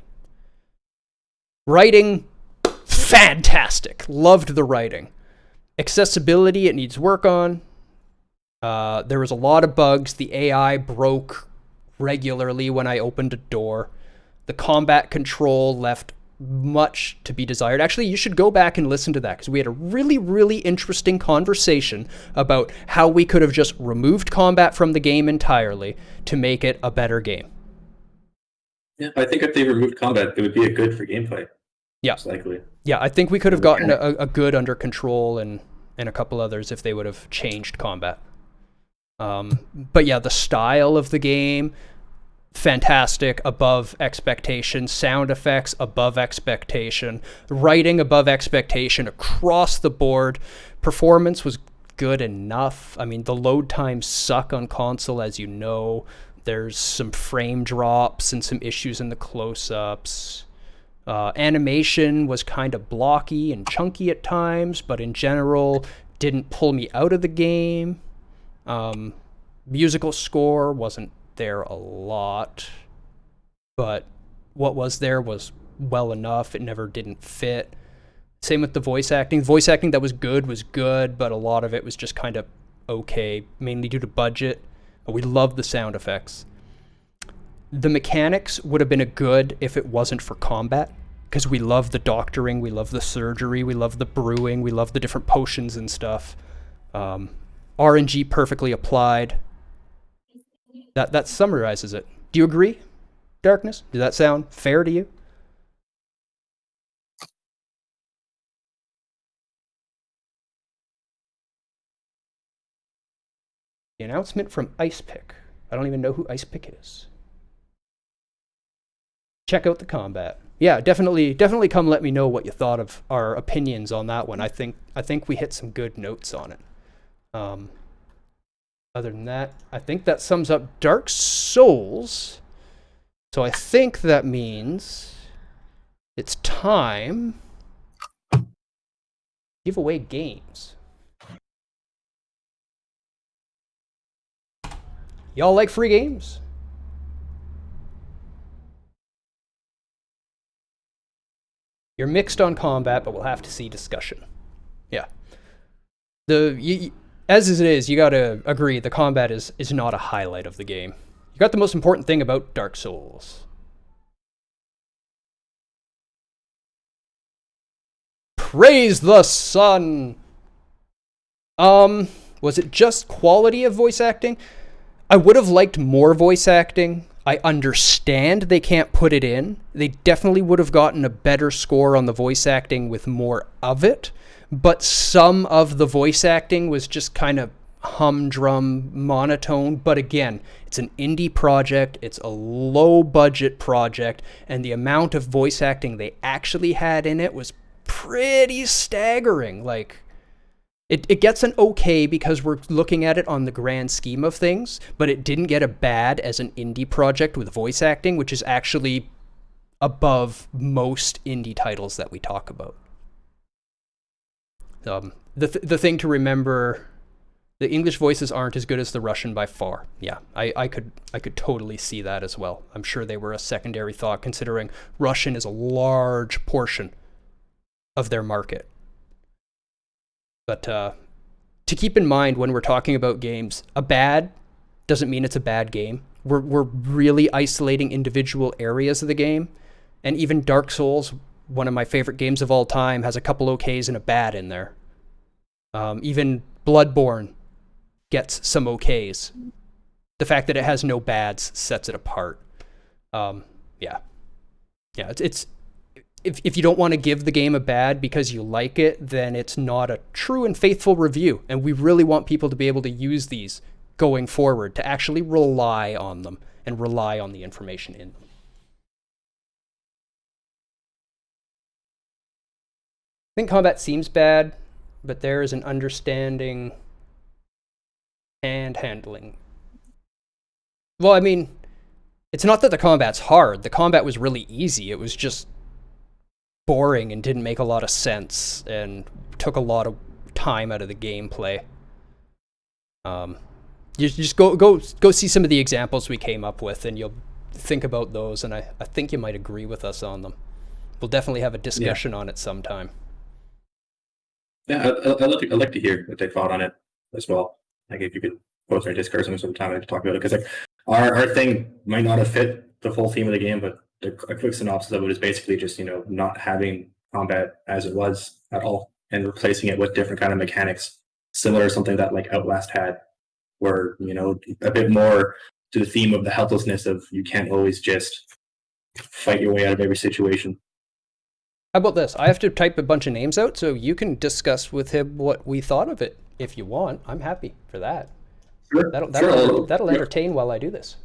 Writing, fantastic. Loved the writing. Accessibility, it needs work on. There was a lot of bugs. The AI broke regularly when I opened a door. The combat control left much to be desired. Actually, you should go back and listen to that, because we had a really, really interesting conversation about how we could have just removed combat from the game entirely to make it a better game. Yeah, I think if they removed combat, it would be a good for gameplay. Yeah. Most likely. Yeah, I think we could have gotten a good under control and a couple others if they would have changed combat. But yeah, the style of the game, fantastic, above expectation. Sound effects, above expectation. Writing, above expectation across the board. Performance was good enough. I mean, the load times suck on console, as you know. There's some frame drops and some issues in the close-ups. Animation was kind of blocky and chunky at times, but in general, didn't pull me out of the game. Musical score wasn't there a lot, but what was there was well enough. It never didn't fit. Same with the voice acting. Voice acting that was good, but a lot of it was just kind of okay, mainly due to budget. But we loved the sound effects. The mechanics would have been a good if it wasn't for combat, because we love the doctoring, we love the surgery, we love the brewing, we love the different potions and stuff. RNG perfectly applied. That summarizes it. Do you agree, Darkness? Does that sound fair to you? The announcement from Icepick. I don't even know who Icepick is. Check out the combat. Yeah, definitely come let me know what you thought of our opinions on that one. I think we hit some good notes on it. Other than that, I think that sums up Dark Souls. So I think that means it's time to give away games. Y'all like free games? You're mixed on combat, but we'll have to see discussion. Yeah. As it is, you gotta agree, the combat is not a highlight of the game. You got the most important thing about Dark Souls. Praise the sun! Was it just quality of voice acting? I would have liked more voice acting. I understand they can't put it in. They definitely would have gotten a better score on the voice acting with more of it. But some of the voice acting was just kind of humdrum, monotone. But again, it's an indie project. It's a low budget project. And the amount of voice acting they actually had in it was pretty staggering. Like, it gets an okay because we're looking at it on the grand scheme of things, but it didn't get a bad as an indie project with voice acting, which is actually above most indie titles that we talk about. The thing to remember, the English voices aren't as good as the Russian by far. Yeah, I could totally see that as well. I'm sure they were a secondary thought, considering Russian is a large portion of their market. But to keep in mind when we're talking about games, a bad doesn't mean it's a bad game. We're really isolating individual areas of the game. And even Dark Souls, one of my favorite games of all time, has a couple okays and a bad in there. Even Bloodborne gets some okays. The fact that it has no bads sets it apart. Yeah, it's if you don't want to give the game a bad because you like it, then it's not a true and faithful review. And we really want people to be able to use these going forward, to actually rely on them and rely on the information in them. I think combat seems bad, but there is an understanding and handling. Well, I mean, it's not that the combat's hard. The combat was really easy. It was just boring and didn't make a lot of sense and took a lot of time out of the gameplay. You just go see some of the examples we came up with, and you'll think about those, and I think you might agree with us on them. We'll definitely have a discussion on it sometime. Yeah, I'd like to hear what they thought on it as well. Like, if you could post our Discord sometime and talk about it, because like our thing might not have fit the full theme of the game, but a quick synopsis of it is basically just, not having combat as it was at all and replacing it with different kind of mechanics, similar to something that like Outlast had, where, a bit more to the theme of the helplessness of you can't always just fight your way out of every situation. How about this? I have to type a bunch of names out, so you can discuss with him what we thought of it if you want. I'm happy for that. Sure. That'll entertain while I do this.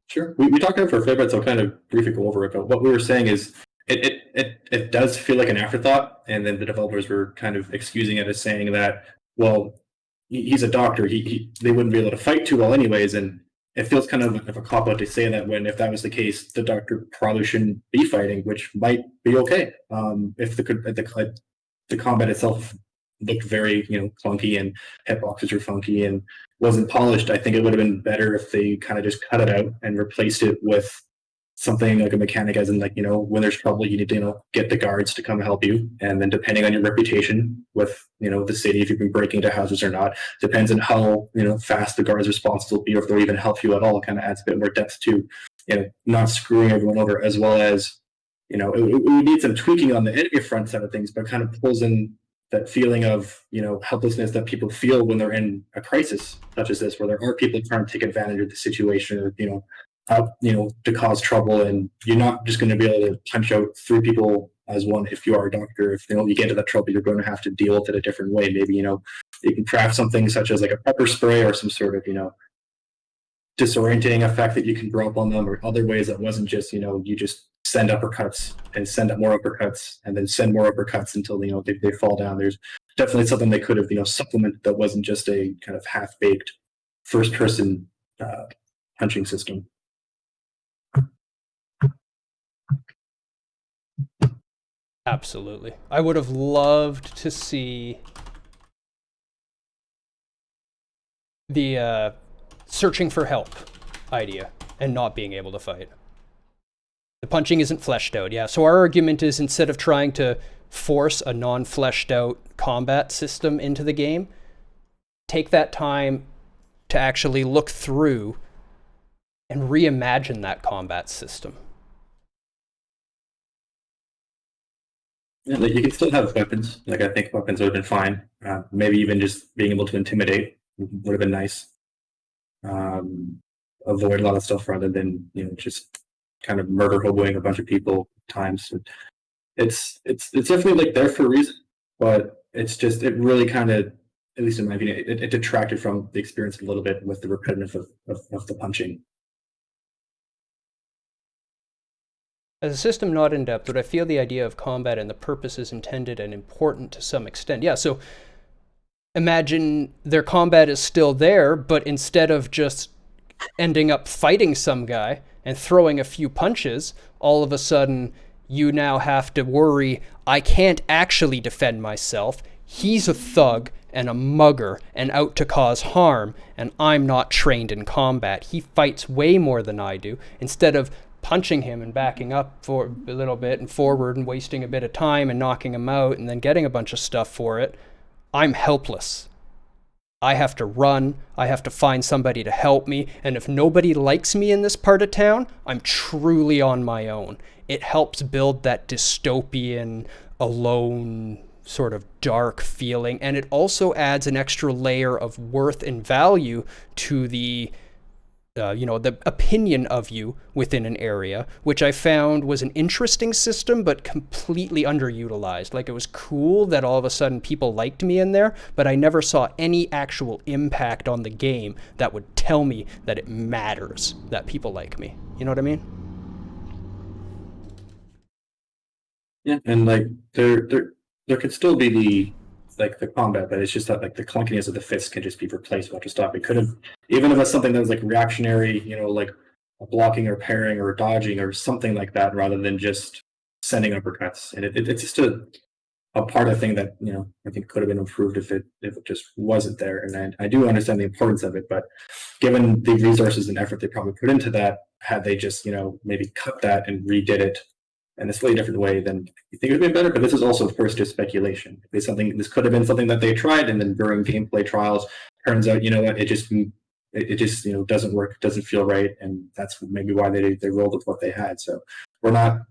Sure. We talked about it for a fair bit, so I'll kind of briefly go over it. But what we were saying is it does feel like an afterthought, and then the developers were kind of excusing it as saying that, well, he's a doctor. They wouldn't be able to fight too well anyways, and it feels kind of a cop-out to say that when, if that was the case, the doctor probably shouldn't be fighting, which might be okay. If the combat itself looked very, clunky, and hitboxes were funky and wasn't polished, I think it would have been better if they kind of just cut it out and replaced it with something like a mechanic, as in, like, when there's trouble, you need to, get the guards to come help you. And then depending on your reputation with, the city, if you've been breaking into houses or not, depends on how, fast the guards' response will be, or if they'll even help you at all. It kind of adds a bit more depth to, not screwing everyone over, as well as, it would need some tweaking on the enemy front side of things, but kind of pulls in that feeling of, helplessness that people feel when they're in a crisis such as this, where there are people trying to take advantage of the situation, or, to cause trouble, and you're not just going to be able to punch out 3 people as one. If you are a doctor, if you get into that trouble, you're going to have to deal with it a different way. Maybe, you can craft something such as like a pepper spray, or some sort of, disorienting effect that you can drop on them, or other ways that wasn't just, you just send uppercuts and send up more uppercuts and then send more uppercuts until, they fall down. There's definitely something they could have, supplemented that wasn't just a kind of half-baked first-person punching system. Absolutely. I would have loved to see the searching for help idea and not being able to fight. The punching isn't fleshed out, yeah. So our argument is, instead of trying to force a non-fleshed out combat system into the game, take that time to actually look through and reimagine that combat system. Yeah, like you can still have weapons. Like I think weapons would have been fine. Maybe even just being able to intimidate would have been nice. Um, Avoid a lot of stuff rather than just kind of murder hoboing a bunch of people at times. It's definitely like there for a reason, but it really kind of, at least in my opinion, it detracted from the experience a little bit with the repetitiveness of the punching. As a system not in depth, would I feel the idea of combat and the purpose is intended and important to some extent? Yeah, so imagine their combat is still there, but instead of just ending up fighting some guy and throwing a few punches, all of a sudden you now have to worry, I can't actually defend myself. He's a thug and a mugger and out to cause harm, and I'm not trained in combat. He fights way more than I do. Instead of punching him and backing up for a little bit and forward and wasting a bit of time and knocking him out and then getting a bunch of stuff for it, I'm helpless. I have to run, I have to find somebody to help me, and if nobody likes me in this part of town, I'm truly on my own. It helps build that dystopian, alone, sort of dark feeling, and it also adds an extra layer of worth and value to the the opinion of you within an area, which I found was an interesting system, but completely underutilized. Like, it was cool that all of a sudden people liked me in there, but I never saw any actual impact on the game that would tell me that it matters that people like me. You know what I mean? Yeah, and like there could still be the combat, but it's just that like the clunkiness of the fist can just be replaced with stuff. It could have, even if it's something that was like reactionary, like blocking or parrying or dodging or something like that, rather than just sending uppercuts. And it's just a part of the thing that I think could have been improved if it just wasn't there. And I do understand the importance of it, but given the resources and effort they probably put into that, had they just maybe cut that and redid it in a slightly different way, then you think it would have been better. But this is also, of course, just speculation. This could have been something that they tried, and then during gameplay trials, turns out it just doesn't work, doesn't feel right, and that's maybe why they rolled with what they had. So we're not.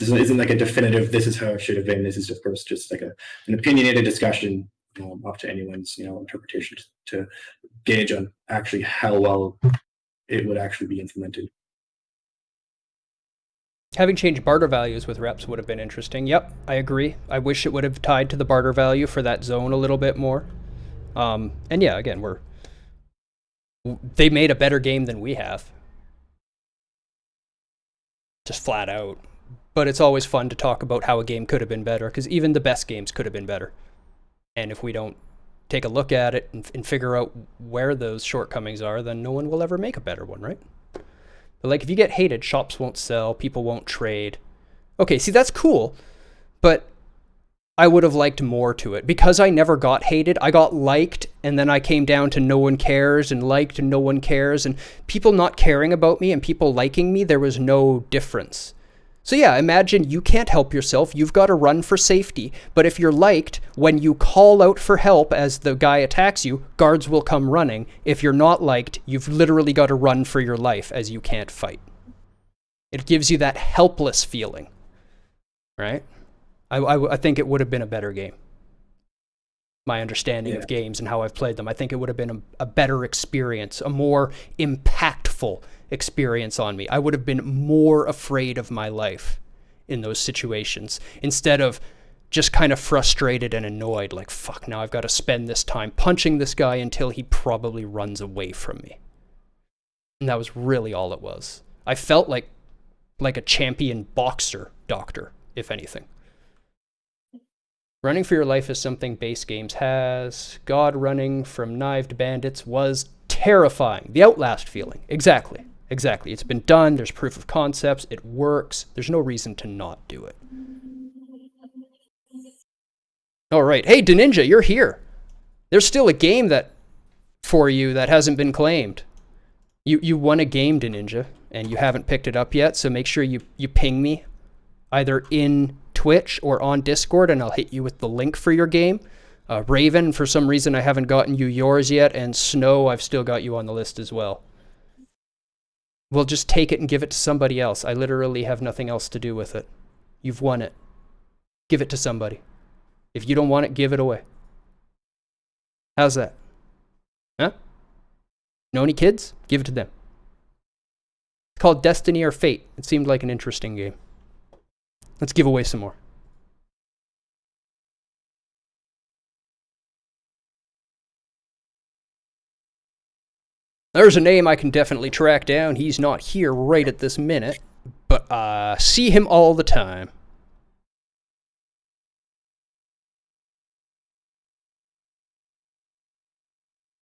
This isn't like a definitive. This is how it should have been. This is, of course, just like an opinionated discussion, up to anyone's interpretation to gauge on actually how well it would actually be implemented. Having changed barter values with reps would have been interesting. Yep, I agree. I wish it would have tied to the barter value for that zone a little bit more. And yeah, again, they made a better game than we have. Just flat out. But it's always fun to talk about how a game could have been better, because even the best games could have been better. And if we don't take a look at it and figure out where those shortcomings are, then no one will ever make a better one, right? But like, if you get hated, shops won't sell, people won't trade. Okay, see, that's cool, but I would have liked more to it. Because I never got hated, I got liked, and then I came down to no one cares, and liked and no one cares, and people not caring about me and people liking me, there was no difference. So yeah, imagine you can't help yourself, you've got to run for safety, but if you're liked, when you call out for help as the guy attacks you, guards will come running. If you're not liked, you've literally got to run for your life as you can't fight. It gives you that helpless feeling, right? I think it would have been a better game. My understanding of games and how I've played them, I think it would have been a better experience, a more impactful experience on me. I would have been more afraid of my life in those situations, instead of just kind of frustrated and annoyed, like, fuck, now I've got to spend this time punching this guy until he probably runs away from me. And that was really all it was. I felt like a champion boxer doctor, if anything. Running for your life is something base games has. God running from knived bandits was terrifying. The Outlast feeling. Exactly. It's been done. There's proof of concepts. It works. There's no reason to not do it. All right. Hey, Deninja, you're here. There's still a game for you that hasn't been claimed. You won a game, Deninja, and you haven't picked it up yet, so make sure you ping me either in Twitch or on Discord, and I'll hit you with the link for your game. Raven, for some reason I haven't gotten you yours yet, and Snow, I've still got you on the list as well. Well, just take it and give it to somebody else. I literally have nothing else to do with it. You've won it. Give it to somebody. If you don't want it, give it away. How's that? Huh? Know any kids? Give it to them. It's called Destiny or Fate. It seemed like an interesting game. Let's give away some more. There's a name I can definitely track down. He's not here right at this minute, but I see him all the time.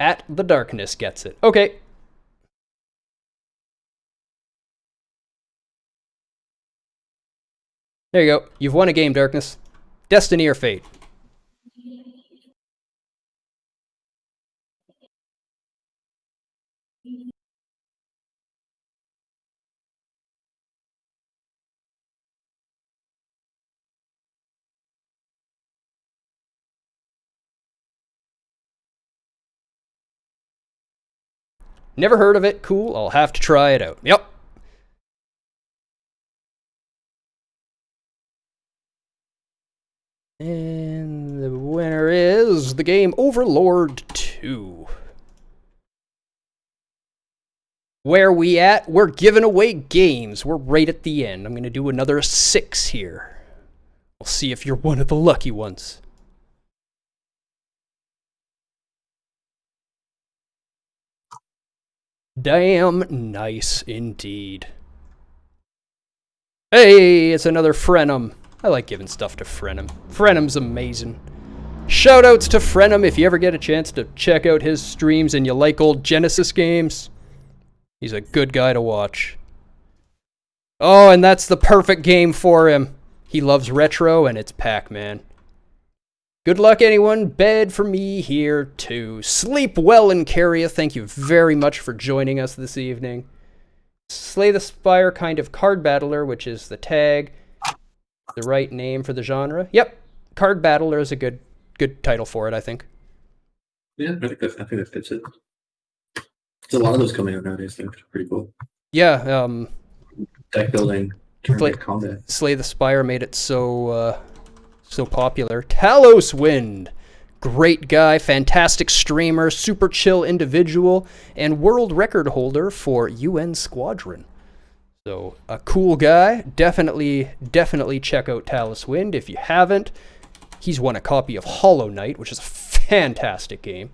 At the Darkness gets it. Okay. There you go. You've won a game, Darkness. Destiny or Fate. Never heard of it. Cool. I'll have to try it out. Yep. And the winner is the game Overlord 2. Where we at? We're giving away games. We're right at the end. I'm going to do another 6 here. We'll see if you're one of the lucky ones. Damn nice indeed. Hey, it's another Frenum. I like giving stuff to Frenum. Frenum's amazing. Shoutouts to Frenum if you ever get a chance to check out his streams and you like old Genesis games. He's a good guy to watch. Oh, and that's the perfect game for him. He loves retro and it's Pac-Man. Good luck, anyone. Bed for me here, too. Sleep well in Caria. Thank you very much for joining us this evening. Slay the Spire kind of card battler, which is the tag. The right name for the genre. Yep. Card battler is a good title for it, I think. Yeah, I think that fits it. There's a lot of those coming out nowadays. I think it's pretty cool. Yeah. Deck building, turn-based combat. Slay the Spire made it so popular. Talos Wind. Great guy, fantastic streamer, super chill individual, and world record holder for UN Squadron. So, a cool guy. Definitely check out Talos Wind if you haven't. He's won a copy of Hollow Knight, which is a fantastic game.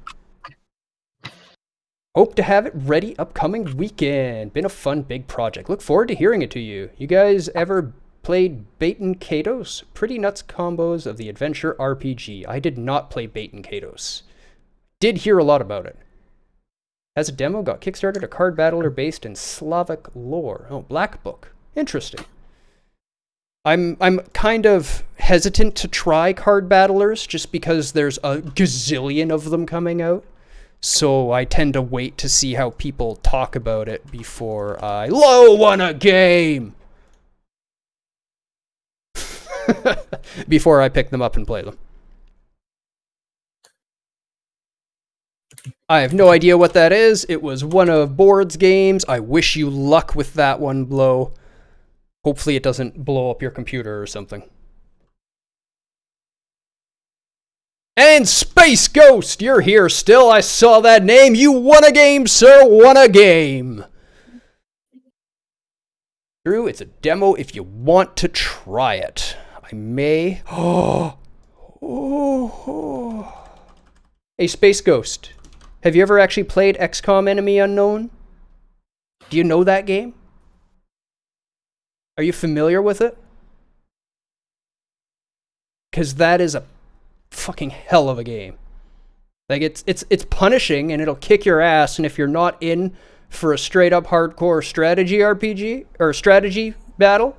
Hope to have it ready upcoming weekend. Been a fun, big project. Look forward to hearing it to you. You guys ever played Baten Kaitos? Pretty nuts combos of the adventure RPG. I did not play Baten Kaitos. Did hear a lot about it. As a demo, got kickstarted a card battler based in Slavic lore. Oh, Black Book. Interesting. I'm kind of hesitant to try card battlers just because there's a gazillion of them coming out. So I tend to wait to see how people talk about it before I won a game. Before I pick them up and play them. I have no idea what that is. It was one of Board's games. I wish you luck with that one, Blow. Hopefully it doesn't blow up your computer or something. And Space Ghost, you're here still. I saw that name. You won a game, sir. Won a game. True, it's a demo if you want to try it. I may... Hey, Space Ghost. Have you ever actually played XCOM Enemy Unknown? Do you know that game? Are you familiar with it? Because that is a fucking hell of a game. Like, it's punishing and it'll kick your ass, and if you're not in for a straight up hardcore strategy RPG or strategy battle,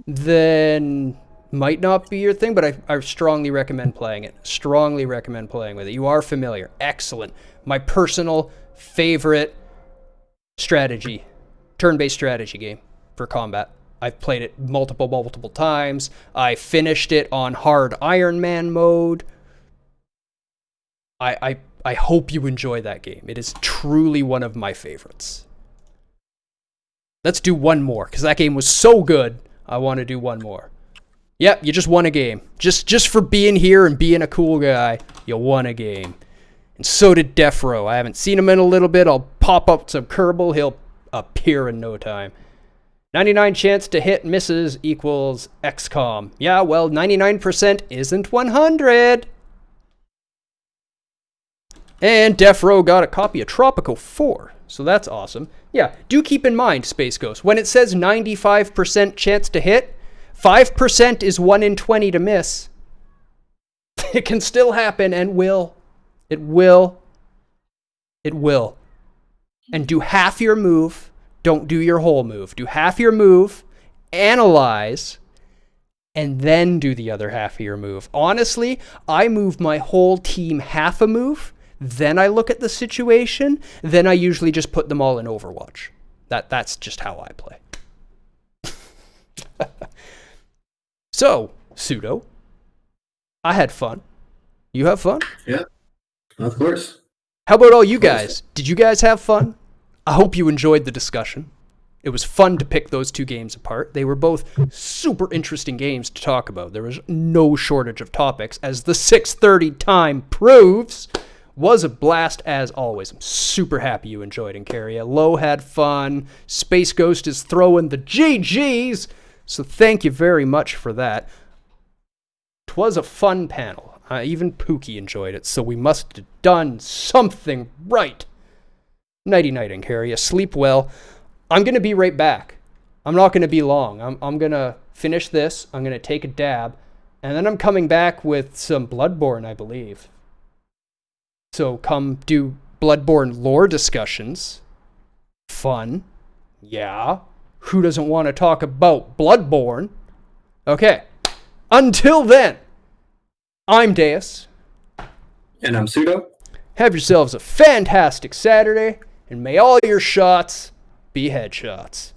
then might not be your thing, but I strongly recommend playing it. Strongly recommend playing with it. You are familiar. Excellent. My personal favorite strategy, turn-based strategy game for combat. I've played it multiple times. I finished it on hard Iron Man mode. I hope you enjoy that game. It is truly one of my favorites. Let's do one more, because that game was so good. I want to do one more. Yep, you just won a game. Just for being here and being a cool guy, you won a game. And so did Defro. I haven't seen him in a little bit. I'll pop up some Kerbal. He'll appear in no time. 99 chance to hit misses equals XCOM. Yeah, well, 99% isn't 100. And Defro got a copy of Tropico 4. So that's awesome. Yeah, do keep in mind, Space Ghost, when it says 95% chance to hit, 5% is 1 in 20 to miss. It can still happen and will. It will. It will. And do half your move. Don't do your whole move. Do half your move, analyze, and then do the other half of your move. Honestly, I move my whole team half a move, then I look at the situation, then I usually just put them all in Overwatch. That's just how I play. So, Pseudo, I had fun. You have fun? Yeah, of course. How about all you guys? Did you guys have fun? I hope you enjoyed the discussion. It was fun to pick those two games apart. They were both super interesting games to talk about. There was no shortage of topics, as the 6:30 time proves. Was a blast as always. I'm super happy you enjoyed Incaria. Low had fun. Space Ghost is throwing the GGs. So thank you very much for that. 'Twas a fun panel. Even Pookie enjoyed it, so we must have done something right. Nighty-night, Incaria. Sleep well. I'm going to be right back. I'm not going to be long. I'm going to finish this. I'm going to take a dab. And then I'm coming back with some Bloodborne, I believe. So come do Bloodborne lore discussions. Fun. Yeah. Who doesn't want to talk about Bloodborne? Okay. Until then, I'm Deus. And I'm Pseudo. Have yourselves a fantastic Saturday, and may all your shots be headshots.